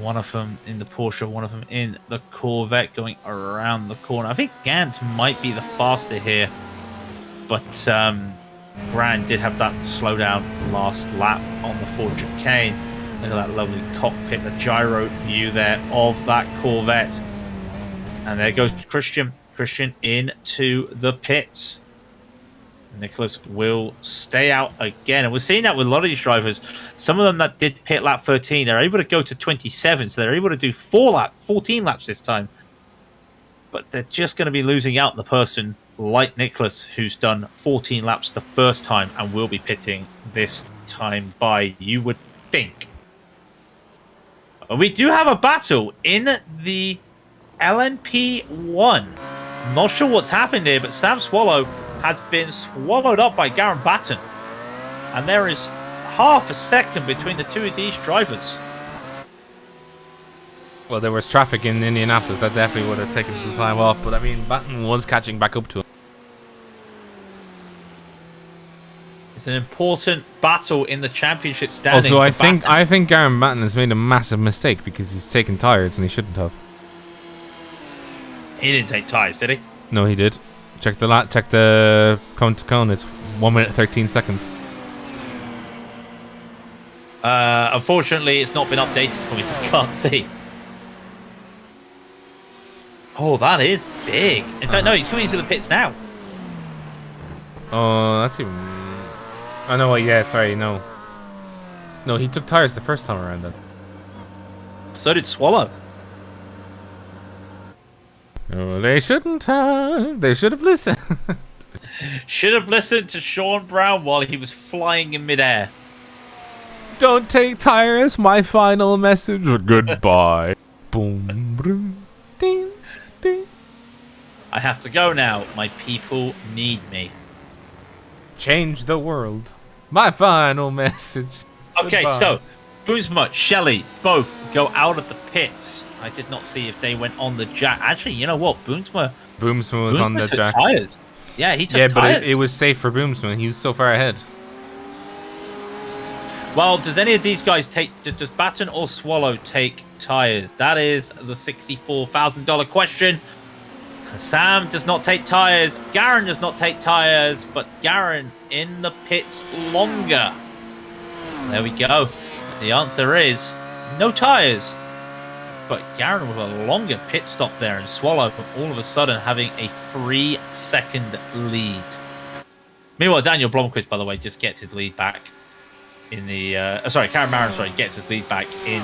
One of them in the Porsche, one of them in the Corvette going around the corner. I think Gant might be the faster here. But Gran did have that slowdown last lap on the Ford Chicane. Look at that lovely cockpit, the gyro view there of that Corvette. And there goes Christian. Christian into the pits. Nicholas will stay out again. And we're seeing that with a lot of these drivers. Some of them that did pit lap 13, they're able to go to 27. So they're able to do 14 laps this time. But they're just going to be losing out the person like Nicholas, who's done 14 laps the first time and will be pitting this time by, you would think. We do have a battle in the LMP1. Not sure what's happened here, but Sam Swallow has been swallowed up by Garen Batten. And there is half a second between the 2 of these drivers. Well, there was traffic in Indianapolis. That definitely would have taken some time off. But, I mean, Batten was catching back up to him. It's an important battle in the championship standing. Also, I think Garen Batten has made a massive mistake because he's taken tyres and he shouldn't have. He didn't take tyres, did he? No, he did. Check the cone to cone. It's 1 minute 13 seconds. Unfortunately, it's not been updated for me, so I can't see. Oh, that is big. In fact, no, he's coming into the pits now. Oh, that's even... Oh, no, yeah, sorry, no. No, he took tyres the first time around then. So did Swallow. Oh, they shouldn't have. They should have listened. Should have listened to Sean Brown while he was flying in midair. Don't take tyres, my final message. Goodbye. Boom, boom, ding, ding. I have to go now. My people need me. Change the world. My final message. Okay, Goodbye. so Boomsma, Shelley, both go out of the pits. I did not see if they went on the jack. Actually, you know what? Boomsma was on the jack. Tires. Yeah, he took tires. Yeah, but it was safe for Boomsma. He was so far ahead. Well, does any of these guys take... Does Batten or Swallow take tires? That is the $64,000 question. Sam does not take tires. Garen does not take tires. But Garen in the pits longer. There we go. The answer is no tires. but Garen with a longer pit stop there, and Swallow all of a sudden having a 3-second lead. Meanwhile, Daniel Blomqvist, by the way, just gets his lead back in the... Karen Marin, gets his lead back in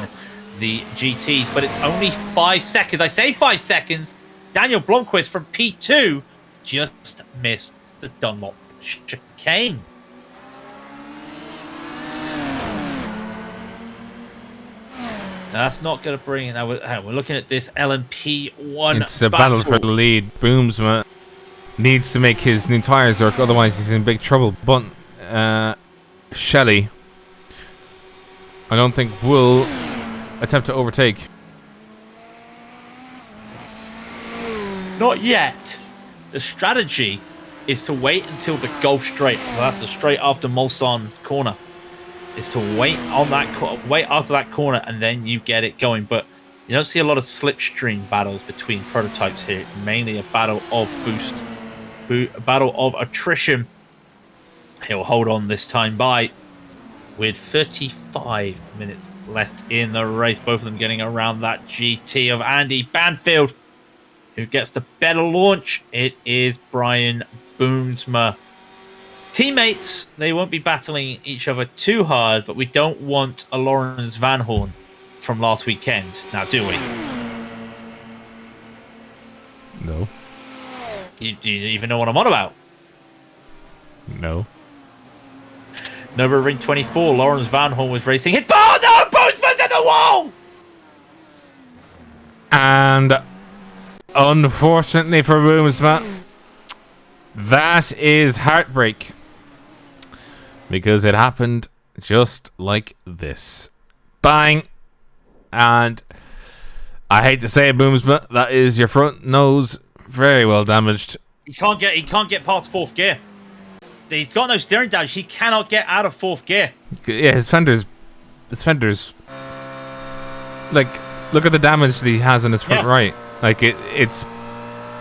the GTs, but it's only 5 seconds. I say 5 seconds. Daniel Blomqvist from P2 just missed the Dunlop chicane. That's not going to bring... Now we're looking at this LMP1 It's a battle for the lead. Boomsma needs to make his new tires work, otherwise he's in big trouble. But Shelley, I don't think will attempt to overtake. Not yet. The strategy is to wait until the Gulf Straight. So that's the straight after Mulsanne corner. Is to wait on that wait after that corner, and then you get it going. But you don't see a lot of slipstream battles between prototypes here. It's mainly a battle of a battle of attrition. He'll hold on this time by with 35 minutes left in the race. Both of them getting around that GT of Andy Banfield. Who gets the better launch? It is Brian Boomsma. Teammates, they won't be battling each other too hard, but we don't want a Lawrence Van Horn from last weekend. Now, do we? No. Do you even know what I'm on about? No. Nürburgring 24, Lawrence Van Horn was racing. Hit ball! No! Boomsma's in the wall! And unfortunately for Boomsma, that is heartbreak. Because it happened just like this. Bang! And I hate to say it, Boomsma, that is your front nose very well damaged. He can't get past fourth gear. He's got no steering damage. He cannot get out of fourth gear. Yeah, his fenders. Like, look at the damage that he has in his front right. Like it's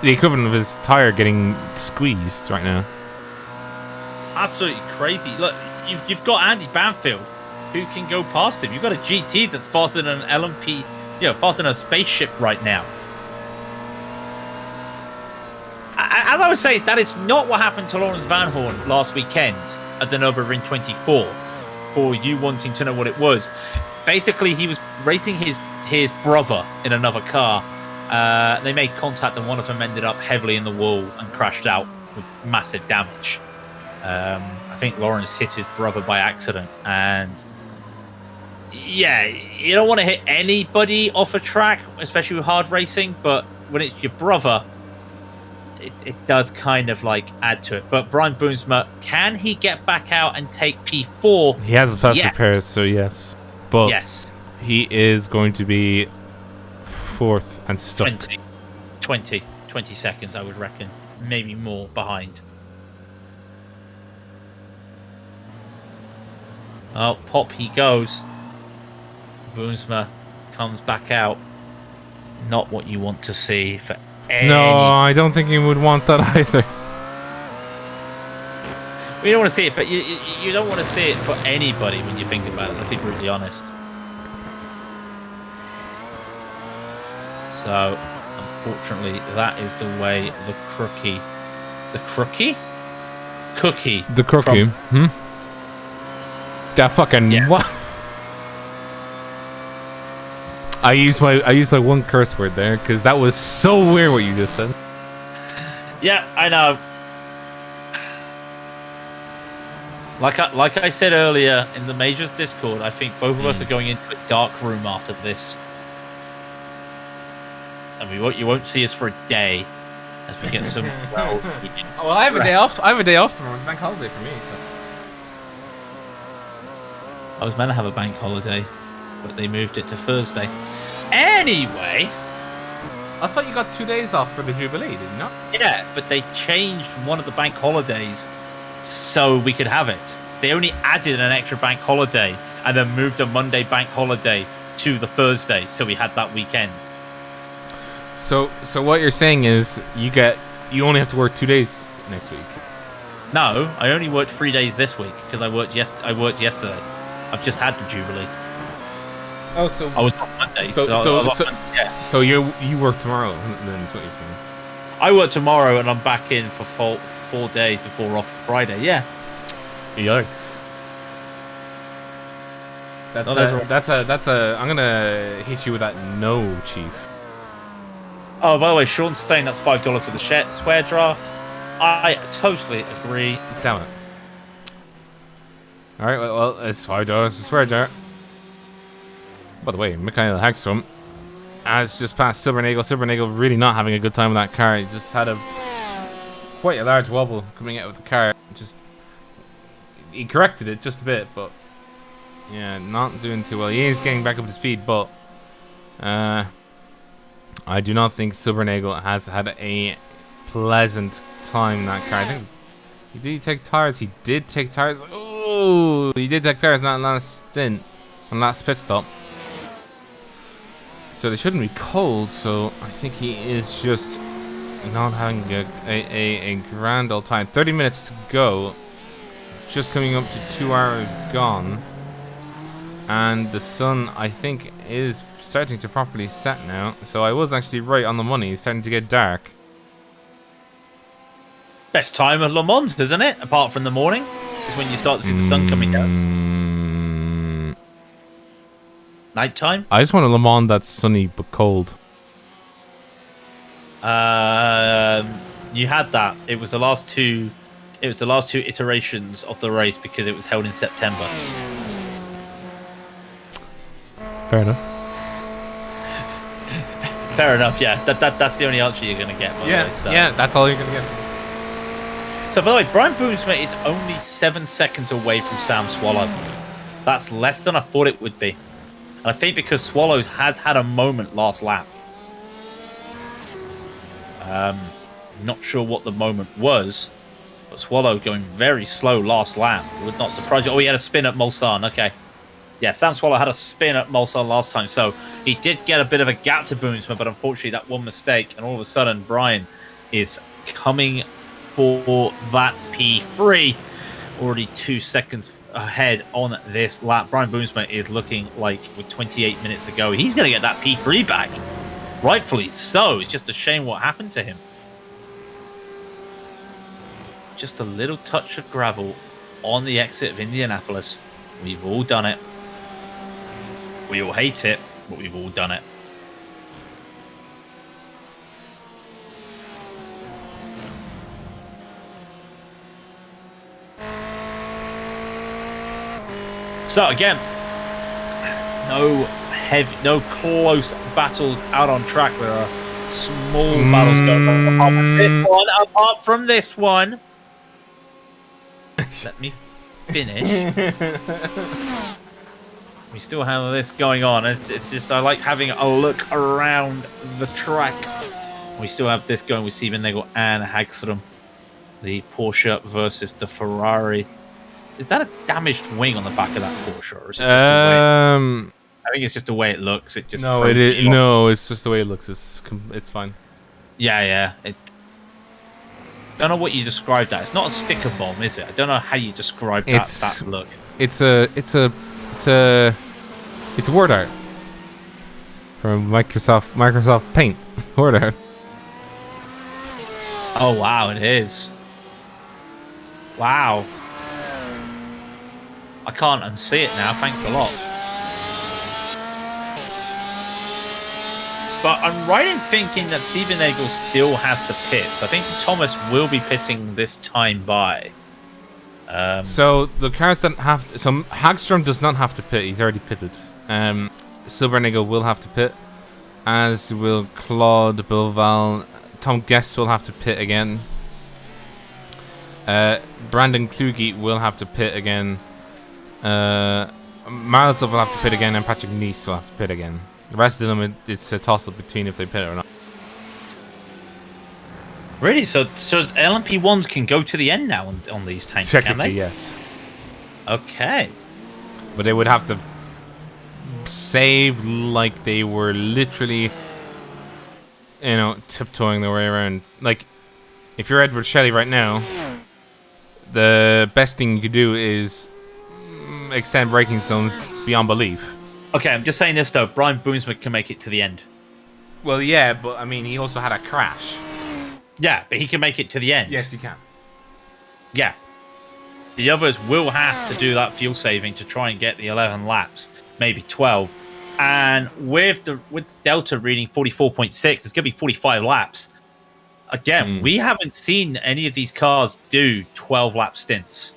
the equivalent of his tire getting squeezed right now. Absolutely crazy. Look, you've got Andy Banfield, who can go past him. You've got a GT that's faster than an LMP, faster than a spaceship right now. As I was saying, that is not what happened to Lawrence Van Horn last weekend at the Nürburgring 24. For you wanting to know what it was, basically he was racing his brother in another car. They made contact, and one of them ended up heavily in the wall and crashed out with massive damage. I think Lawrence hit his brother by accident, and yeah, you don't want to hit anybody off a track, especially with hard racing, but when it's your brother, it does kind of like add to it. But Brian Boomsma, can he get back out and take P4? He has a faster pair, so yes. But yes, he is going to be fourth and stuck. 20 seconds, I would reckon. Maybe more behind. Oh, pop he goes. Boomsma comes back out. Not what you want to see for any... No, I don't think he would want that either. We don't want to see it, but you don't want to see it for anybody when you think about it. Let's be brutally honest. So, unfortunately, that is the way the cookie. That fucking what? I used my one curse word there because that was so weird what you just said. Yeah, I know. Like I said earlier in the Majors Discord, I think both of us are going into a dark room after this. And you won't see us for a day as we get some. Well, I have a day off. I have a day off tomorrow. It's a bank holiday for me. So. I was meant to have a bank holiday, but they moved it to Thursday. Anyway, I thought you got 2 days off for the Jubilee, did you not? Yeah, but they changed one of the bank holidays so we could have it. They only added an extra bank holiday and then moved a Monday bank holiday to the Thursday, so we had that weekend. So what you're saying is you only have to work 2 days next week. No, I only worked 3 days this week because I worked yesterday. I've just had the Jubilee. Oh, so I was off Monday, yeah. So you work tomorrow, then is what you're saying. I work tomorrow, and I'm back in for 4 days before off Friday. Yeah. Yikes. That's a. I'm gonna hit you with that no, Chief. Oh, by the way, Sean's saying that's $5 for the swear jar. I totally agree. Damn it. All right, well, it's $5 to swear jar. By the way, Mikhail Hagstrom has just passed Silbernagel. Silbernagel really not having a good time with that car. He just had quite a large wobble coming out of the car. He corrected it just a bit, but yeah, not doing too well. He is getting back up to speed, but I do not think Silbernagel has had a pleasant time in that car. I think did he take tires? He did take tires. Oh, he did take tires in that last stint, on last pit stop. So they shouldn't be cold. So I think he is just not having a grand old time. 30 minutes to go. Just coming up to 2 hours gone. And the sun, I think, is starting to properly set now. So I was actually right on the money. It's starting to get dark. Best time of Le Mans, isn't it? Apart from the morning, is when you start to see the sun coming down. Nighttime. I just want a Le Mans that's sunny but cold. You had that. It was the last two. It was the last two iterations of the race because it was held in September. Fair enough. Fair enough. Yeah, that's the only answer you're gonna get. Yeah, so. Yeah, that's all you're gonna get. So, by the way, Brian Boomsmith is only 7 seconds away from Sam Swallow. That's less than I thought it would be. And I think because Swallows has had a moment last lap. Not sure what the moment was, but Swallow going very slow last lap. Would not surprise you. Oh, he had a spin at Mulsanne. Okay. Yeah, Sam Swallow had a spin at Mulsanne last time, so he did get a bit of a gap to Boomsmith, but unfortunately that one mistake, and all of a sudden Brian is coming for that P3. Already 2 seconds ahead on this lap. Brian Boomsmith is looking like with 28 minutes to go, he's going to get that P3 back. Rightfully so. It's just a shame what happened to him. Just a little touch of gravel on the exit of Indianapolis. We've all done it. We all hate it, but we've all done it. So again, no close battles out on track. There are small battles going on. Apart from this one, let me finish. We still have this going on. It's just I like having a look around the track. We still have this going with Silbernagel and Hagstrom. The Porsche versus the Ferrari. Is that a damaged wing on the back of that Porsche, or is it just I think it's just the way it looks. It just no, it is no. It's just the way it looks. It's fine. Yeah. Don't know what you described that. It's not a sticker bomb, is it? I don't know how you describe that look. It's a word art from Microsoft Paint. Word art. Oh wow, it is. Wow. I can't unsee it now, thanks a lot. But I'm right in thinking that Silbernagel still has to pit. So I think Thomas will be pitting this time by. So the cars that have to, so Hagstrom does not have to pit. He's already pitted. Silbernagel will have to pit, as will Claude Bilval. Tom Guest will have to pit again. Brandon Kluge will have to pit again. Miles will have to pit again, and Patrick Nice will have to pit again. The rest of them, it's a toss-up between if they pit or not. Really? So LMP1s can go to the end now on these tanks, can they? Yes. Okay. But they would have to save like they were literally, tiptoeing their way around. Like, if you're Edward Shelley right now, the best thing you could do is extend braking zones beyond belief. Okay, I'm just saying this though. Brian Boomsman can make it to the end. Well, yeah, but I mean, he also had a crash. Yeah, but he can make it to the end. Yes, he can. Yeah. The others will have to do that fuel saving to try and get the 11 laps, maybe 12. And with Delta reading 44.6, it's going to be 45 laps. Again, we haven't seen any of these cars do 12-lap stints.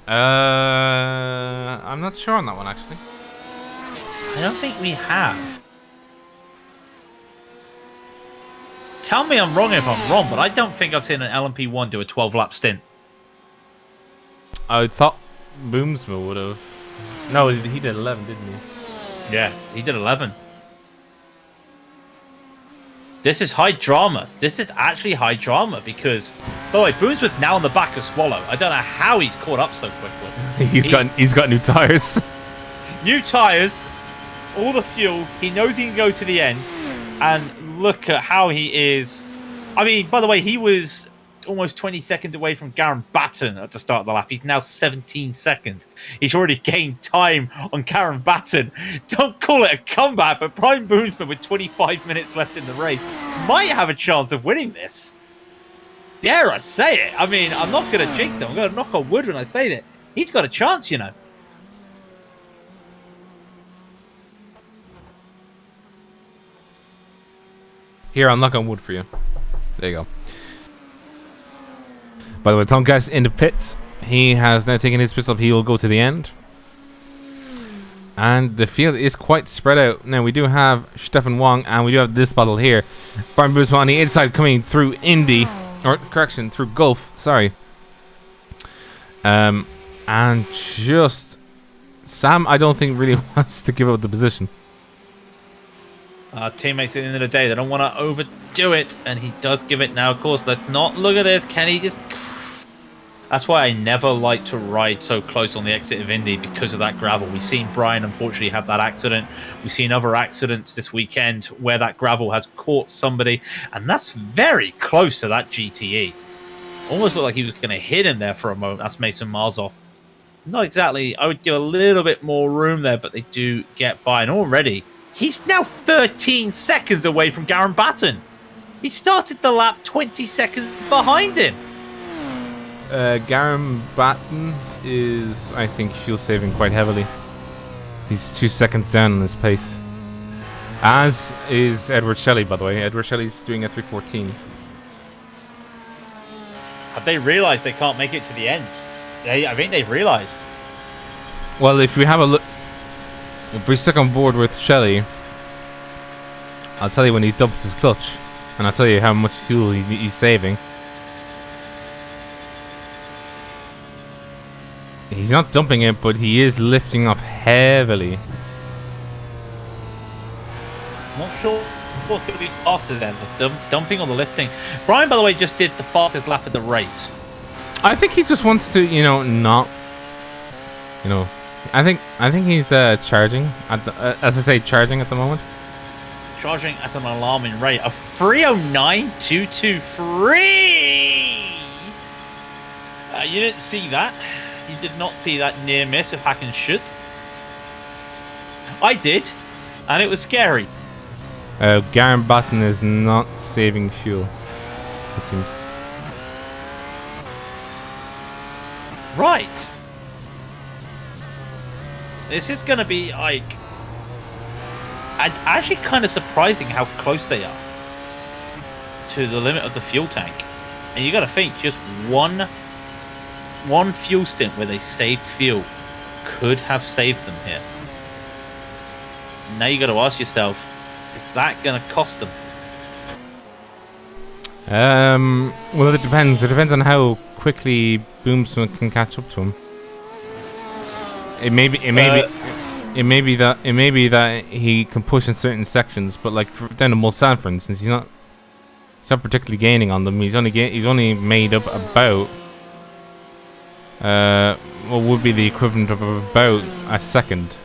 I'm not sure on that one, actually. I don't think we have. Tell me I'm wrong if I'm wrong, but I don't think I've seen an LMP1 do a 12-lap stint. I thought Boomsma would have. No, he did 11, didn't he? Yeah, he did 11. This is high drama. This is actually high drama because, by the way, Booms was now on the back of Swallow. I don't know how he's caught up so quickly. he's got new tires. New tires, all the fuel. He knows he can go to the end, and look at how he is. I mean, by the way, he was almost 20 seconds away from Garen Batten at the start of the lap. He's now 17 seconds. He's already gained time on Garen Batten. Don't call it a comeback, but Brian Boomsman with 25 minutes left in the race might have a chance of winning this. Dare I say it? I mean, I'm not going to jinx him. I'm going to knock on wood when I say that. He's got a chance, you know. Here, I'll knock on wood for you. There you go. By the way, Tom Gas in the pits. He has now taken his pits up. He will go to the end. And the field is quite spread out. Now, we do have Stefan Wong, and we do have this battle here. Brian Boomsma on the inside coming through Indy. Or, correction, through Gulf. Sorry. And just... Sam, I don't think, really wants to give up the position. Teammates at the end of the day, they don't want to overdo it, and he does give it now. Of course, let's not look at this. Can he just... That's why I never like to ride so close on the exit of Indy, because of that gravel. We've seen Brian, unfortunately, have that accident. We've seen other accidents this weekend where that gravel has caught somebody, and that's very close to that GTE. Almost looked like he was going to hit him there for a moment. That's Mason Marzoff. Not exactly. I would give a little bit more room there, but they do get by. And already, he's now 13 seconds away from Garen Batten. He started the lap 20 seconds behind him. Garen Batten is, I think, fuel saving quite heavily. He's 2 seconds down on his pace. As is Edward Shelley, by the way. Edward Shelley's doing a 3:14. Have they realised they can't make it to the end? I think they've realised. Well, if we have a look, if we're stuck on board with Shelley, I'll tell you when he dumps his clutch, and I'll tell you how much fuel he's saving. He's not dumping it, but he is lifting off heavily. Not sure what's going to be faster then, the dumping or the lifting. Brian, by the way, just did the fastest lap of the race. I think he just wants to, not, I think he's charging at the, as I say, charging at the moment. Charging at an alarming rate of 309.223. You didn't see that. You did not see that near miss with Hack and Shoot. I did, and it was scary. Garen Batten is not saving fuel, it seems. Right. This is going to be like... actually kind of surprising how close they are to the limit of the fuel tank. And you got to think, just one fuel stint where they saved fuel could have saved them here. Now you got to ask yourself, is that going to cost them? Well, it depends. It depends on how quickly Boomsman can catch up to him. It may be that he can push in certain sections, but like down to Mulsanne, for instance, he's not particularly gaining on them. He's only made up about what would be the equivalent of about a second.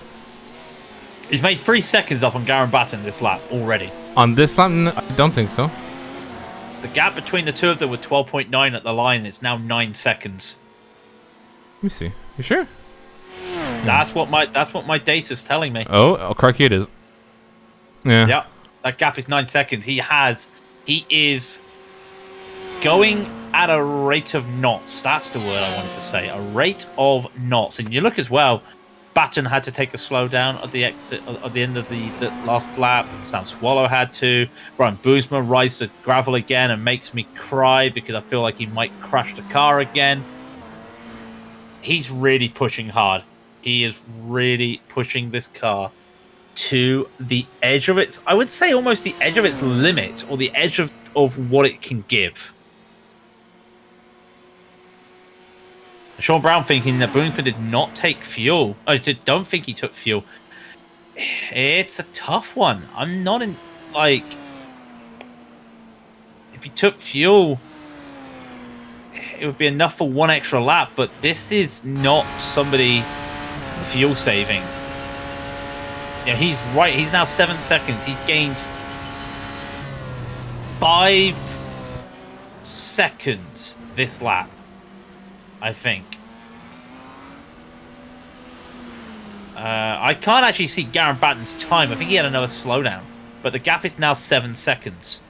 He's made 3 seconds up on Garen Batten this lap already. On this lap, I don't think so. The gap between the two of them was 12.9 at the line. It's now 9 seconds. Let me see. You sure? That's what my data's telling me. Oh, crikey, it is. Yeah. That gap is 9 seconds. He is going at a rate of knots. That's the word I wanted to say. A rate of knots. And you look as well, Batten had to take a slowdown at the exit at the end of the last lap. Sam Swallow had to. Brian Boomsma rides the gravel again and makes me cry because I feel like he might crash the car again. He's really pushing hard. He is really pushing this car to the edge of its, I would say almost the edge of its limit, or the edge of what it can give. Sean Brown thinking that Boomsma did not take fuel. I don't think he took fuel. It's a tough one. I'm not in, like, if he took fuel, it would be enough for one extra lap, but this is not somebody fuel saving. Yeah, he's right. He's now 7 seconds. He's gained 5 seconds this lap, I think. I can't actually see Garen Batten's time. I think he had another slowdown, but the gap is now 7 seconds.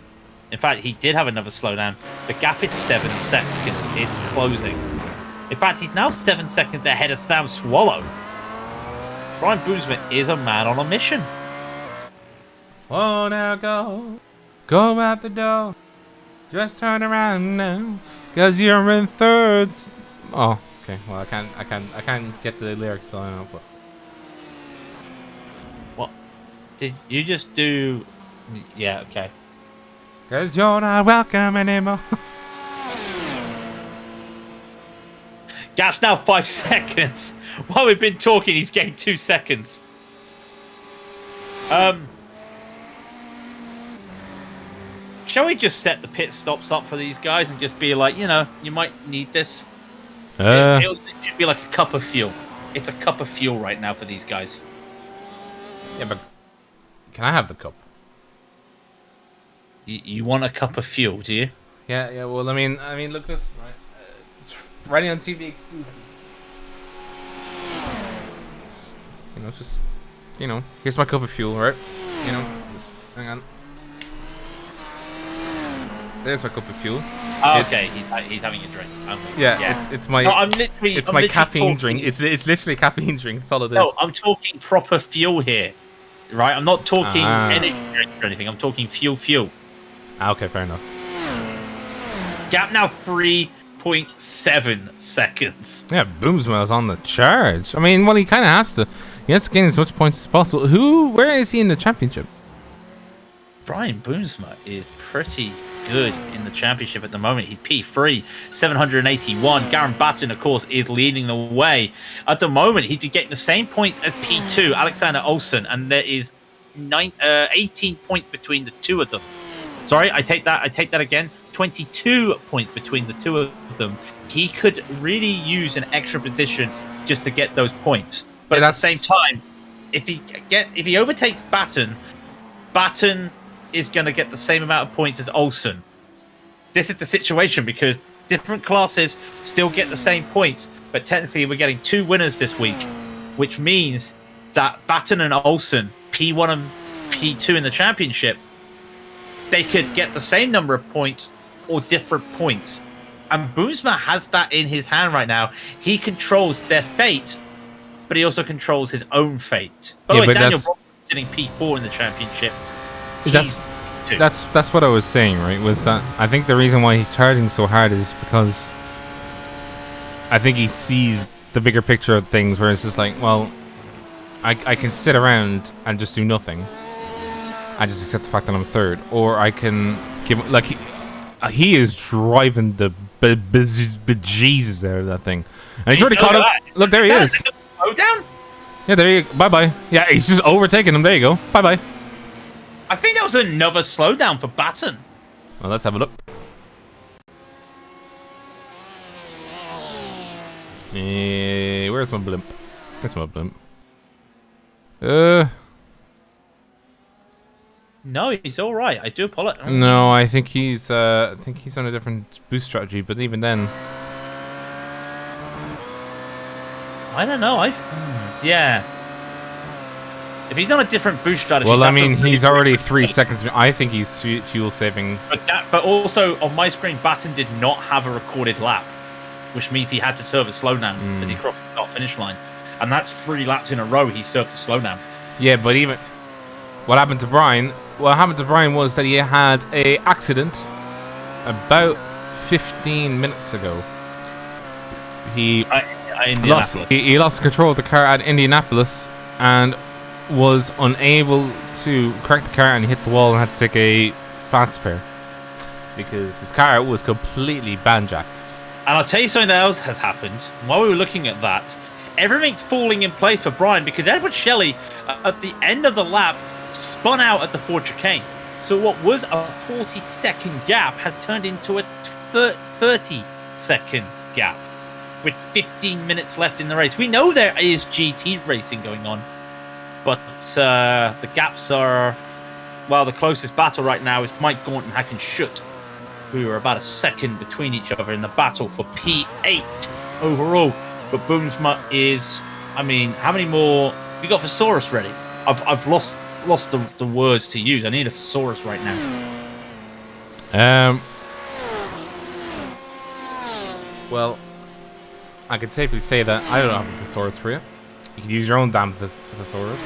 In fact, he did have another slowdown. The gap is 7 seconds. It's closing. In fact, he's now 7 seconds ahead of Sam Swallow. Brian Boomsma is a man on a mission. Oh, now go. Go out the door. Just turn around now. Cause you're in thirds. Oh, okay. Well, I can't get the lyrics still now, but. What? Did you just do? Yeah, okay. Cause you're not welcome anymore. Gap's now 5 seconds. While we've been talking, he's gained 2 seconds. Shall we just set the pit stops up for these guys and just be like, you know, you might need this? It should be like a cup of fuel. It's a cup of fuel right now for these guys. Yeah, but can I have the cup? You want a cup of fuel, do you? Yeah. Well, I mean, look this right. It's Raidillon TV exclusive. Just, here's my cup of fuel, right? Just hang on. There's my cup of fuel. Oh, okay, he's having a drink. Yeah. It's my. No, I'm my caffeine talking, drink. It's literally a caffeine drink. That's all it is. No, I'm talking proper fuel here, right? I'm not talking energy drink or anything. I'm talking fuel. Okay, fair enough. Gap now 3.7 seconds. Yeah, Boomsma's on the charge. I mean, well, he kind of has to. He has to gain as much points as possible. Where is he in the championship? Brian Boomsma is pretty good in the championship at the moment. He's P3, 781. Garen Batten, of course, is leading the way. At the moment, he'd be getting the same points as P2, Alexander Olsen, and there is 18 points between the two of them. Sorry, I take that again. 22 points between the two of them. He could really use an extra position just to get those points. But at the same time, if he overtakes Batten is going to get the same amount of points as Olsen. This is the situation because different classes still get the same points, but technically we're getting 2 winners this week, which means that Batten and Olsen, P1 and P2 in the championship, they could get the same number of points or different points. And Boomsma has that in his hand right now. He controls their fate, but he also controls his own fate. By the way, Daniel Roberts sitting P4 in the championship. That's what I was saying, right? Was that I think the reason why he's charging so hard is because I think he sees the bigger picture of things, where it's just like, well, I can sit around and just do nothing. I just accept the fact that I'm third, or I can give he is driving the bejesus out of that thing, and he's already caught up. Look, there he is. Down. Yeah, there you go. Bye bye. Yeah, he's just overtaking him. There you go. Bye bye. I think that was another slowdown for Batten. Well, let's have a look. Where's my blimp? That's my blimp. No, he's all right. I do apologize. No, I think he's on a different boost strategy. But even then, I don't know. Yeah. If he's done a different boost strategy... Well, I mean, he's already 3 seconds... I think he's fuel saving. But also, on my screen, Batten did not have a recorded lap, which means he had to serve a slowdown as he crossed the finish line. And that's 3 laps in a row he served a slowdown. Yeah, but even... What happened to Brian? What happened to Brian was that he had a accident about 15 minutes ago. He lost control of the car at Indianapolis and was unable to correct the car, and he hit the wall and had to take a fast spare because his car was completely banjaxed. And I'll tell you something else has happened. While we were looking at that, everything's falling in place for Brian because Edward Shelley, at the end of the lap, spun out at the Ford chicane. So what was a 40-second gap has turned into a 30-second gap with 15 minutes left in the race. We know there is GT racing going on, but the gaps are... Well, the closest battle right now is Mike Gaunt and Hakan Schutt, who are about a second between each other in the battle for P8 overall. But Boomsma is... I mean, how many more... Have you got Thesaurus ready? I've lost the words to use. I need a thesaurus right now. Well, I can safely say that I don't have a thesaurus for you. You can use your own damn thesaurus.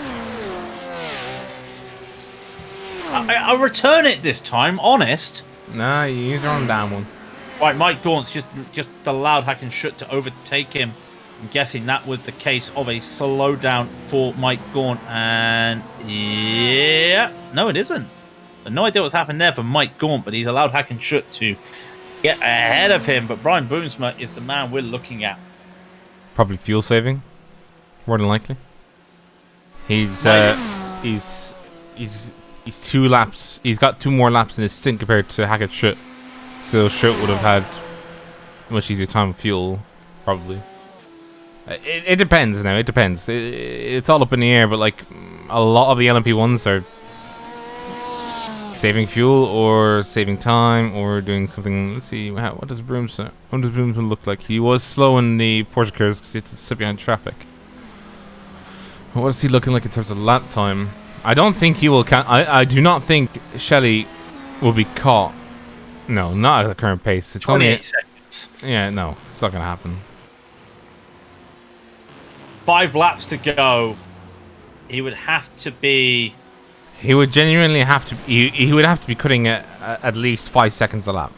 I'll return it this time, honest. Nah, you use your own damn one. Right, Mike Gaunt's just allowed Hakan Schutt to overtake him. I'm guessing that was the case of a slowdown for Mike Gaunt. And yeah, no, it isn't. No idea what's happened there for Mike Gaunt, but he's allowed Hakan Schutt to get ahead of him. But Brian Boomsma is the man we're looking at. Probably fuel saving, more than likely. He's 2 laps. He's got 2 more laps in his stint compared to Hakan Schutt. So Schutt would have had much easier time with fuel, probably. It depends now. It depends. It's all up in the air, but like a lot of the LMP ones are saving fuel or saving time or doing something. Let's see. What does Broomsman look like? He was slow in the Porsche cars because it's sit behind traffic. What is he looking like in terms of lap time? I don't think he will. I do not think Shelley will be caught. No, not at the current pace. It's 28 only seconds. Yeah, no, it's not gonna happen. 5 laps to go. He would have to be... He would genuinely have to... He would have to be cutting at least 5 seconds a lap.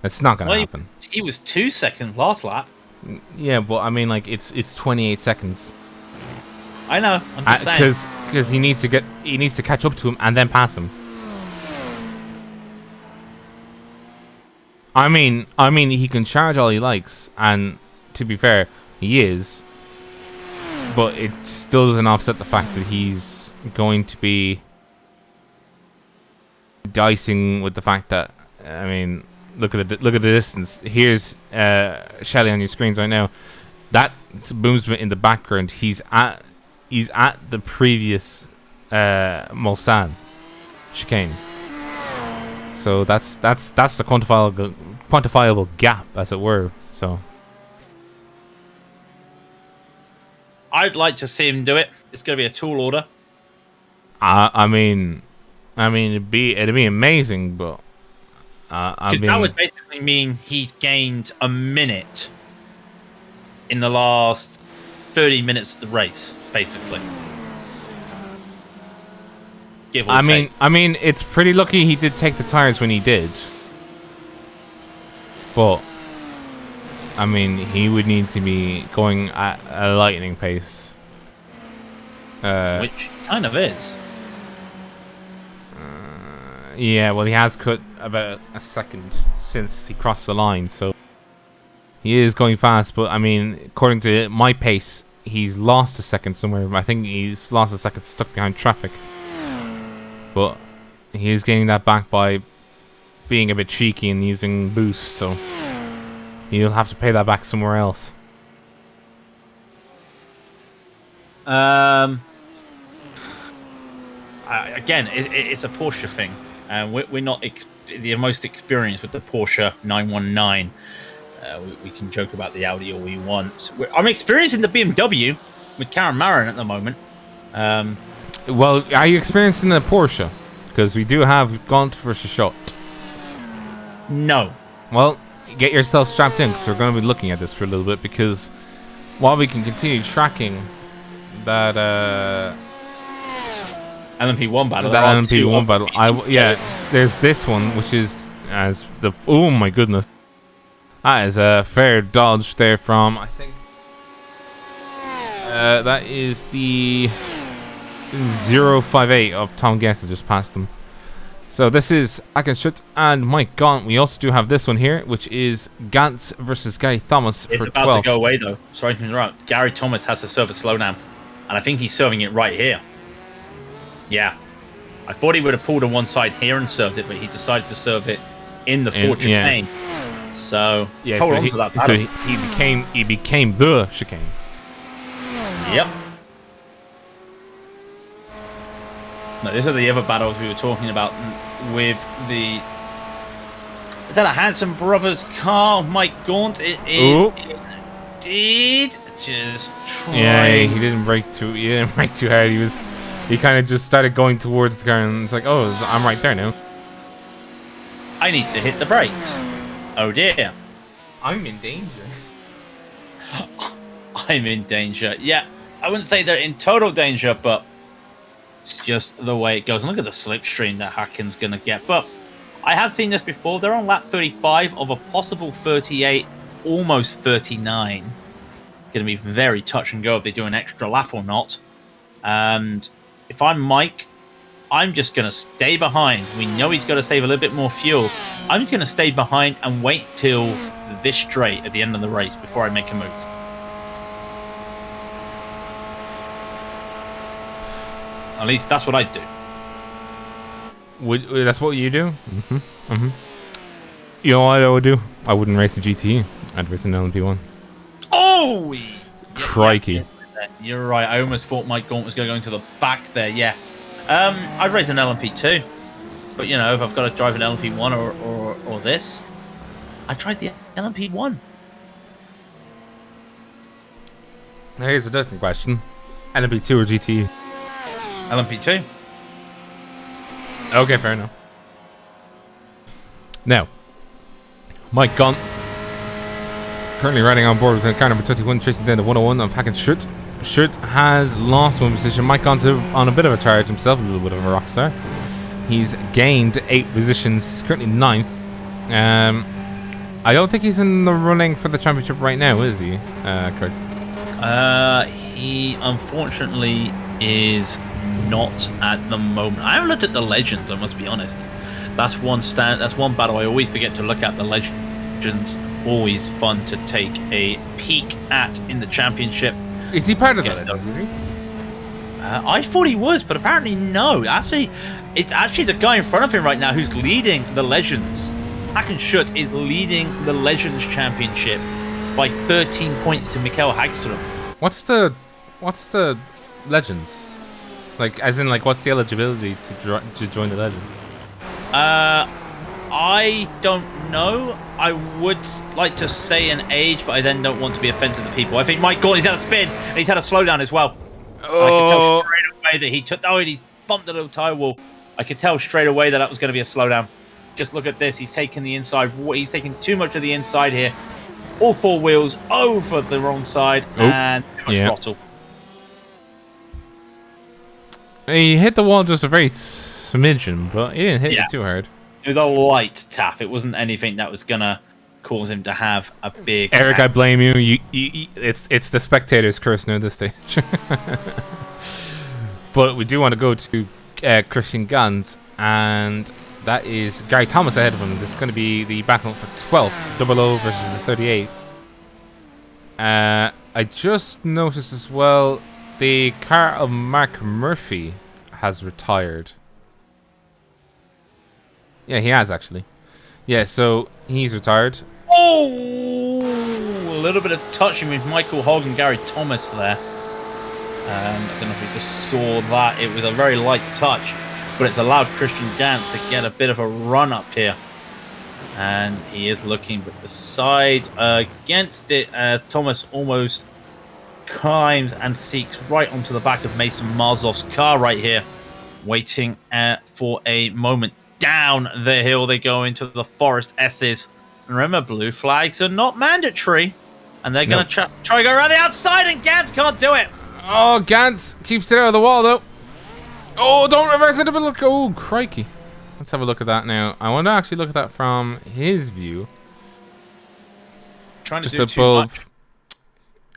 That's not going to happen. He was 2 seconds last lap. Yeah, but I mean, like, it's 28 seconds. I know. I'm just saying. Because he needs to catch up to him and then pass him. I mean, he can charge all he likes, and to be fair, he is, but it still doesn't offset the fact that he's going to be dicing with the fact that, I mean, look at the distance. Here's Shelley on your screens right now. That's Boomsman in the background. He's at the previous Mulsanne chicane. So that's the quantifiable gap, as it were. So I'd like to see him do it. It's going to be a tall order. I mean, it'd be amazing, but because that would basically mean he's gained a minute in the last 30 minutes of the race, basically. Give or take. I mean, it's pretty lucky he did take the tires when he did, but I mean, he would need to be going at a lightning pace. Which kind of is. Yeah, well, he has cut about a second since he crossed the line, so he is going fast. But I mean, according to my pace, he's lost a second somewhere. I think he's lost a second stuck behind traffic. But he is getting that back by being a bit cheeky and using boost, so he'll have to pay that back somewhere else. Again, it's a Porsche thing, and we're not the most experienced with the Porsche 919. We can joke about the Audi all we want. I'm experiencing the BMW with Karen Marin at the moment. Well, are you experiencing the Porsche? Because we do have Gaunt versus Shot. No. Well, get yourself strapped in because we're going to be looking at this for a little bit. Because while we can continue tracking that LMP1 battle, that LMP1 battle, there's this one which is as the oh my goodness, that is a fair dodge there from I think that is the 058 of Tom Guess just passed them. So this is Akenschut and Mike Gaunt. We also do have this one here, which is Gantz versus Gary Thomas for 12. It's about to go away though. Sorry to interrupt. Gary Thomas has to serve a slowdown, and I think he's serving it right here. Yeah, I thought he would have pulled on one side here and served it, but he decided to serve it in the Ford chicane. So yeah, hold on to that battle. So he became the chicane. Yep. No, these are the other battles we were talking about with the. Is that a Hanson Brothers car? Mike Gaunt, it is. Ooh. Indeed. Just try. Yeah, he didn't brake too. He didn't brake too hard. He kind of just started going towards the car, and it's like, oh, I'm right there now. I need to hit the brakes. Oh dear. I'm in danger. I'm in danger. Yeah, I wouldn't say they're in total danger, but it's just the way it goes. And look at the slipstream that Haken's going to get. But I have seen this before. They're on lap 35 of a possible 38, almost 39. It's going to be very touch and go if they do an extra lap or not. And if I'm Mike, I'm just going to stay behind. We know he's got to save a little bit more fuel. I'm just going to stay behind and wait till this straight at the end of the race before I make a move. At least that's what I'd do. That's what you do? You know what I would do? I wouldn't race a GTE. I'd race an LMP1. Oh! Crikey. Yeah, you're right. I almost thought Mike Gaunt was going to go into the back there. Yeah. I'd race an LMP2. But, you know, if I've got to drive an LMP1 or this, I tried the LMP1. Now here's a different question. LMP2 or GTE? LMP2. Okay, fair enough. Now, Mike Gaunt, currently riding on board with car number 21, chasing down the 101 of Hakenschut. Schut has lost one position. Mike Gaunt's on a bit of a charge himself, a little bit of a rock star. He's gained 8 positions. He's currently 9th. I don't think he's in the running for the championship right now, is he, Craig? He unfortunately is not at the moment. I haven't looked at the legends, I must be honest. That's one battle I always forget to look at. The legends, always fun to take a peek at in the championship. Is he part of the legends, is he? I thought he was, but apparently no. Actually, it's actually the guy in front of him right now who's leading the legends. Hakenschut is leading the legends championship by 13 points to Mikkel Hagström. What's the legends? Like, as in, like, what's the eligibility to join the legend? I don't know. I would like to say an age, but I then don't want to be offensive to people. I think Mike Gaunt, he's had a spin, and he's had a slowdown as well. Oh. I could tell straight away that he took. Oh, and he bumped the little tire wall. I could tell straight away that was going to be a slowdown. Just look at this. He's taking the inside. He's taking too much of the inside here. All 4 wheels over the wrong side and too much throttle. He hit the wall just a very smidgen, but he didn't hit it too hard. It was a light tap. It wasn't anything that was gonna cause him to have a big. Eric, I blame you. It's the spectator's curse now at this stage. But we do want to go to Christian Gans, and that is Gary Thomas ahead of him. This is going to be the battle for 12th, 00 versus the 38. I just noticed as well the car of Mark Murphy has retired. Yeah, he has actually. Yeah, so he's retired. Oh, a little bit of touching with Michael Hogg and Gary Thomas there. I don't know if we just saw that. It was a very light touch, but it's allowed Christian Gans to get a bit of a run up here. And he is looking, but decides against it. Thomas almost climbs and seeks right onto the back of Mason Marzov's car right here, waiting for a moment. Down the hill they go into the Forest S's. And remember, blue flags are not mandatory. And they're going to try to go around the outside, and Gantz can't do it. Oh, Gantz keeps it out of the wall, though. Oh, don't reverse it a bit. Oh, crikey. Let's have a look at that now. I want to actually look at that from his view. Trying to just do above. too much.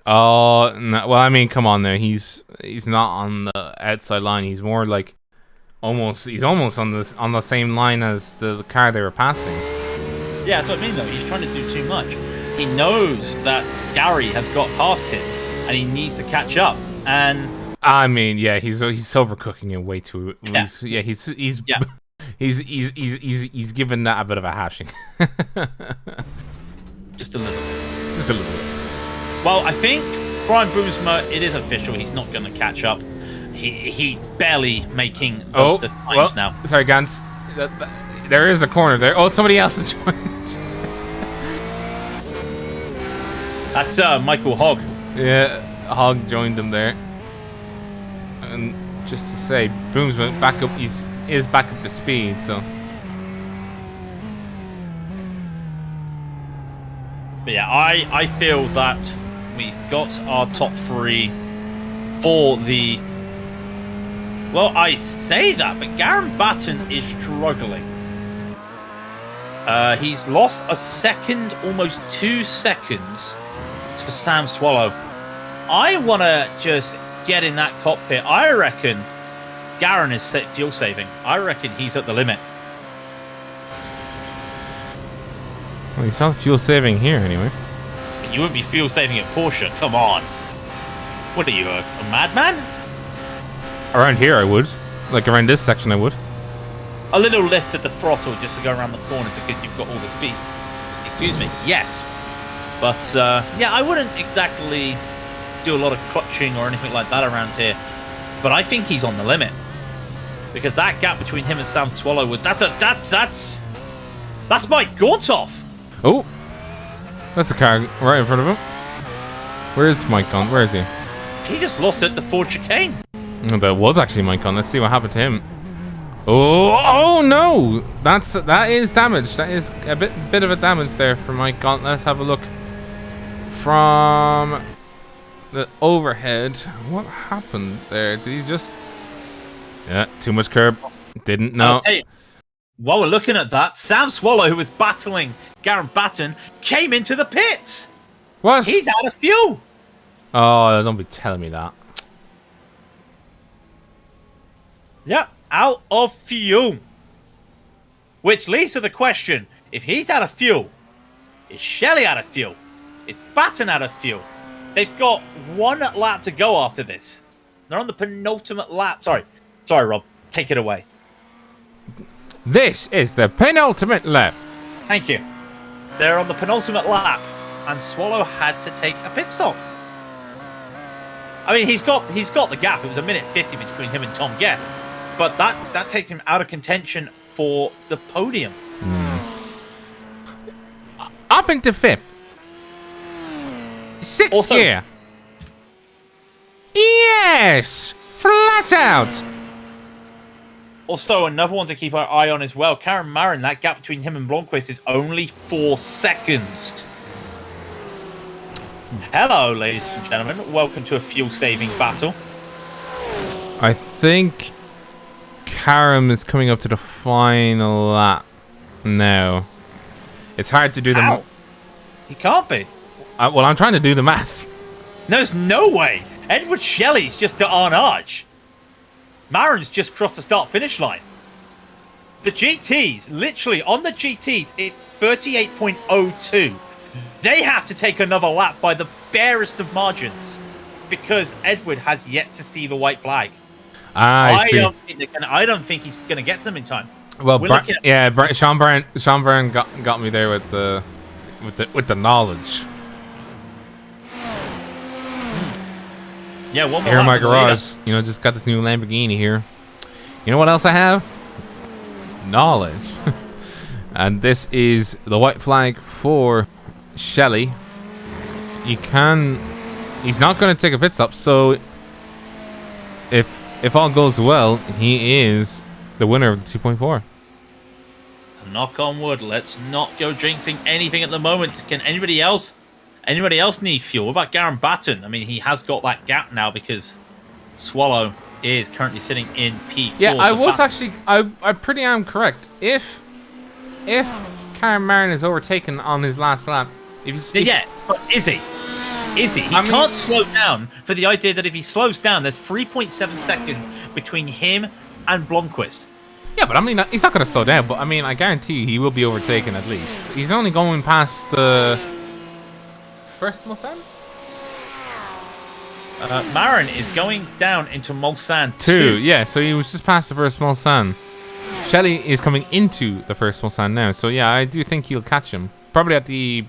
Oh, no, well, I mean, come on there. He's not on the outside line. He's more like he's almost on the same line as the car they were passing. Yeah, that's what I mean, though. He's trying to do too much. He knows that Gary has got past him, and he needs to catch up. And I mean, yeah, he's overcooking it way too. Yeah, he's given that a bit of a hashing. Just a little bit. Just a little bit. Well, I think Brian Boomsma, it is official. He's not going to catch up. He's barely making the times now. Sorry, Gantz. There is a corner there. Oh, somebody else has joined. That's Michael Hogg. Yeah, Hogg joined them there. And just to say, Boomsma back up. Is back up to speed. So. But yeah, I feel that we've got our top three for the. Well, I say that, but Garen Batten is struggling. He's lost a second, almost 2 seconds, to Sam Swallow. I want to just get in that cockpit. I reckon Garen is fuel saving. I reckon he's at the limit. Well, he's not fuel saving here anyway. You wouldn't be fuel saving at Porsche. Come on. What are you, a madman? Around here, I would. Like around this section, I would. A little lift at the throttle just to go around the corner because you've got all the speed. Excuse me. Yes. But, yeah, I wouldn't exactly do a lot of clutching or anything like that around here. But I think he's on the limit. Because that gap between him and Sam Swallow, that's Mike Gortoff. Oh. That's a car right in front of him. Where is Mike gone? Where is he? He just lost it at the Ford chicane. Oh, that was actually Mike on. Let's see what happened to him. Oh no! That is damage. That is a bit of a damage there for Mike Gaunt. Let's have a look from the overhead. What happened there? Did he just? Yeah, too much curb. Didn't know. Hey, while we're looking at that, Sam Swallow, who was battling Garen Batten, came into the pits. What? He's out of fuel. Oh, don't be telling me that. Yeah, out of fuel. Which leads to the question, if he's out of fuel, is Shelley out of fuel? Is Batten out of fuel? They've got 1 lap to go after this. They're on the penultimate lap. Sorry, Rob. Take it away. This is the penultimate lap. Thank you. They're on the penultimate lap, and Swallow had to take a pit stop. I mean, he's got the gap. It was 1:50 between him and Tom Guest, but that takes him out of contention for the podium. Up into 5th. 6th Also, gear. Yes, flat out. Also, another one to keep our eye on as well. Karen Marin, that gap between him and Blomqvist is only 4 seconds. Hello, ladies and gentlemen. Welcome to a fuel-saving battle. I think Karam is coming up to the final lap now. It's hard to do the... He can't be. Well, I'm trying to do the math. There's no way. Edward Shelley's just to Arn Arch. Marin's just crossed the start-finish line. The GTs, literally on the GTs, it's 38.02. They have to take another lap by the barest of margins because Edward has yet to see the white flag. I don't think he's going to get to them in time. Well, Sean Byrne got me there with the knowledge. Yeah, one more here in my garage, just got this new Lamborghini here. You know what else I have? Knowledge. And this is the white flag for Shelley. He's not going to take a pit stop, so if all goes well, he is the winner of the 2.4. Knock on wood. Let's not go jinxing anything at the moment. Can anybody else need fuel? What about Garen Batten? I mean, he has got that gap now because Swallow is currently sitting in P4. Yeah, I was actually... I pretty am correct. If Karen Marin is overtaken on his last lap... Yeah, but is he? Is he? He can't slow down for the idea that if he slows down, there's 3.7 seconds between him and Blomqvist. Yeah, but I mean, he's not going to slow down. But I mean, I guarantee you he will be overtaken at least. He's only going past the first Mulsanne? Marin is going down into Mulsanne 2. Yeah, so he was just past the first Mulsanne. Shelley is coming into the first Mulsanne now. So yeah, I do think he'll catch him. Probably at the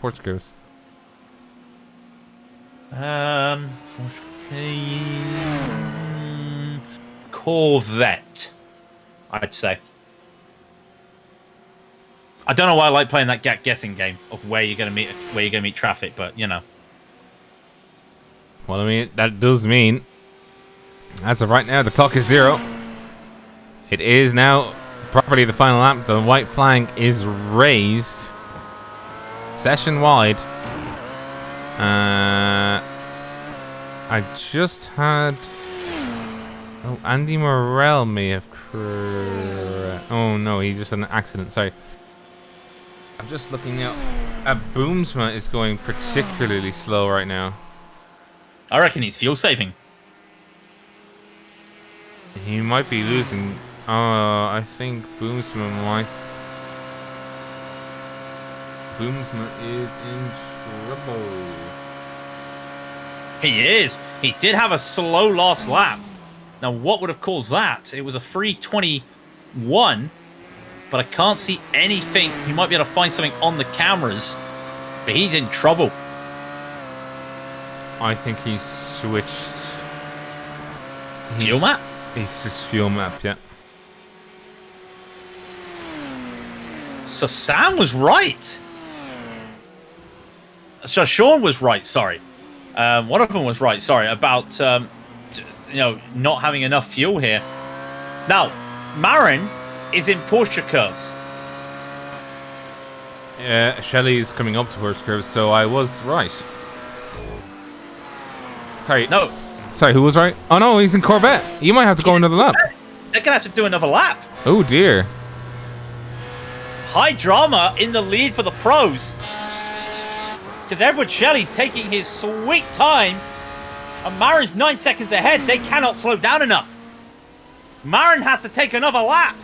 Portuguese. Corvette, I'd say. I don't know why I like playing that guessing game of where you're going to meet traffic, but you know. Well, I mean, that does mean, as of right now, the clock is 0. It is now properly the final lap. The white flag is raised. Session wide. I just had... Oh, Andy Morel may have... Oh, no, he just had an accident. Sorry. I'm just looking now. Boomsma is going particularly slow right now. I reckon he's fuel saving. He might be losing. I think Boomsma might. Boomsma is in trouble. He is. He did have a slow last lap. Now, what would have caused that? It was a 3:21, but I can't see anything. He might be able to find something on the cameras, but he's in trouble. I think he's switched. Fuel map? He's switched fuel map, yeah. So Sam was right. So Sean was right, sorry. One of them was right, sorry, about not having enough fuel here. Now, Marin is in Porsche curves. Shelley is coming up to Porsche curves, so I was right. Sorry. No. Sorry, who was right? Oh no, he's in Corvette. You might have to go another lap. They're gonna have to do another lap. Oh dear. High drama in the lead for the pros. Because Edward Shelley's taking his sweet time. And Marin's 9 seconds ahead. They cannot slow down enough. Marin has to take another lap.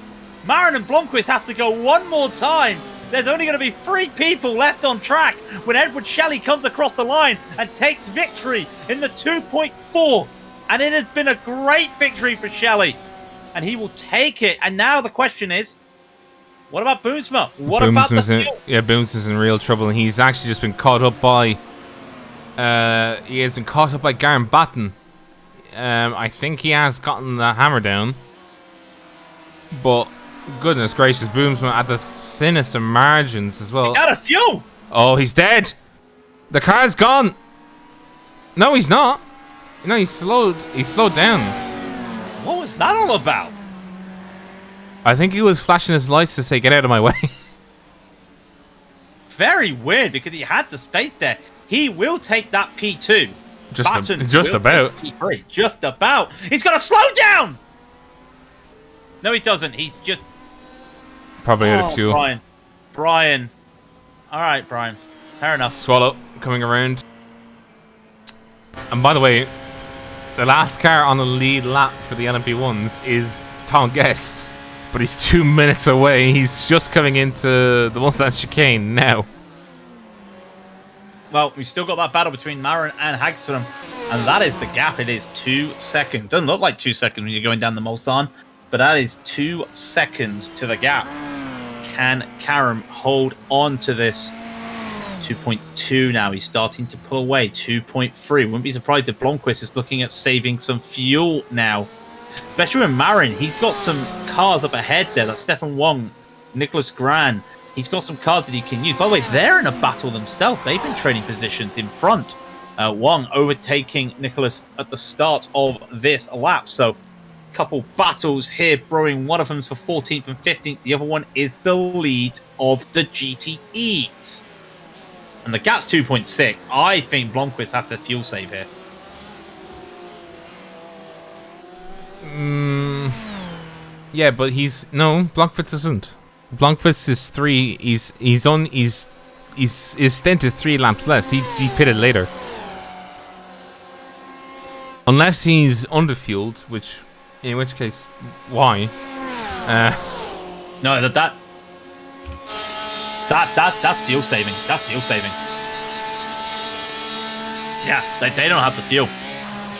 Marin and Blomqvist have to go one more time. There's only going to be 3 people left on track when Edward Shelley comes across the line and takes victory in the 2.4. And it has been a great victory for Shelley. And he will take it. And now the question is, what about Boomsma? What about the fuel? Yeah, Boomsma's in real trouble. And he's actually just been caught up by... he has been caught up by Garen Batten. I think he has gotten the hammer down. But, goodness gracious, Boomsma at the thinnest of margins as well. He got a fuel! Oh, he's dead! The car's gone! No, he's not. No, he slowed down. What was that all about? I think he was flashing his lights to say, get out of my way. Very weird, because he had the space there. He will take that P2. Just about. P3. Just about. He's got to slow down! No, he doesn't. He's just... Probably out of fuel. Brian. All right, Brian. Fair enough. Swallow coming around. And by the way, the last car on the lead lap for the LMP1s is Tom Guest. But he's 2 minutes away. He's just coming into the Mulsanne chicane now. Well, we've still got that battle between Marin and Hagström. And that is the gap. It is 2 seconds. Doesn't look like 2 seconds when you're going down the Mulsanne. But that is 2 seconds to the gap. Can Karam hold on to this? 2.2 now. He's starting to pull away. 2.3. Wouldn't be surprised if Blomqvist is looking at saving some fuel now. especially with Marin. He's got some cars up ahead there. That's Stefan Wong, Nicholas Gran. He's got some cars that he can use. By the way, they're in a battle themselves. They've been trading positions in front. Wong overtaking Nicholas at the start of this lap. So a couple battles here brewing. One of them's for 14th and 15th. The other one is the lead of the GTEs. And the gap's 2.6. I think Blomqvist has to fuel save here. Yeah, but Blomqvist isn't. Blomqvist is 3. His stint is 3 laps less. He pitted later. Unless he's underfueled, in which case, why? No, that's fuel saving. That's fuel saving. Yeah, they don't have the fuel.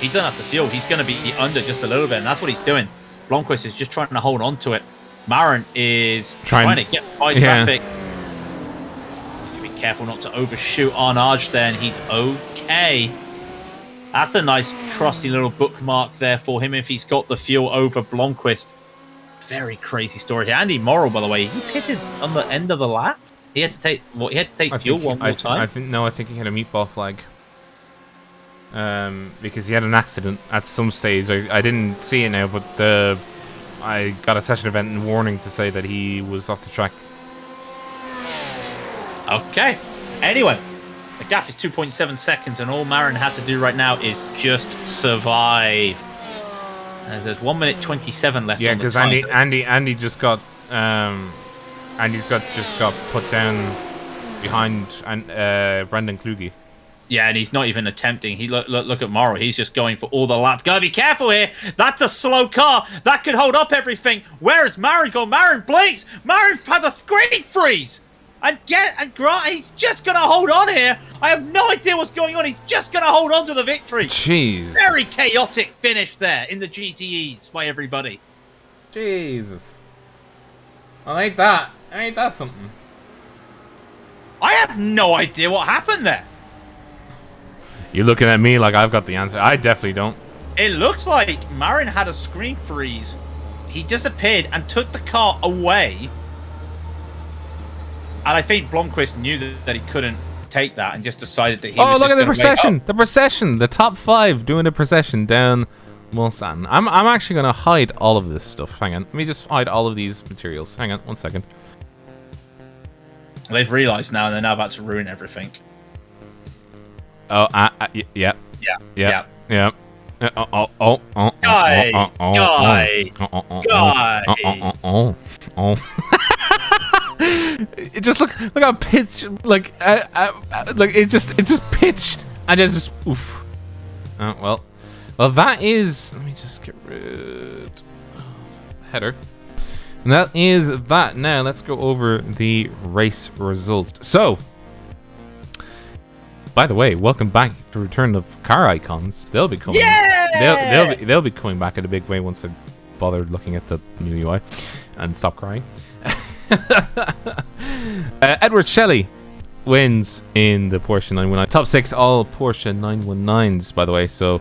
He doesn't have the fuel. He's going to be under just a little bit, and that's what he's doing. Blomqvist is just trying to hold on to it. Marin is trying to get by traffic. Be careful not to overshoot Arnage there, and he's okay. That's a nice, trusty little bookmark there for him if he's got the fuel over Blomqvist. Very crazy story here. Andy Morrill, by the way, he pitted on the end of the lap. He had to take fuel one more time. I think he had a meatball flag. Because he had an accident at some stage. I didn't see it now, but I got a session event and warning to say that he was off the track. Okay. Anyway, the gap is 2.7 seconds, and all Marin has to do right now is just survive. And there's 1 minute 27 left. Yeah, on the because time. Andy just got just got put down behind Brendan Kluge. Yeah, and he's not even attempting. He look at Morrow. He's just going for all the laps. Gotta be careful here. That's a slow car. That could hold up everything. Where is Marin going? Marin blinks. Marin has a screen freeze. And Grant, he's just gonna hold on here. I have no idea what's going on. He's just gonna hold on to the victory. Jeez. Very chaotic finish there in the GTEs by everybody. Jesus. Ain't that something? I have no idea what happened there. You're looking at me like I've got the answer. I definitely don't. It looks like Marin had a screen freeze. He disappeared and took the car away. And I think Blomqvist knew that he couldn't take that and just decided that he was look just at the procession. The procession. The top 5 doing a procession down Mulsanne. I'm actually going to hide all of this stuff. Hang on. Let me just hide all of these materials. Hang on 1 second. They've realised now and they're now about to ruin everything. Oh, yeah. It just look how pitch like it just pitched and just oof. Oh well that is. Let me just get rid of header. And that is that. Now let's go over the race results. So, by the way, welcome back to Return of Car Icons. They'll be coming. Yeah! They'll be coming back in a big way once I bothered looking at the new UI and stop crying. Edward Shelley wins in the Porsche 919. Top 6 all Porsche 919s, by the way. So,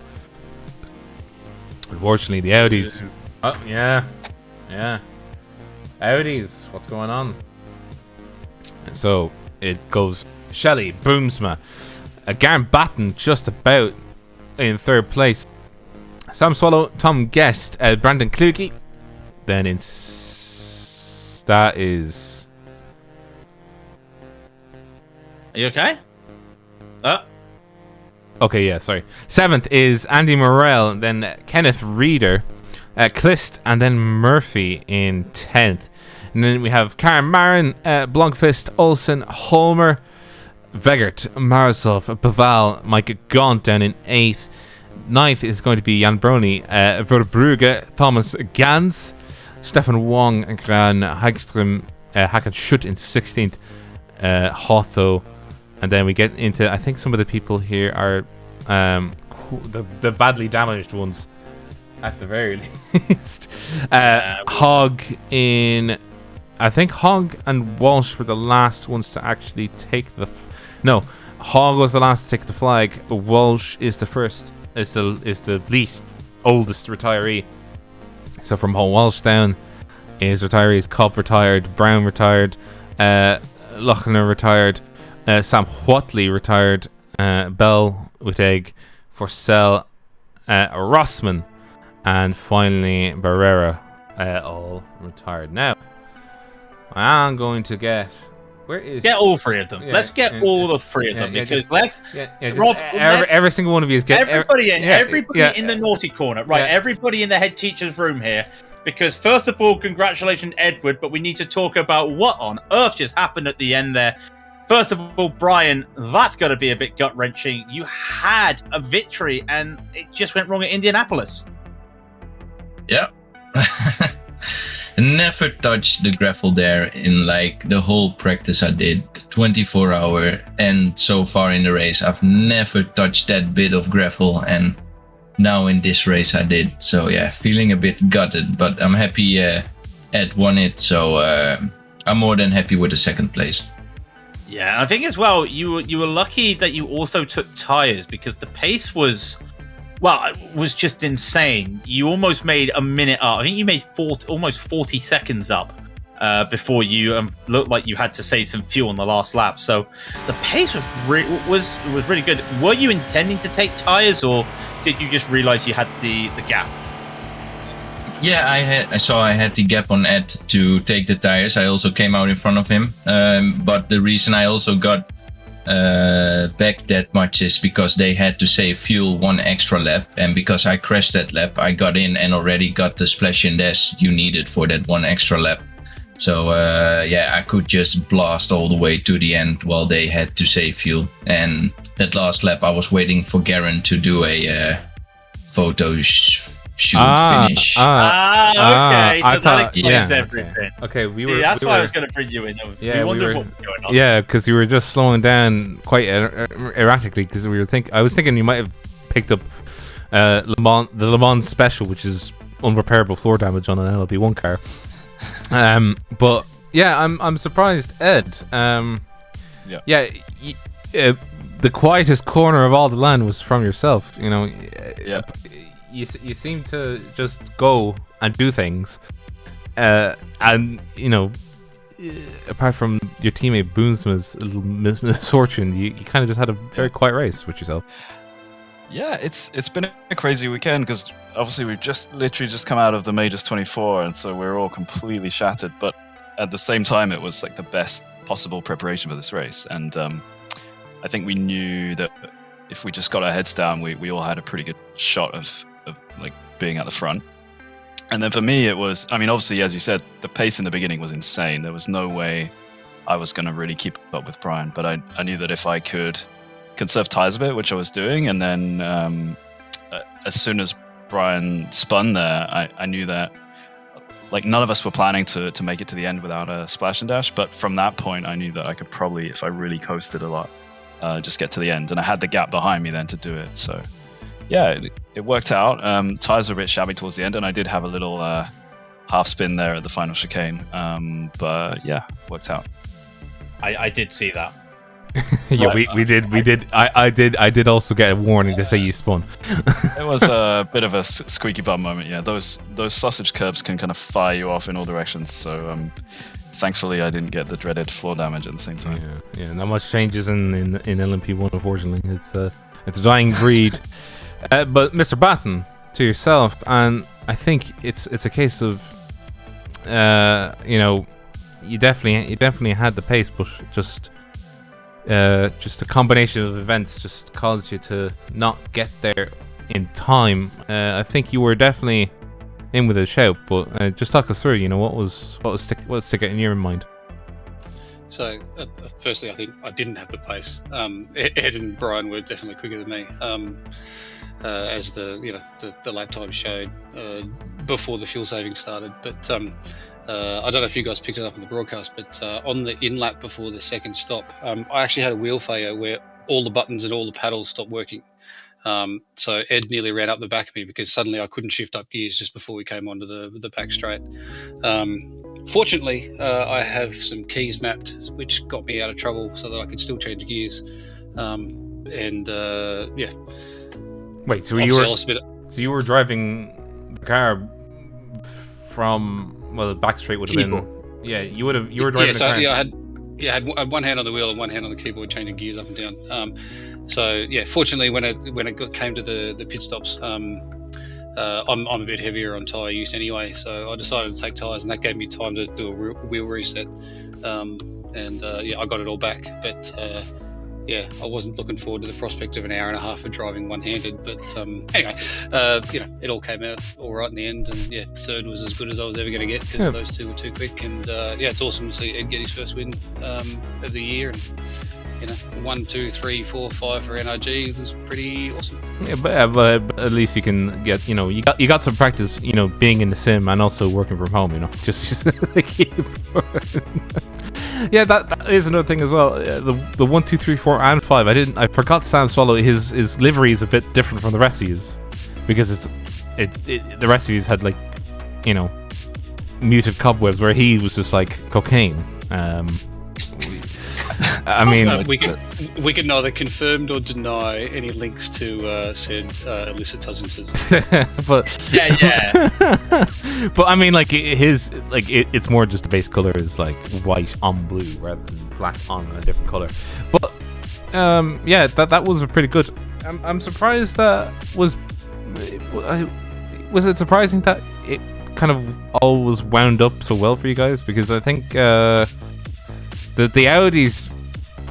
unfortunately, the Audis. Oh yeah. Audis, what's going on? So it goes Shelley, Boomsma, Garen Batten just about in 3rd place. Sam Swallow, Tom Guest, Brandon Kluge. Then that is. Are you okay? Okay, yeah, sorry. 7th is Andy Morrell, then Kenneth Reeder, Clist, and then Murphy in 10th. And then we have Karen Marin, Blomqvist, Olsen, Holmer, Vegert, Marisov, Baval, Mike Gaunt down in 8th. 9th is going to be Jan Brony, Verbrugge, Thomas Gans, Stefan Wong, Gran Hagström, Hakan Schutt into 16th, Hotho. And then we get into, I think some of the people here are the badly damaged ones at the very least. Hogg in, I think Hogg and Walsh were the last ones to actually take the, no, Hogg was the last to take the flag. Walsh is the first, is the least oldest retiree. So from Walsh down is retirees. Cobb retired. Brown retired. Lochner retired. Sam Whatley retired. Bell with Egg. Forsell. Rossman. And finally Barrera. All retired. Now, I'm going to get... Get all three of them. Let's get all the three of them because Rob, every single one of you is get everybody in the naughty corner, right? Everybody in the head teacher's room here, because first of all, congratulations, Edward, but we need to talk about what on earth just happened at the end there. First of all, Brian, that's got to be a bit gut wrenching. You had a victory and it just went wrong at Indianapolis. Yeah. Never touched the gravel there in like the whole practice I did, 24 hour, and so far in the race I've never touched that bit of gravel, and now in this race I did. So yeah, feeling a bit gutted, but I'm happy Ed won it, so I'm more than happy with the second place. Yeah, I think as well you were lucky that you also took tires because the pace was just insane. You almost made a minute up. I think you made almost 40 seconds up before you looked like you had to save some fuel on the last lap. So the pace was really good. Were you intending to take tires, or did you just realize you had the gap? Yeah, I had the gap on Ed to take the tires. I also came out in front of him. But the reason I also got back that much is because they had to save fuel one extra lap, and because I crashed that lap, I got in and already got the splash in dash you needed for that one extra lap. So I could just blast all the way to the end while they had to save fuel. And that last lap, I was waiting for Garen to do a photo shoot finish. Okay. So that explains everything. Okay, that's why I was going to bring you in. We wondered what was going on. Yeah, because you were just slowing down quite erratically. Because I was thinking you might have picked up the Le Mans special, which is unrepairable floor damage on an LP1 car. But yeah, I'm surprised, Ed. The quietest corner of all the land was from yourself. You know. Yeah. You seem to just go and do things, and you know, apart from your teammate Boomsma's little misfortune, you kind of just had a very quiet race with yourself. Yeah, it's been a crazy weekend because obviously we've literally just come out of the Majors 24, and so we're all completely shattered. But at the same time, it was like the best possible preparation for this race, and I think we knew that if we just got our heads down, we all had a pretty good shot of like being at the front. And then for me, it was, I mean, obviously, as you said, the pace in the beginning was insane. There was no way I was going to really keep up with Brian, but I knew that if I could conserve tires a bit, which I was doing, and then as soon as Brian spun there, I knew that like none of us were planning to make it to the end without a splash and dash, but from that point I knew that I could probably, if I really coasted a lot, just get to the end, and I had the gap behind me then to do it. So yeah, it worked out. Tires were a bit shabby towards the end, and I did have a little half spin there at the final chicane, but yeah, worked out. I did see that. Yeah, we did. I did also get a warning to say you spun. It was a bit of a squeaky bum moment. Yeah, those sausage curbs can kind of fire you off in all directions. So thankfully I didn't get the dreaded floor damage at the same time. Yeah, not much changes in LMP1, unfortunately. It's a dying breed. But Mr. Batten, to yourself, and I think it's a case of you definitely had the pace, but just a combination of events just caused you to not get there in time. I think you were definitely in with a shout, but just talk us through. You know, what was sticking in your mind? So, firstly, I think I didn't have the pace. Ed and Brian were definitely quicker than me, as the lap time showed before the fuel saving started. But I don't know if you guys picked it up on the broadcast, but on the in lap before the second stop, I actually had a wheel failure where all the buttons and all the paddles stopped working. So Ed nearly ran up the back of me because suddenly I couldn't shift up gears just before we came onto the back straight. Fortunately, I have some keys mapped, which got me out of trouble so that I could still change gears. Wait, so you were driving the car from the back straight would have been. Yeah, you were driving. So the car. I had one hand on the wheel and one hand on the keyboard, changing gears up and down. So yeah, fortunately, when it came to the pit stops, I'm a bit heavier on tyre use anyway, so I decided to take tyres, and that gave me time to do a wheel reset. I got it all back, but I wasn't looking forward to the prospect of an hour and a half of driving one-handed. But anyway, it all came out all right in the end, and third was as good as I was ever going to get because those two were too quick. And it's awesome to see Ed get his first win of the year. And 1, 2, 3, 4, 5 for NRG was pretty awesome. Yeah, but at least you can get you got some practice being in the sim and also working from home. Just the keyboard. Yeah, that is another thing as well. The 1, 2, 3, 4, and 5. I forgot Sam Swallow. His livery is a bit different from the rest of his because the rest of his had muted cobwebs where he was just like cocaine. I mean, we can neither confirm or deny any links to said illicit substances. But yeah. But I mean, it's more just the base color is like white on blue rather than black on a different color. But that was pretty good. I'm surprised that was it surprising that it kind of all was wound up so well for you guys, because I think the Audis,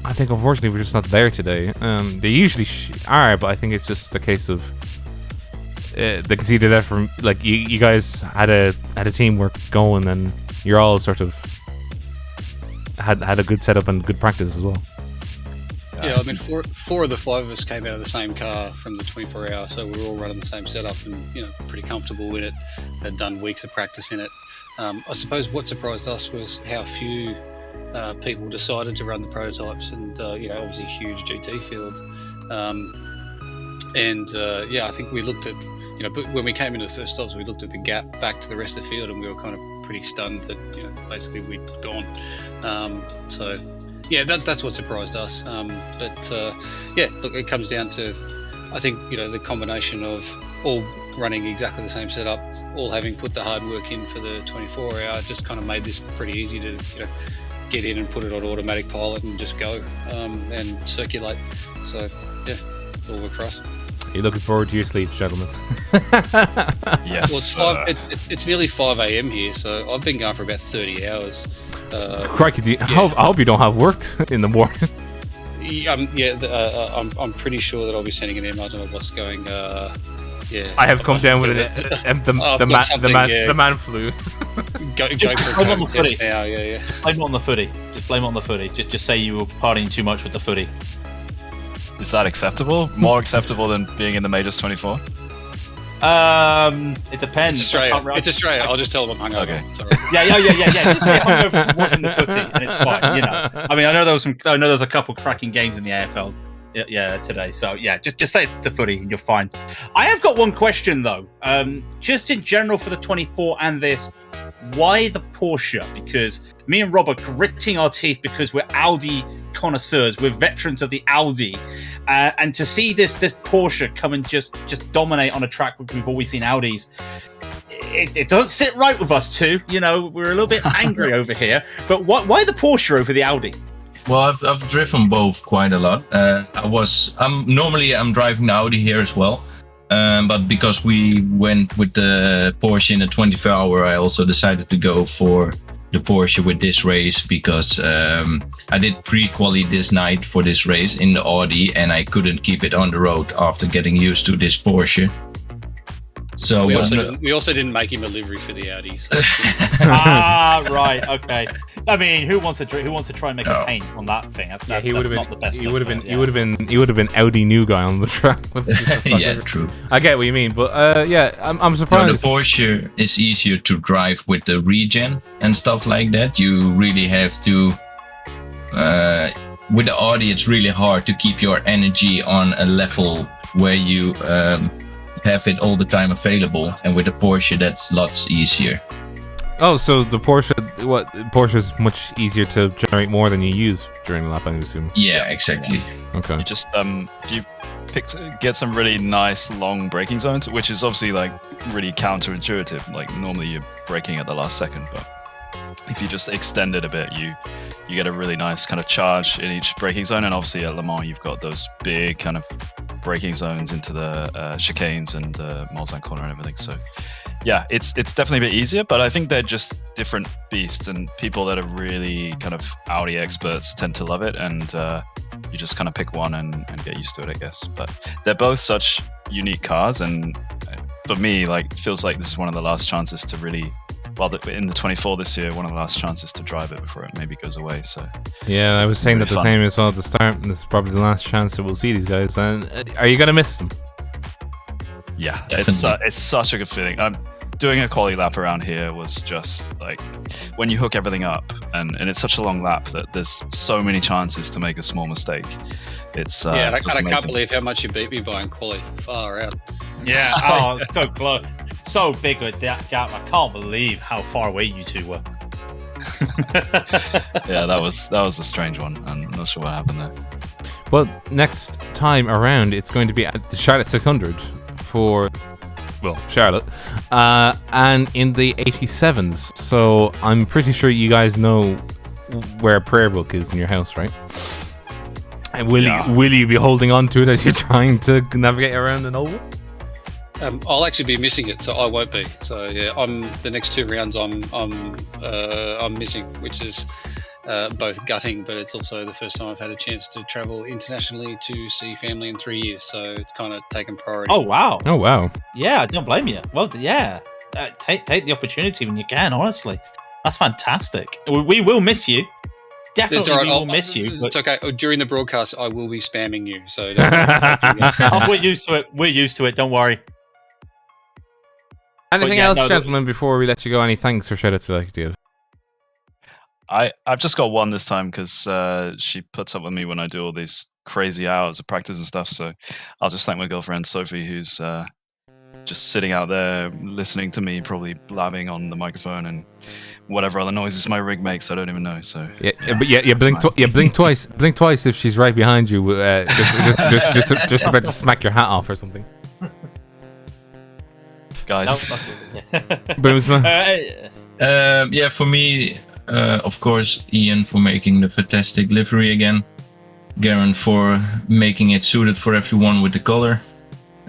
I think unfortunately we're just not there today. They usually are, but I think it's just a case of they conceded that from you guys had a teamwork going, and you're all sort of had a good setup and good practice as well. Yeah, I mean, four of the 5 of us came out of the same car from the 24-hour, so we were all running the same setup and pretty comfortable with it. Had done weeks of practice in it. I suppose what surprised us was how few people decided to run the prototypes, and obviously a huge GT field. I think we looked at but when we came into the first stops, we looked at the gap back to the rest of the field, and we were kind of pretty stunned that basically we'd gone. That's what surprised us. Look, it comes down to, I think, the combination of all running exactly the same setup, all having put the hard work in for the 24-hour, just kind of made this pretty easy to get in and put it on automatic pilot and just go and circulate. So yeah, all worked for us. Are you looking forward to your sleep, gentlemen? Yes. Well, it's nearly 5 a.m. here, so I've been going for about 30 hours. Crikey, I hope you don't have worked in the morning. I'm pretty sure that I'll be sending an email to my boss going, I have come down with the man flu. Go for blame on the footy. Now, yeah. Blame it on the footy. Just blame it on the footy. Just say you were partying too much with the footy. Is that acceptable? More acceptable than being in the Majors 24? It depends. It's Australia. I'll just tell them I'm hungover. Okay. Sorry. Yeah. Just say hungover from watching the footy, and it's fine. I mean, I know there was a couple cracking games in the AFL. Today. So yeah, just say it's the footy and you're fine. I have got one question though. Just in general for the 24 and this, why the Porsche? Because me and Rob are gritting our teeth because we're Audi connoisseurs, we're veterans of the Audi, and to see this Porsche come and just dominate on a track we've always seen Audis, it doesn't sit right with us too. We're a little bit angry over here. But why the Porsche over the Audi? Well, I've driven both quite a lot. I'm driving the Audi here as well. But because we went with the Porsche in a 24-hour, I also decided to go for the Porsche with this race because I did pre-quali this night for this race in the Audi, and I couldn't keep it on the road after getting used to this Porsche. So we also didn't make him a livery for the Audi. So. Right, okay. I mean, who wants to try and make a paint on that thing? He would have been. Not the best He would have been Audi new guy on the track. Yeah, true. I get what you mean, but I'm surprised. The Porsche is easier to drive with the regen and stuff like that. You really have to. With the Audi, it's really hard to keep your energy on a level where you have it all the time available, and with the Porsche, that's lots easier. Oh, so the Porsche is much easier to generate more than you use during the lap, I assume. Yeah, exactly. Okay. You just if you get some really nice long braking zones, which is obviously like really counterintuitive. Like normally you're braking at the last second, but if you just extend it a bit, you get a really nice kind of charge in each braking zone. And obviously at Le Mans, you've got those big kind of braking zones into the chicanes and the Mulsanne corner and everything. So yeah, it's definitely a bit easier, but I think they're just different beasts, and people that are really kind of Audi experts tend to love it, and you just kind of pick one and get used to it, I guess. But they're both such unique cars, and for me, like, it feels like this is one of the last chances to really, well, in the 24 this year, one of the last chances to drive it before it maybe goes away. So yeah, I was saying that the same as well at the start, and this is probably the last chance that we'll see these guys. And are you gonna miss them? Yeah, it's such a good feeling. Doing a quality lap around here was just like, when you hook everything up, and it's such a long lap that there's so many chances to make a small mistake. It's I can't believe how much you beat me by in quali. Far out. Yeah, oh, so close, so big with that gap. I can't believe how far away you two were. Yeah, that was a strange one. I'm not sure what happened there. Well, next time around, it's going to be at the Charlotte 600 for, well, Charlotte, and in the 87s. So I'm pretty sure you guys know where Prayer Book is in your house, right? And will you be holding on to it as you're trying to navigate around an oval? I'll actually be missing it, so I won't be. So yeah, I'm the next 2 rounds. I'm missing, which is both gutting, but it's also the first time I've had a chance to travel internationally to see family in 3 years. So it's kind of taken priority. Oh wow! Oh wow! Yeah, I don't blame you. Well, yeah, take the opportunity when you can. Honestly, that's fantastic. We will miss you. Definitely, we will miss you. It's okay. During the broadcast, I will be spamming you. So we're used to it. We're used to it. Don't worry. Anything else, gentlemen, before we let you go? Any thanks or shout outs you'd like to give? I've just got one this time because she puts up with me when I do all these crazy hours of practice and stuff. So I'll just thank my girlfriend Sophie, who's just sitting out there listening to me, probably blabbing on the microphone and whatever other noises my rig makes. I don't even know. So blink twice. Blink twice if she's right behind you, just about to smack your hat off or something. Guys, Boomsman. Yeah, for me, of course, Ian for making the fantastic livery again. Garen for making it suited for everyone with the color.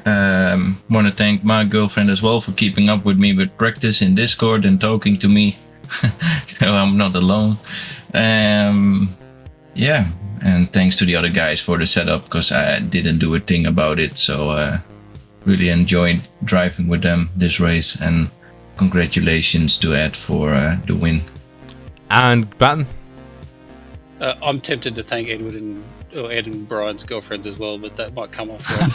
Want to thank my girlfriend as well for keeping up with me with practice in Discord and talking to me, so I'm not alone. Yeah, and thanks to the other guys for the setup, because I didn't do a thing about it. So really enjoyed driving with them this race, and congratulations to Ed for the win. And Batten? I'm tempted to thank Ed and Brian's girlfriends as well, but that might come off wrong.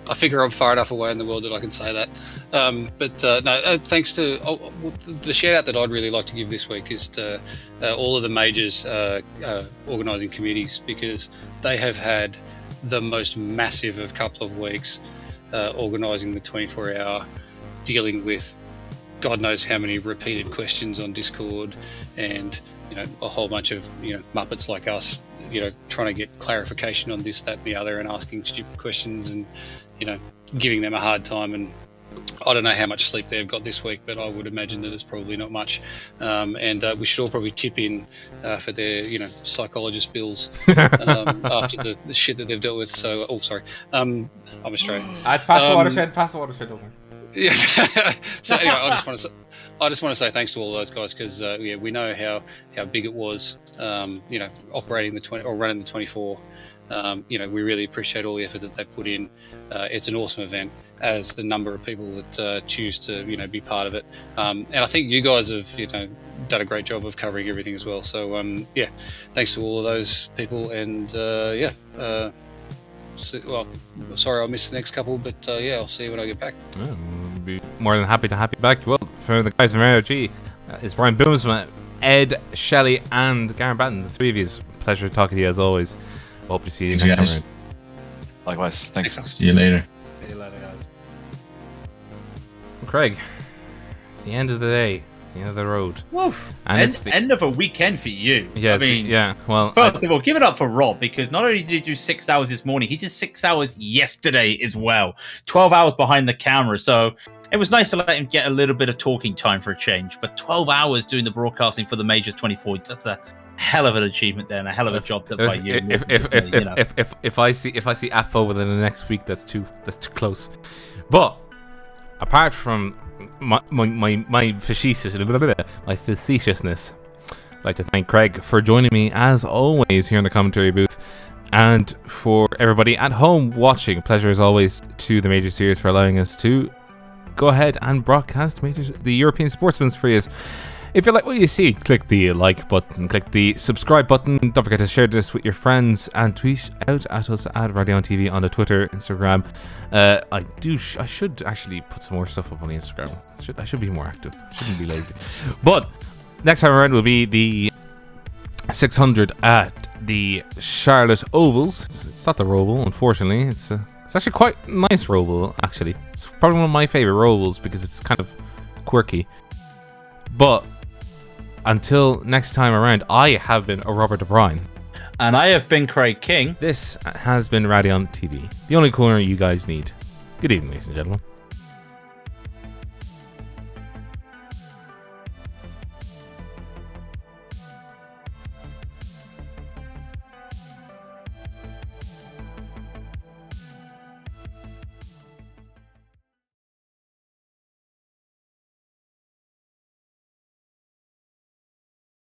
I figure I'm far enough away in the world that I can say that. Thanks to the shout out that I'd really like to give this week is to all of the majors organising committees, because they have had the most massive of couple of weeks organising the 24-hour, dealing with God knows how many repeated questions on Discord, and a whole bunch of muppets like us, trying to get clarification on this, that, and the other, and asking stupid questions, and giving them a hard time. And I don't know how much sleep they've got this week, but I would imagine that it's probably not much. And we should all probably tip in for their psychologist bills after the shit that they've dealt with. So, I'm Australian. It's past the watershed. Past the watershed. Over. Yeah. So anyway, I just want to say thanks to all of those guys, because we know how big it was, operating the 20 or running the 24. We really appreciate all the effort that they've put in. It's an awesome event, as the number of people that choose to be part of it. And I think you guys have done a great job of covering everything as well. So thanks to all of those people. And sorry I missed the next couple, but I'll see you when I get back. We'll be more than happy to have you back. Well, for the guys from RG, it's Brian Boomsman, Ed, Shelley, and Garen Batten, the three of you. Pleasure talking to you as always. Hope to see you next time around. Likewise. Thanks. See you later. See you later, guys. Craig, it's the end of the day. It's the end of the road. Woof. And it's End of a weekend for you. Yeah, I mean, well, first of all, give it up for Rob, because not only did he do 6 hours this morning, he did 6 hours yesterday as well. 12 hours behind the camera. So it was nice to let him get a little bit of talking time for a change. But 12 hours doing the broadcasting for the Majors 24, that's a hell of an achievement there, and a hell of a job done by you. If I see AFO within the next week, that's too close. But apart from my facetiousness, I'd like to thank Craig for joining me as always here in the commentary booth, and for everybody at home watching. Pleasure as always to the Major Series for allowing us to go ahead and broadcast the European Sportsman's for you. If you like what you see, click the like button, click the subscribe button. Don't forget to share this with your friends and tweet out at us at Raidillon TV on the Twitter, Instagram. I should actually put some more stuff up on the Instagram. I should be more active. Shouldn't be lazy. But next time around will be the 600 at the Charlotte Ovals. It's not the Roval, unfortunately. It's actually quite a nice Roval, actually. It's probably one of my favorite Rovals because it's kind of quirky. But until next time around, I have been Robert O'Brien. And I have been Craig King. This has been Raidillon TV, the only corner you guys need. Good evening, ladies and gentlemen.